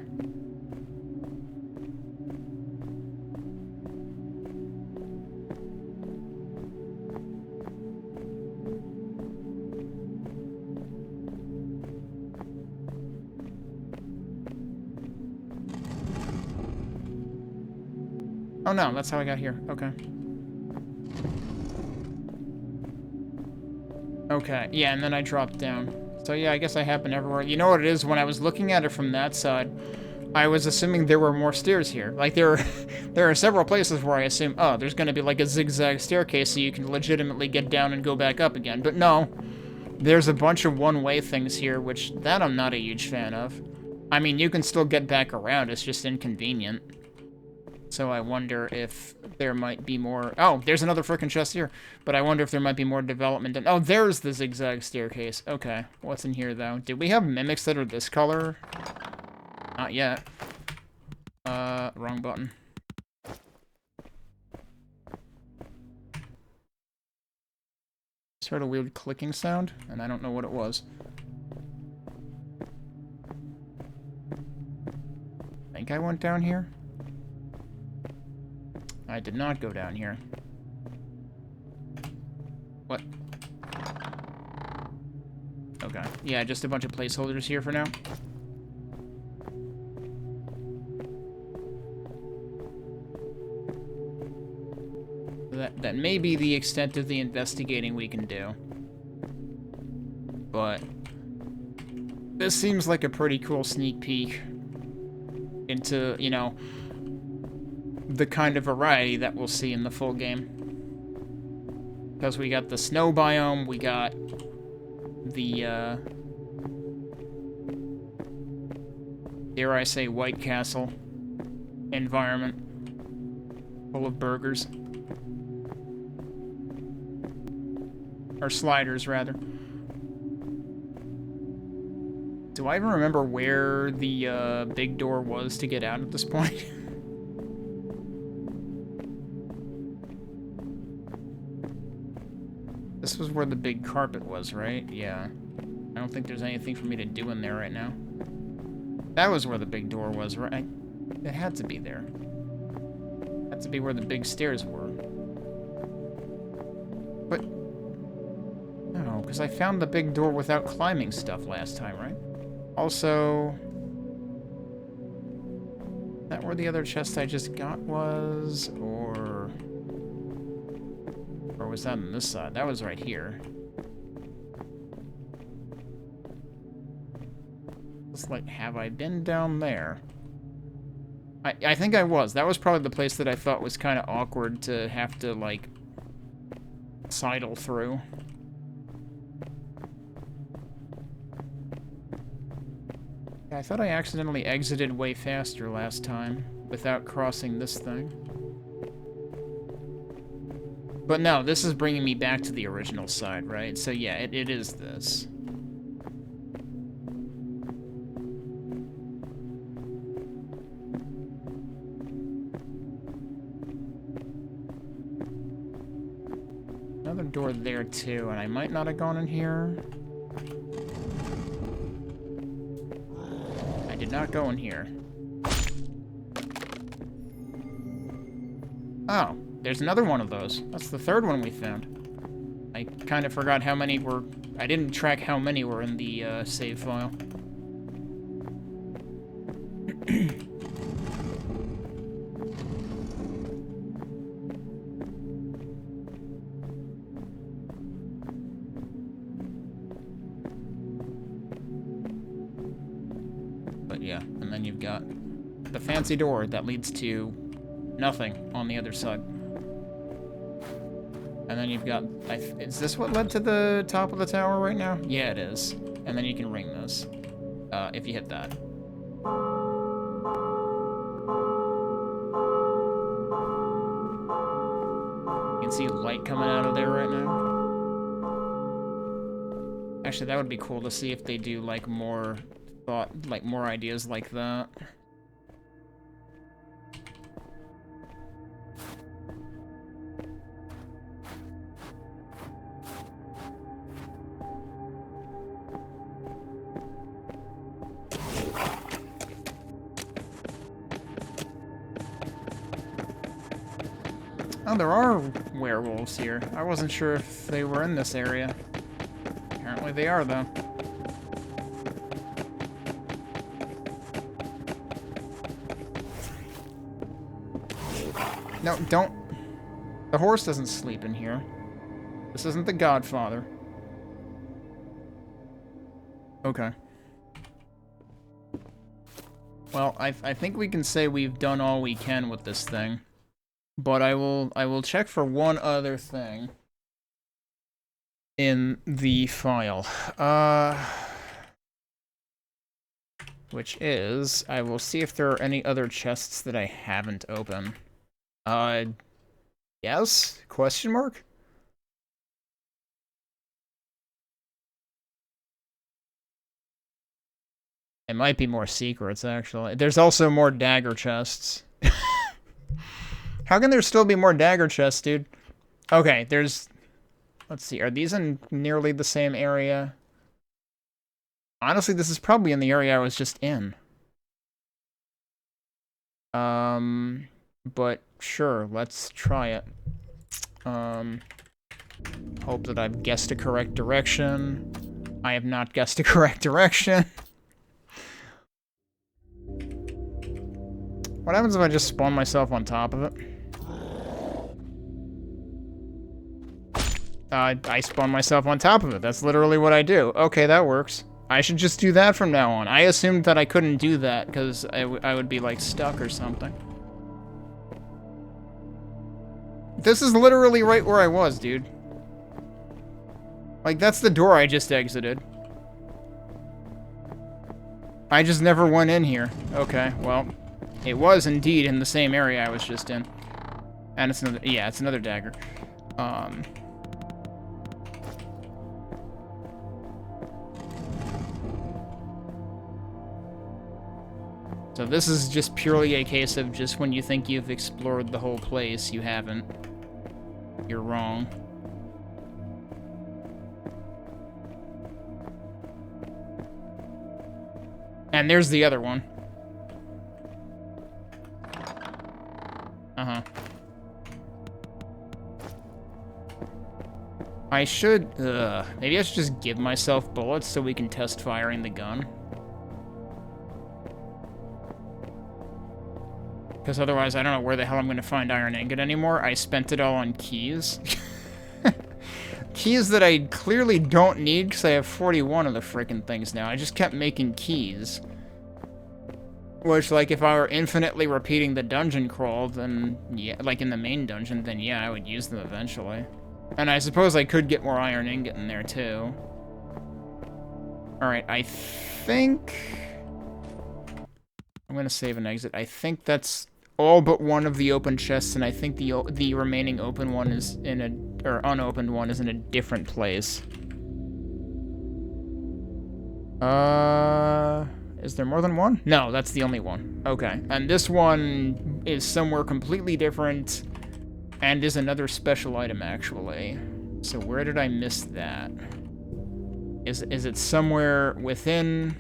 Oh no, that's how I got here. Okay. Okay, yeah, and then I dropped down. So yeah, I guess I happened everywhere. You know what it is? When I was looking at it from that side, I was assuming there were more stairs here. Like, there are several places where I assume, oh, there's gonna be like a zigzag staircase so you can legitimately get down and go back up again. But no, there's a bunch of one-way things here, which that I'm not a huge fan of. I mean, you can still get back around, it's just inconvenient. So I wonder if there might be more... Oh, there's another frickin' chest here. But I wonder if there might be more development. Oh, there's the zigzag staircase. Okay, what's in here, though? Did we have mimics that are this color? Not yet. Wrong button. Just heard a weird clicking sound, and I don't know what it was. I think I went down here. I did not go down here. What? Okay. Yeah, just a bunch of placeholders here for now. That may be the extent of the investigating we can do. But this seems like a pretty cool sneak peek into, you know, the kind of variety that we'll see in the full game. Because we got the snow biome, we got the, dare I say, White Castle environment full of burgers. Or sliders, rather. Do I even remember where the big door was to get out at this point? This was where the big carpet was, right? Yeah. I don't think there's anything for me to do in there right now. That was where the big door was, right? It had to be there. It had to be where the big stairs were. But... no, because I found the big door without climbing stuff last time, right? Also... is that where the other chest I just got was? Or was that on this side? That was right here. It's like, have I been down there? I think I was. That was probably the place that I thought was kind of awkward to have to, like, sidle through. I thought I accidentally exited way faster last time without crossing this thing. But no, this is bringing me back to the original side, right? So yeah, it is this. Another door there too, and I might not have gone in here. I did not go in here. Oh. There's another one of those. That's the third one we found. I kind of forgot how many were... I didn't track how many were in the save file. But yeah, and then you've got the fancy door that leads to nothing on the other side. And then you've got... is this what led to the top of the tower right now? Yeah, it is. And then you can ring this. If you hit that. You can see light coming out of there right now. Actually, that would be cool to see if they do, like, more thought... like, more ideas like that. Oh, there are werewolves here. I wasn't sure if they were in this area. Apparently they are, though. No, don't... the horse doesn't sleep in here. This isn't the Godfather. Okay. Well, I think we can say we've done all we can with this thing. But I will check for one other thing in the file. Which is, I will see if there are any other chests that I haven't opened. Yes? Question mark? It might be more secrets, actually. There's also more dagger chests. How can there still be more dagger chests, dude? Okay, there's Let's see, are these in nearly the same area? Honestly, this is probably in the area I was just in. But sure, let's try it. Hope that I've guessed a correct direction. I have not guessed a correct direction. What happens if I just spawn myself on top of it? I spawn myself on top of it. That's literally what I do. Okay, that works. I should just do that from now on. I assumed that I couldn't do that because I would be, like, stuck or something. This is literally right where I was, dude. Like, that's the door I just exited. I just never went in here. Okay, well, it was indeed in the same area I was just in. And it's another, yeah, it's another dagger. So this is just purely a case of just when you think you've explored the whole place, you haven't. You're wrong. And there's the other one. Uh-huh. I should, maybe I should just give myself bullets so we can test firing the gun. Because otherwise, I don't know where the hell I'm going to find iron ingot anymore. I spent it all on keys. Keys that I clearly don't need because I have 41 of the frickin' things now. I just kept making keys. Which, like, if I were infinitely repeating the dungeon crawl, then, yeah, like in the main dungeon, then yeah, I would use them eventually. And I suppose I could get more iron ingot in there, too. Alright, I think... I'm gonna save and exit. I think that's all but one of the open chests, and I think the remaining open one is in a... or unopened one is in a different place. Is there more than one? No, that's the only one. Okay. And this one is somewhere completely different and is another special item, actually. So where did I miss that? Is it somewhere within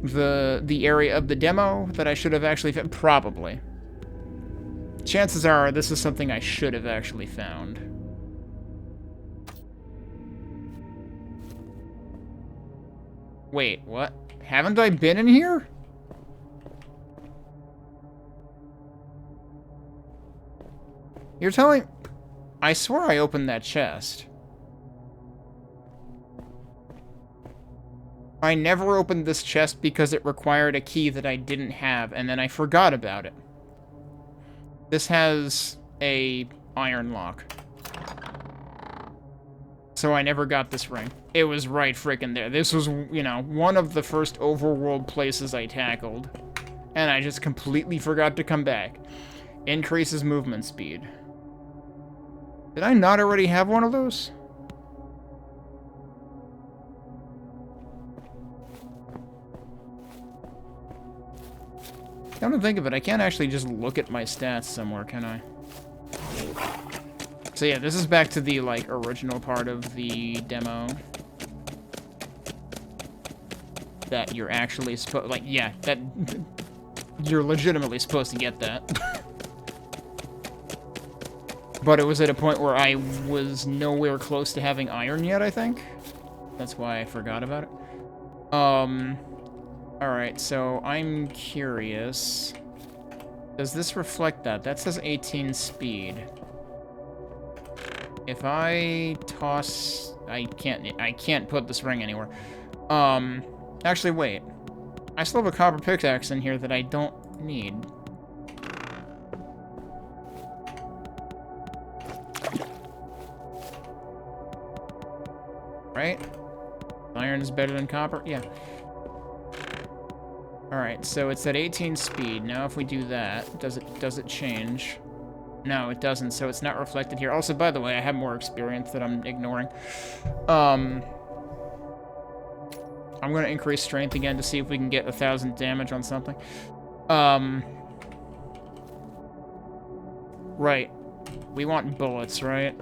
the area of the demo that I should have actually found? Probably. Chances are this is something I should have actually found. Wait, what? Haven't I been in here? You're telling... I swear I opened that chest. I never opened this chest because it required a key that I didn't have, and then I forgot about it. This has a iron lock. So I never got this ring. It was right frickin' there. This was, you know, one of the first overworld places I tackled. And I just completely forgot to come back. Increases movement speed. Did I not already have one of those? Come to think of it, I can't actually just look at my stats somewhere, can I? So yeah, this is back to the, like, original part of the demo. That you're actually supposed... like, yeah, that... you're legitimately supposed to get that. But it was at a point where I was nowhere close to having iron yet, I think. That's why I forgot about it. Alright, so I'm curious. Does this reflect that? That says 18 speed. If I toss... I can't put this ring anywhere. Actually, wait. I still have a copper pickaxe in here that I don't need. Right? Iron is better than copper? Yeah. Alright, so it's at 18 speed. Now if we do that, does it change? No, it doesn't, so it's not reflected here. Also, by the way, I have more experience that I'm ignoring. I'm gonna increase strength again to see if we can get 1,000 damage on something. Right. We want bullets, right?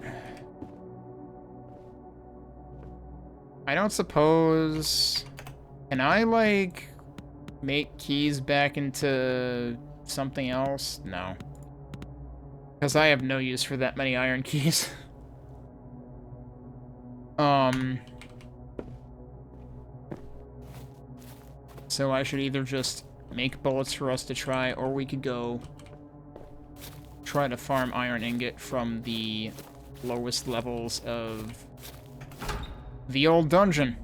I don't suppose... Can I, like, make keys back into something else? No. Because I have no use for that many iron keys. So I should either just make bullets for us to try, or we could go try to farm iron ingot from the lowest levels of the old dungeon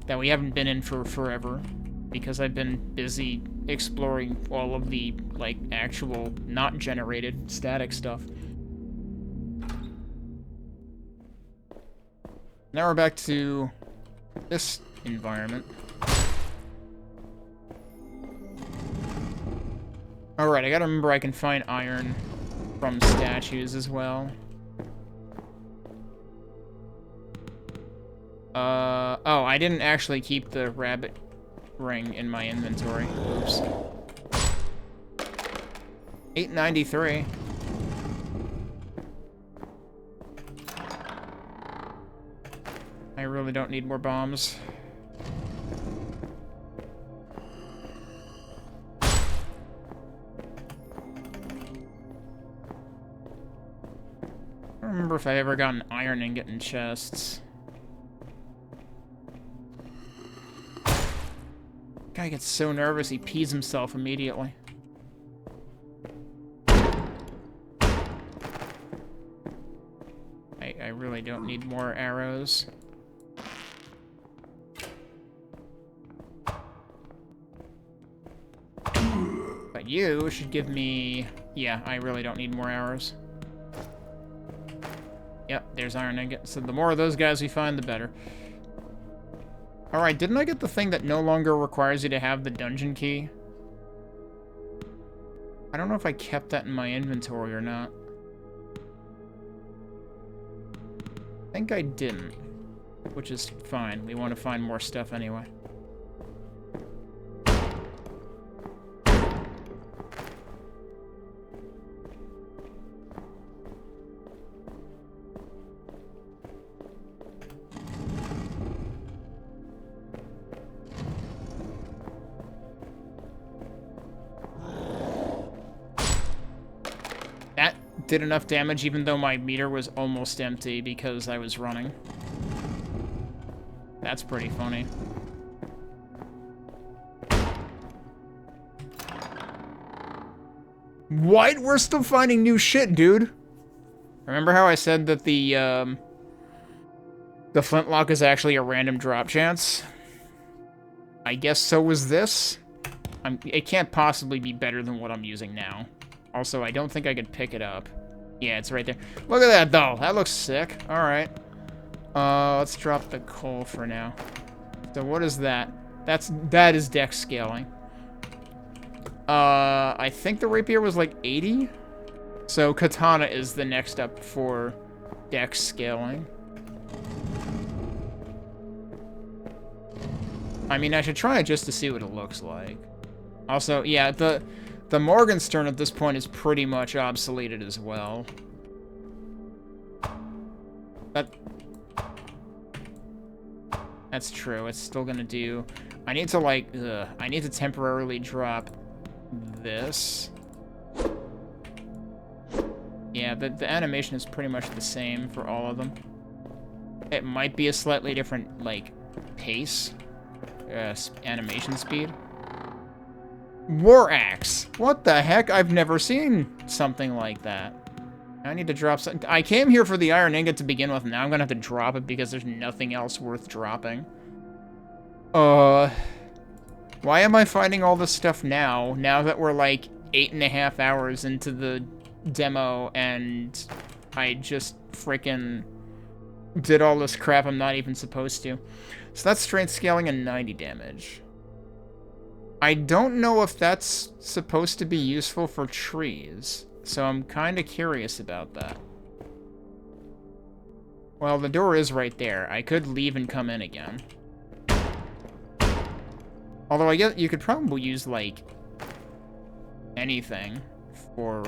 that we haven't been in for forever, because I've been busy exploring all of the, like, actual not generated static stuff. Now we're back to this environment. Alright, I gotta remember I can find iron from statues as well. Oh, I didn't actually keep the rabbit ring in my inventory. Oops. 893. I really don't need more bombs. I don't remember if I ever got an iron ingot in chests. Guy gets so nervous he pees himself immediately. I really don't need more arrows. But you should give me... Yeah, I really don't need more arrows. Yep, there's iron ingot. So the more of those guys we find, the better. Alright, didn't I get the thing that no longer requires you to have the dungeon key? I don't know if I kept that in my inventory or not. I think I didn't, which is fine. We want to find more stuff anyway. Did enough damage even though my meter was almost empty because I was running. That's pretty funny. What? We're still finding new shit, dude. Remember how I said that the flintlock is actually a random drop chance? I guess so was this. It can't possibly be better than what I'm using now. Also, I don't think I could pick it up. Yeah, it's right there. Look at that, though. That looks sick. All right. Let's drop the coal for now. So what is that? That is dex scaling. I think the rapier was like 80. So katana is the next up for dex scaling. I mean, I should try it just to see what it looks like. Also, yeah, the Morgenstern at this point is pretty much obsoleted as well. That's true. It's still gonna do... I need to, like... I need to temporarily drop this. Yeah, the animation is pretty much the same for all of them. It might be a slightly different, like, pace. Animation speed. War Axe! What the heck? I've never seen something like that. I need to drop something. I came here for the iron ingot to begin with, and now I'm gonna have to drop it because there's nothing else worth dropping. Why am I finding all this stuff now that we're like 8.5 hours into the demo and I just frickin' did all this crap I'm not even supposed to? So that's strength scaling and 90 damage. I don't know if that's supposed to be useful for trees, so I'm kind of curious about that. Well, the door is right there. I could leave and come in again. Although I guess you could probably use, like, anything for,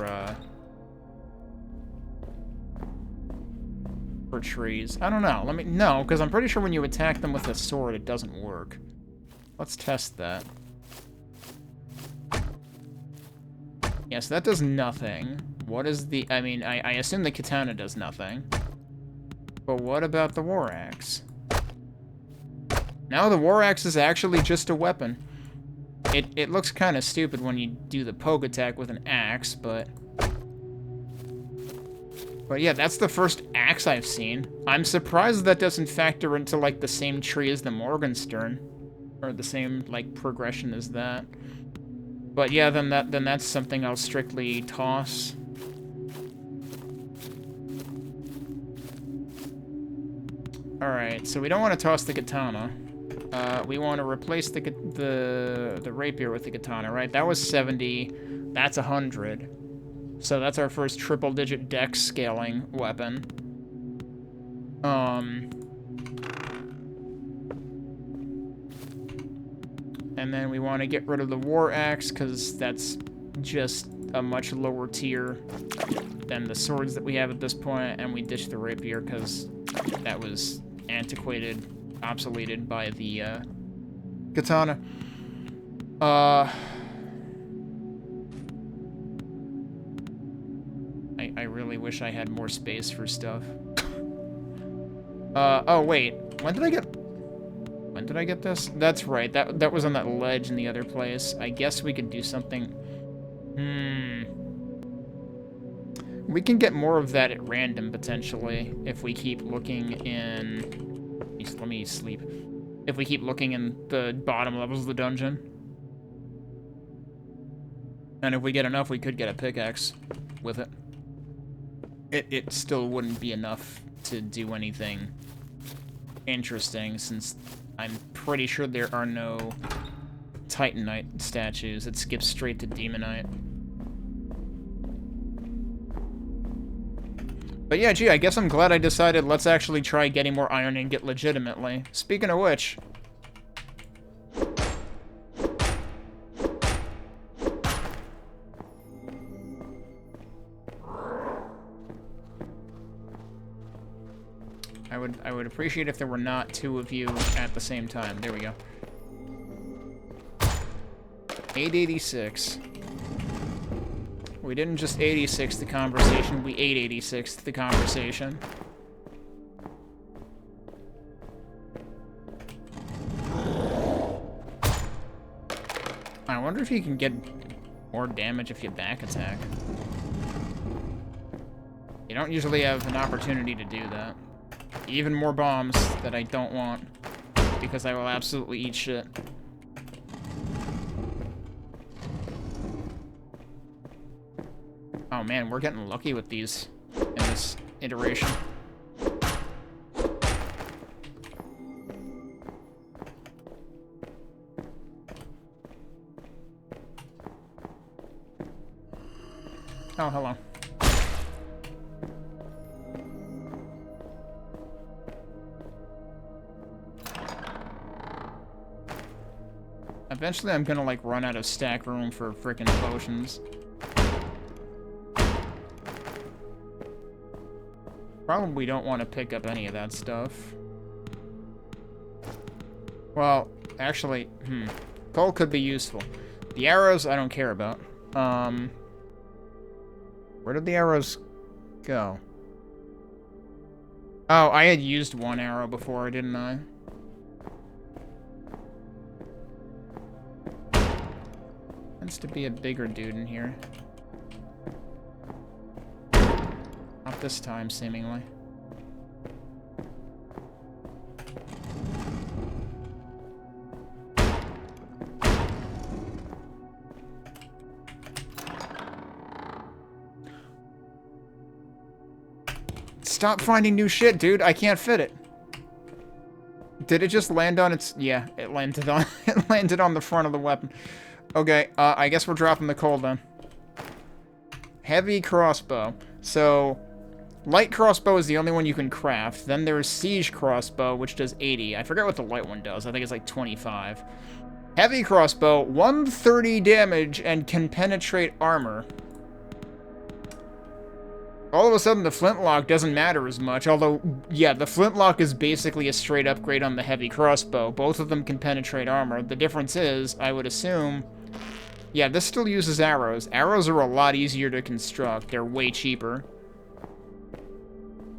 for trees. I don't know. No, because I'm pretty sure when you attack them with a sword, it doesn't work. Let's test that. Yes, that does nothing. What is the... I mean, I assume the katana does nothing. But what about the war axe? Now the war axe is actually just a weapon. It looks kind of stupid when you do the poke attack with an axe, but... But yeah, that's the first axe I've seen. I'm surprised that doesn't factor into, like, the same tree as the Morgenstern. Or the same, like, progression as that. But yeah, then that's something I'll strictly toss. Alright, so we don't want to toss the katana. We want to replace the rapier with the katana, right? That was 70. That's 100. So that's our first triple-digit dex scaling weapon. And then we want to get rid of the war axe, because that's just a much lower tier than the swords that we have at this point, and we ditch the rapier, because that was antiquated, obsoleted by the katana. I really wish I had more space for stuff. Oh wait, when did I get this? That's right, that was on that ledge in the other place. I guess we could do something. We can get more of that at random, potentially, if we keep looking in... Let me sleep. If we keep looking in the bottom levels of the dungeon. And if we get enough, we could get a pickaxe with it. It still wouldn't be enough to do anything interesting, since I'm pretty sure there are no Titanite statues. It skips straight to Demonite. But yeah, gee, I guess I'm glad I decided let's actually try getting more iron ingot legitimately. Speaking of which... I would appreciate if there were not two of you at the same time. There we go. 886. We didn't just 86 the conversation, we 886 the conversation. I wonder if you can get more damage if you back attack. You don't usually have an opportunity to do that. Even more bombs that I don't want, because I will absolutely eat shit. Oh man, we're getting lucky with these in this iteration. Oh, hello. Eventually I'm gonna, like, run out of stack room for frickin' potions. Probably don't want to pick up any of that stuff. Well, actually, coal could be useful. The arrows, I don't care about. Where did the arrows go? Oh, I had used one arrow before, didn't I? Tends to be a bigger dude in here. Not this time, seemingly. Stop finding new shit, dude. I can't fit it. Did it just land on its... Yeah, it landed on it landed on the front of the weapon. Okay, I guess we're dropping the coal then. Heavy crossbow. So, light crossbow is the only one you can craft. Then there's siege crossbow, which does 80. I forget what the light one does. I think it's like 25. Heavy crossbow, 130 damage and can penetrate armor. all of a sudden the flintlock doesn't matter as much, although, yeah, the flintlock is basically a straight upgrade on the heavy crossbow. Both of them can penetrate armor. The difference is, I would assume, yeah, this still uses arrows. Arrows are a lot easier to construct. They're way cheaper.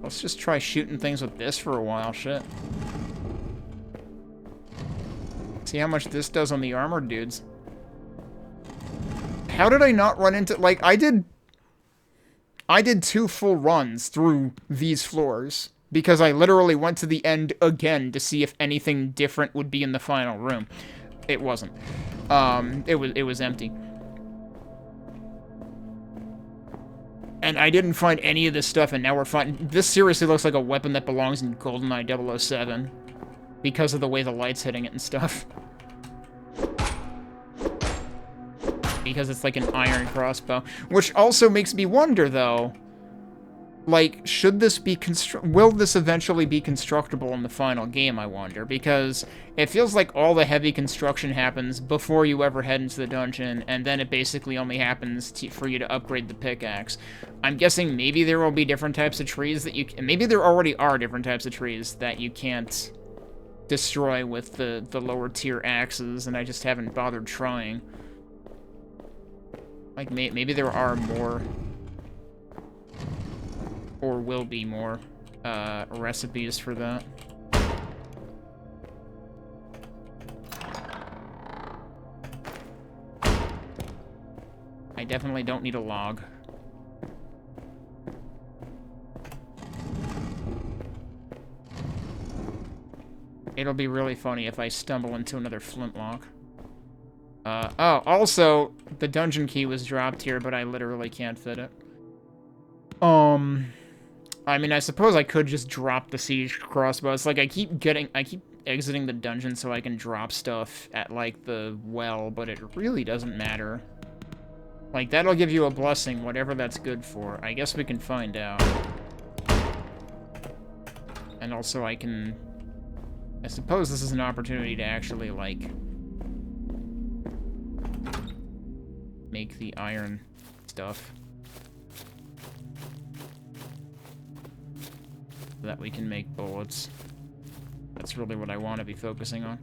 Let's just try shooting things with this for a while, shit. See how much this does on the armored dudes. How did I not run into, like, I did 2 full runs through these floors because I literally went to the end again to see if anything different would be in the final room. It wasn't. It was empty. And I didn't find any of this stuff, and now we're finding... This seriously looks like a weapon that belongs in GoldenEye 007 because of the way the light's hitting it and stuff. Because it's like an iron crossbow. Which also makes me wonder, though, like, should this be will this eventually be constructible in the final game, I wonder? Because it feels like all the heavy construction happens before you ever head into the dungeon, and then it basically only happens for you to upgrade the pickaxe. I'm guessing maybe there will be different types of trees that you... Maybe there already are different types of trees that you can't destroy with the lower tier axes, and I just haven't bothered trying. Like, maybe there are more, or will be more, recipes for that. I definitely don't need a log. It'll be really funny if I stumble into another flintlock. Oh, also, the dungeon key was dropped here, but I literally can't fit it. I mean, I suppose I could just drop the siege crossbow. It's like I keep exiting the dungeon so I can drop stuff at, like, the well, but it really doesn't matter. Like, that'll give you a blessing, whatever that's good for. I guess we can find out. And also I suppose this is an opportunity to actually, like... make the iron stuff. So that we can make bullets. That's really what I want to be focusing on.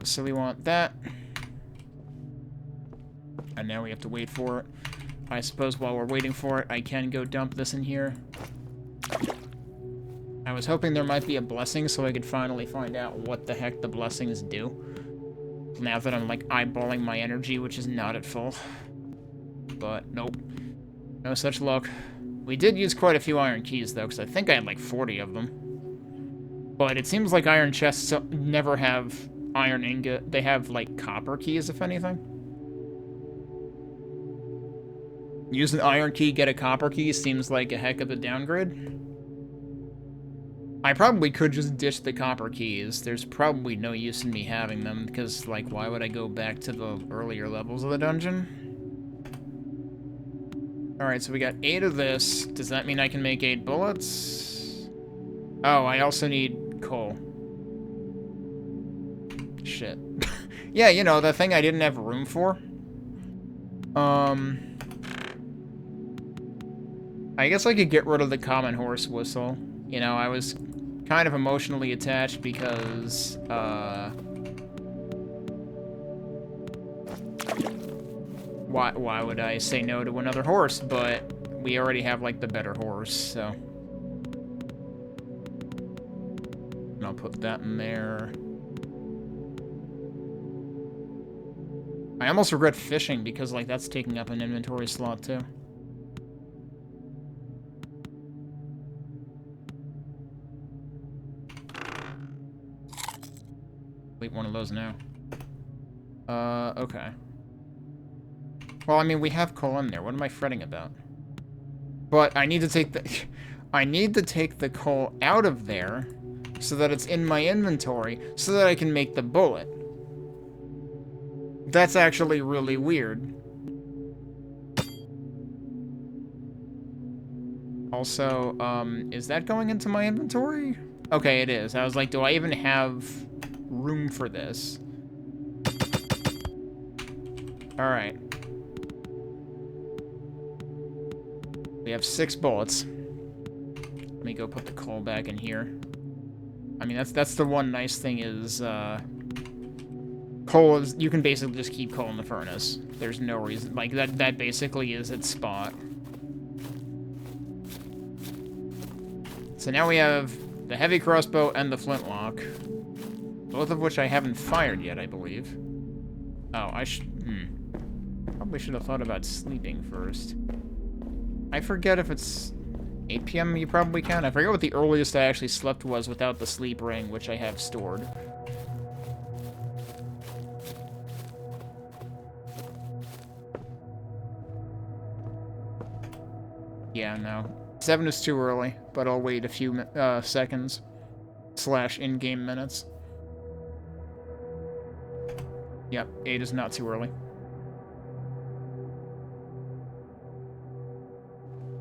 So we want that. And now we have to wait for it. I suppose while we're waiting for it, I can go dump this in here. I was hoping there might be a blessing so I could finally find out what the heck the blessings do. Now that I'm, like, eyeballing my energy, which is not at full. But, nope. No such luck. We did use quite a few iron keys, though, because I think I had, like, 40 of them. But it seems like iron chests never have iron ingot. They have, like, copper keys, if anything. Use an iron key, get a copper key, seems like a heck of a downgrade. I probably could just ditch the copper keys. There's probably no use in me having them, because, like, why would I go back to the earlier levels of the dungeon? Alright, so we got 8 of this. Does that mean I can make 8 bullets? Oh, I also need coal. Shit. Yeah, you know, the thing I didn't have room for. I guess I could get rid of the common horse whistle. You know, I was kind of emotionally attached because, why would I say no to another horse? But we already have, like, the better horse, so. And I'll put that in there. I almost regret fishing because, like, that's taking up an inventory slot, too. One of those now. Okay. Well, I mean, we have coal in there. What am I fretting about? But I need to take the... I need to take the coal out of there so that it's in my inventory so that I can make the bullet. That's actually really weird. Also, is that going into my inventory? Okay, it is. I was like, do I even have room for this? Alright. We have 6 bullets. Let me go put the coal back in here. I mean, that's the one nice thing is, coal is, you can basically just keep coal in the furnace. There's no reason, like, that basically is its spot. So now we have the heavy crossbow and the flintlock. Both of which I haven't fired yet, I believe. Oh, probably should have thought about sleeping first. I forget if it's 8 p.m. you probably can. I forget what the earliest I actually slept was without the sleep ring, which I have stored. Yeah, no. 7 is too early, but I'll wait a few seconds. / in-game minutes. Yep, 8 is not too early.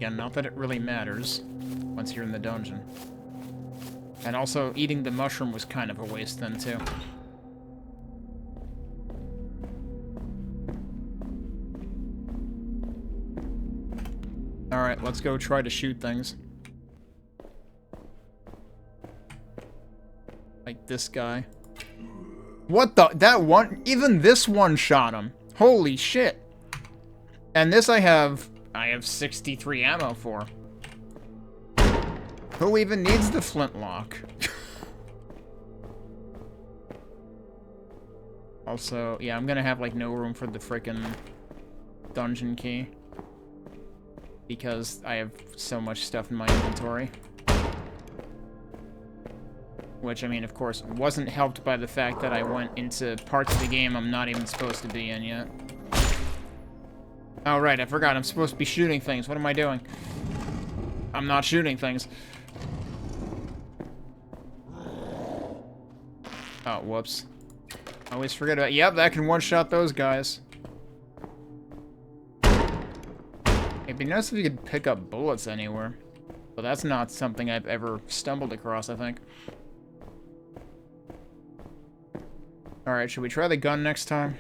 Yeah, not that it really matters once you're in the dungeon. And also, eating the mushroom was kind of a waste then, too. Alright, let's go try to shoot things. Like this guy. What the? That one? Even this one shot him. Holy shit. And this I have 63 ammo for. Who even needs the flintlock? Also, yeah, I'm gonna have, like, no room for the frickin' dungeon key. Because I have so much stuff in my inventory. Which, I mean, of course, wasn't helped by the fact that I went into parts of the game I'm not even supposed to be in yet. Oh, right, I forgot. I'm supposed to be shooting things. What am I doing? I'm not shooting things. Oh, whoops. I always forget about... Yep, that can one-shot those guys. It'd be nice if you could pick up bullets anywhere. But that's not something I've ever stumbled across, I think. Alright, should we try the gun next time?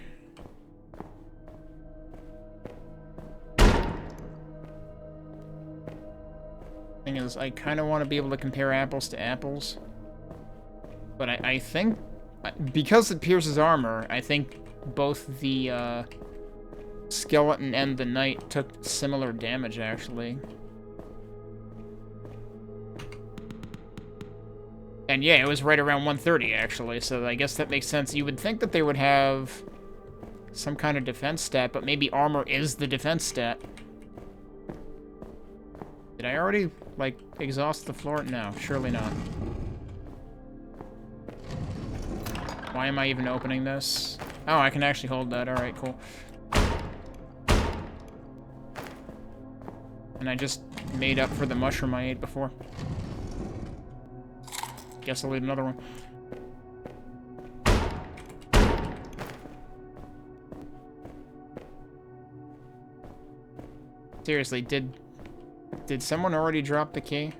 Thing is, I kind of want to be able to compare apples to apples. But I think, because it pierces armor, I think both the skeleton and the knight took similar damage, actually. And yeah, it was right around 130, actually, so I guess that makes sense. You would think that they would have some kind of defense stat, but maybe armor is the defense stat. Did I already, like, exhaust the floor? No, surely not. Why am I even opening this? Oh, I can actually hold that. Alright, cool. And I just made up for the mushroom I ate before. Guess I'll eat another one. Seriously, did someone already drop the key?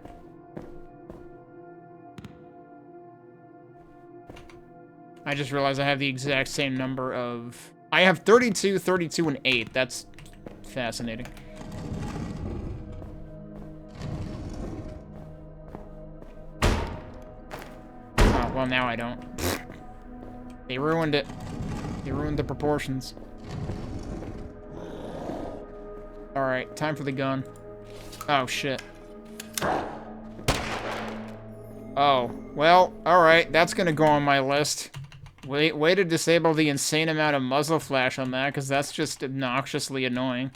I just realized I have the exact same number of... I have 32, 32, and 8. That's fascinating. Oh, well, now I don't. They ruined it. They ruined the proportions. Alright, time for the gun. Oh, shit. Oh, well, alright, that's gonna go on my list. Way to disable the insane amount of muzzle flash on that, because that's just obnoxiously annoying.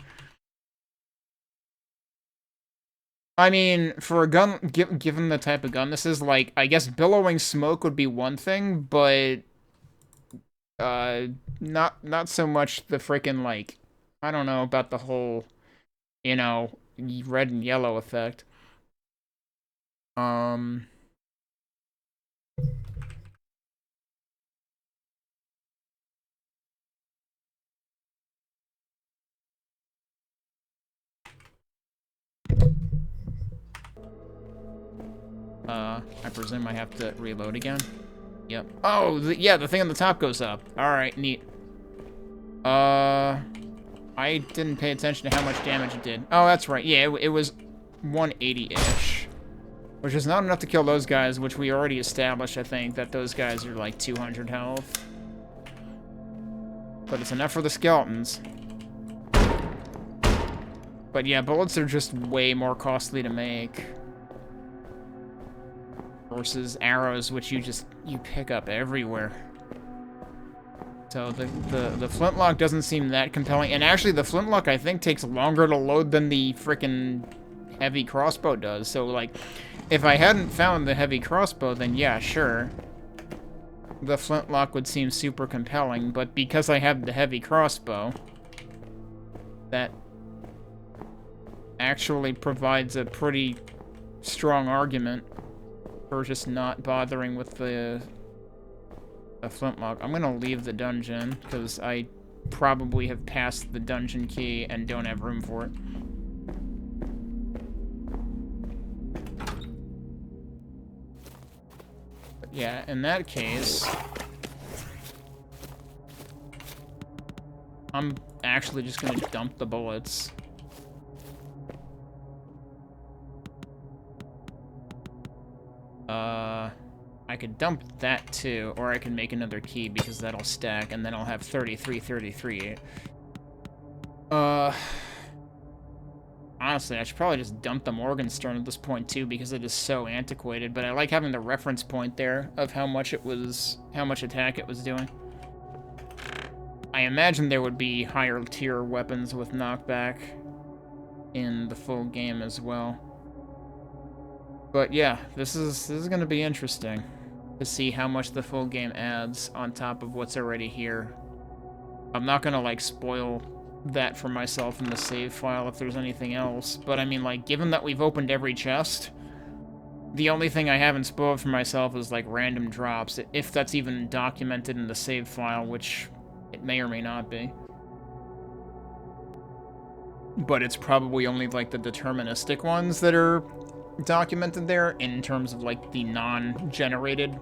I mean, for a gun, given the type of gun this is, like, I guess billowing smoke would be one thing, but... not so much the frickin', like... I don't know about the whole, you know, red and yellow effect. I presume I have to reload again? Yep. Oh, yeah, the thing on the top goes up. Alright, neat. I didn't pay attention to how much damage it did. Oh, that's right. Yeah, it was 180-ish. Which is not enough to kill those guys, which we already established, I think, that those guys are like 200 health. But it's enough for the skeletons. But yeah, bullets are just way more costly to make. Versus arrows, which you pick up everywhere. So the flintlock doesn't seem that compelling. And actually, the flintlock, I think, takes longer to load than the frickin' heavy crossbow does. So, like, if I hadn't found the heavy crossbow, then yeah, sure. The flintlock would seem super compelling. But because I have the heavy crossbow, that actually provides a pretty strong argument for just not bothering with the flintlock. I'm gonna leave the dungeon, because I probably have passed the dungeon key and don't have room for it. But yeah, in that case, I'm actually just gonna dump the bullets. I could dump that too, or I can make another key because that'll stack, and then I'll have 33, 33. Honestly, I should probably just dump the Morgenstern at this point too, because it is so antiquated, but I like having the reference point there of how much attack it was doing. I imagine there would be higher tier weapons with knockback in the full game as well. But yeah, this is gonna be interesting to see how much the full game adds on top of what's already here. I'm not gonna, like, spoil that for myself in the save file if there's anything else, but I mean, like, given that we've opened every chest, the only thing I haven't spoiled for myself is, like, random drops, if that's even documented in the save file, which it may or may not be. But it's probably only, like, the deterministic ones that are documented there in terms of, like, the non-generated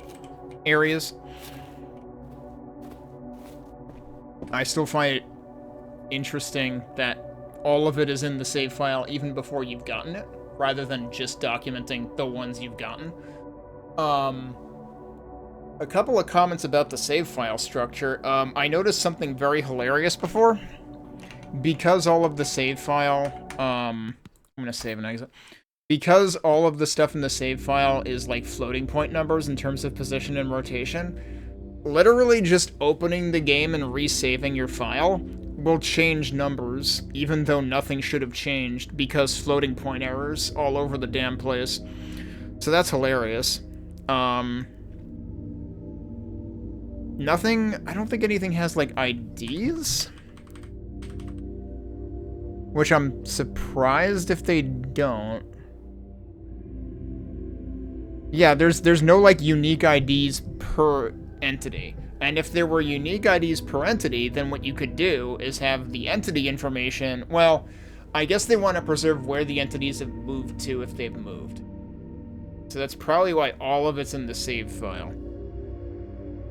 areas. I still find it interesting that all of it is in the save file even before you've gotten it, rather than just documenting the ones you've gotten. A couple of comments about the save file structure. I noticed something very hilarious before. Because all of the save file, I'm gonna save and exit. Because all of the stuff in the save file is, like, floating point numbers in terms of position and rotation, literally just opening the game and resaving your file will change numbers, even though nothing should have changed, because floating point errors all over the damn place. So that's hilarious. Nothing, I don't think anything has, like, IDs? Which I'm surprised if they don't. Yeah, there's no, like, unique IDs per entity. And if there were unique IDs per entity, then what you could do is have the entity information. Well, I guess they want to preserve where the entities have moved to if they've moved. So that's probably why all of it's in the save file.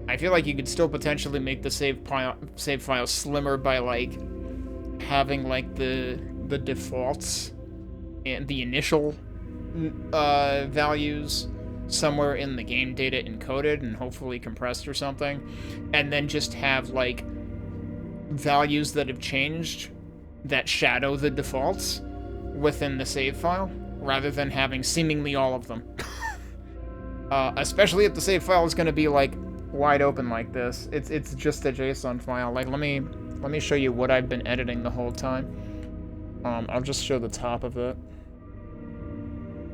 I feel like you could still potentially make the save file slimmer by, like, having, like, the defaults and the initial values somewhere in the game data encoded and hopefully compressed or something, and then just have, like, values that have changed that shadow the defaults within the save file, rather than having seemingly all of them. Especially if the save file is going to be, like, wide open like this. It's just a JSON file. Like, let me show you what I've been editing the whole time. I'll just show the top of it.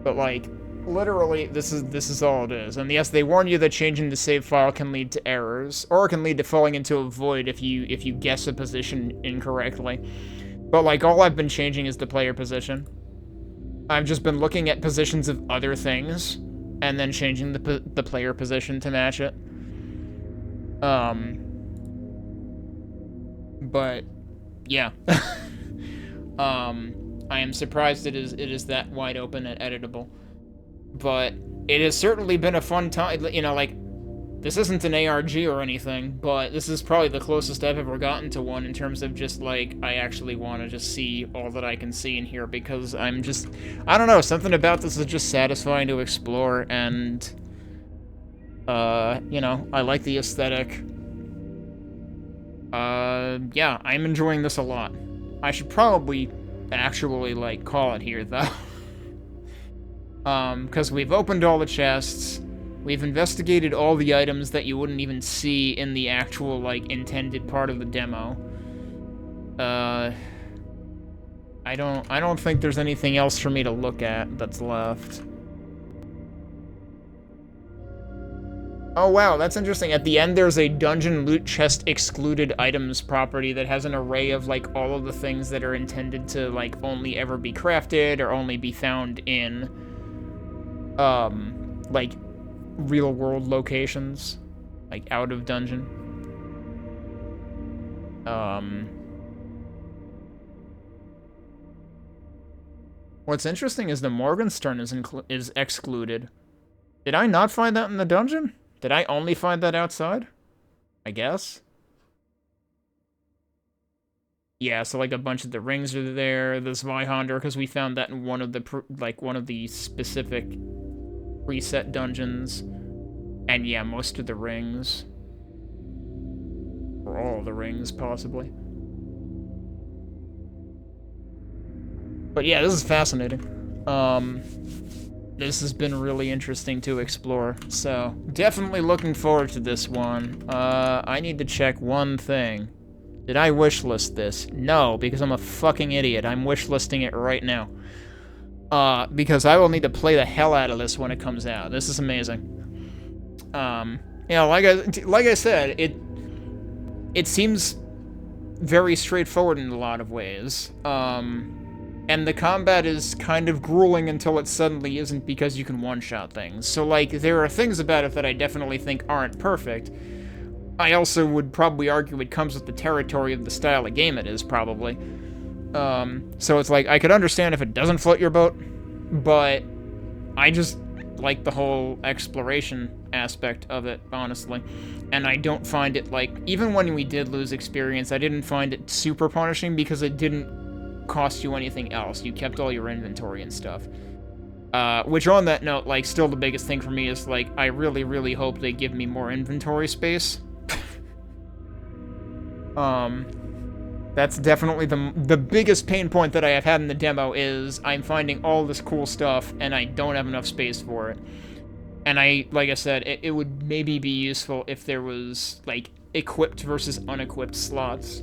But, like, literally, this is all it is. And yes, they warn you that changing the save file can lead to errors, or it can lead to falling into a void if you guess a position incorrectly. But, like, all I've been changing is the player position. I've just been looking at positions of other things, and then changing the player position to match it. But, yeah. I am surprised it is that wide open and editable. But it has certainly been a fun time, you know, like, This isn't an ARG or anything, but this is probably the closest I've ever gotten to one in terms of just, like, I actually want to just see all that I can see in here, because I'm just... I don't know, something about this is just satisfying to explore, and... you know, I like the aesthetic. Yeah, I'm enjoying this a lot. I should probably actually, like, call it here, though. Because we've opened all the chests... We've investigated all the items that you wouldn't even see in the actual, like, intended part of the demo. I don't think there's anything else for me to look at that's left. Oh, wow, that's interesting. At the end, there's a dungeon loot chest excluded items property that has an array of, like, all of the things that are intended to, like, only ever be crafted or only be found in, like, real-world locations, like out of dungeon. What's interesting is the Morgenstern is excluded. Did I not find that in the dungeon? Did I only find that outside? I guess. Yeah, so like a bunch of the rings are there. The Zweihander, because we found that in one of the specific preset dungeons. And yeah, most of the rings. Or all the rings, possibly. But yeah, this is fascinating. This has been really interesting to explore. So, definitely looking forward to this one. I need to check one thing. Did I wishlist this? No, because I'm a fucking idiot. I'm wishlisting it right now. Because I will need to play the hell out of this when it comes out. This is amazing. You know, like I said, it seems very straightforward in a lot of ways. And the combat is kind of grueling until it suddenly isn't, because you can one-shot things. So, like, there are things about it that I definitely think aren't perfect. I also would probably argue it comes with the territory of the style of game it is, probably. So it's like, I could understand if it doesn't float your boat, but I just like the whole exploration aspect of it, honestly. And I don't find it, like, even when we did lose experience, I didn't find it super punishing because it didn't cost you anything else. You kept all your inventory and stuff. Which, on that note, like, still the biggest thing for me is, like, I really, really hope they give me more inventory space. That's definitely the biggest pain point that I have had in the demo is I'm finding all this cool stuff and I don't have enough space for it. And like I said, it would maybe be useful if there was, like, equipped versus unequipped slots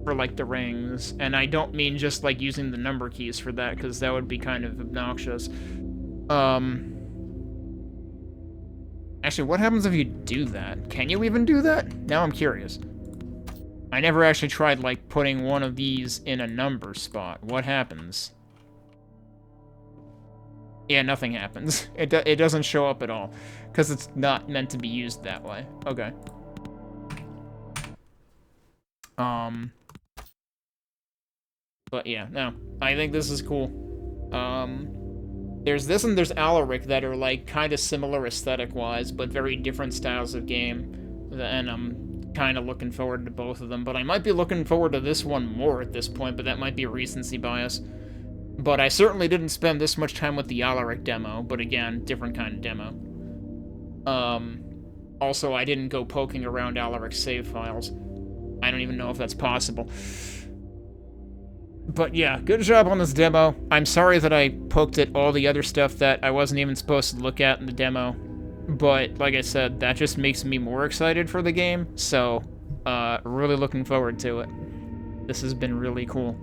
for, like, the rings. And I don't mean just, like, using the number keys for that, because that would be kind of obnoxious. Actually, what happens if you do that? Can you even do that? Now I'm curious. I never actually tried, like, putting one of these in a number spot. What happens? Yeah, nothing happens. It doesn't show up at all, because it's not meant to be used that way. Okay. But yeah, no. I think this is cool. There's this and there's Alaric that are, like, kind of similar aesthetic-wise, but very different styles of game. And I'm kind of looking forward to both of them. But I might be looking forward to this one more at this point, but that might be recency bias. But I certainly didn't spend this much time with the Alaric demo, but again, different kind of demo. Also, I didn't go poking around Alaric's save files. I don't even know if that's possible. But yeah, good job on this demo. I'm sorry that I poked at all the other stuff that I wasn't even supposed to look at in the demo. But, like I said, that just makes me more excited for the game. So, really looking forward to it. This has been really cool.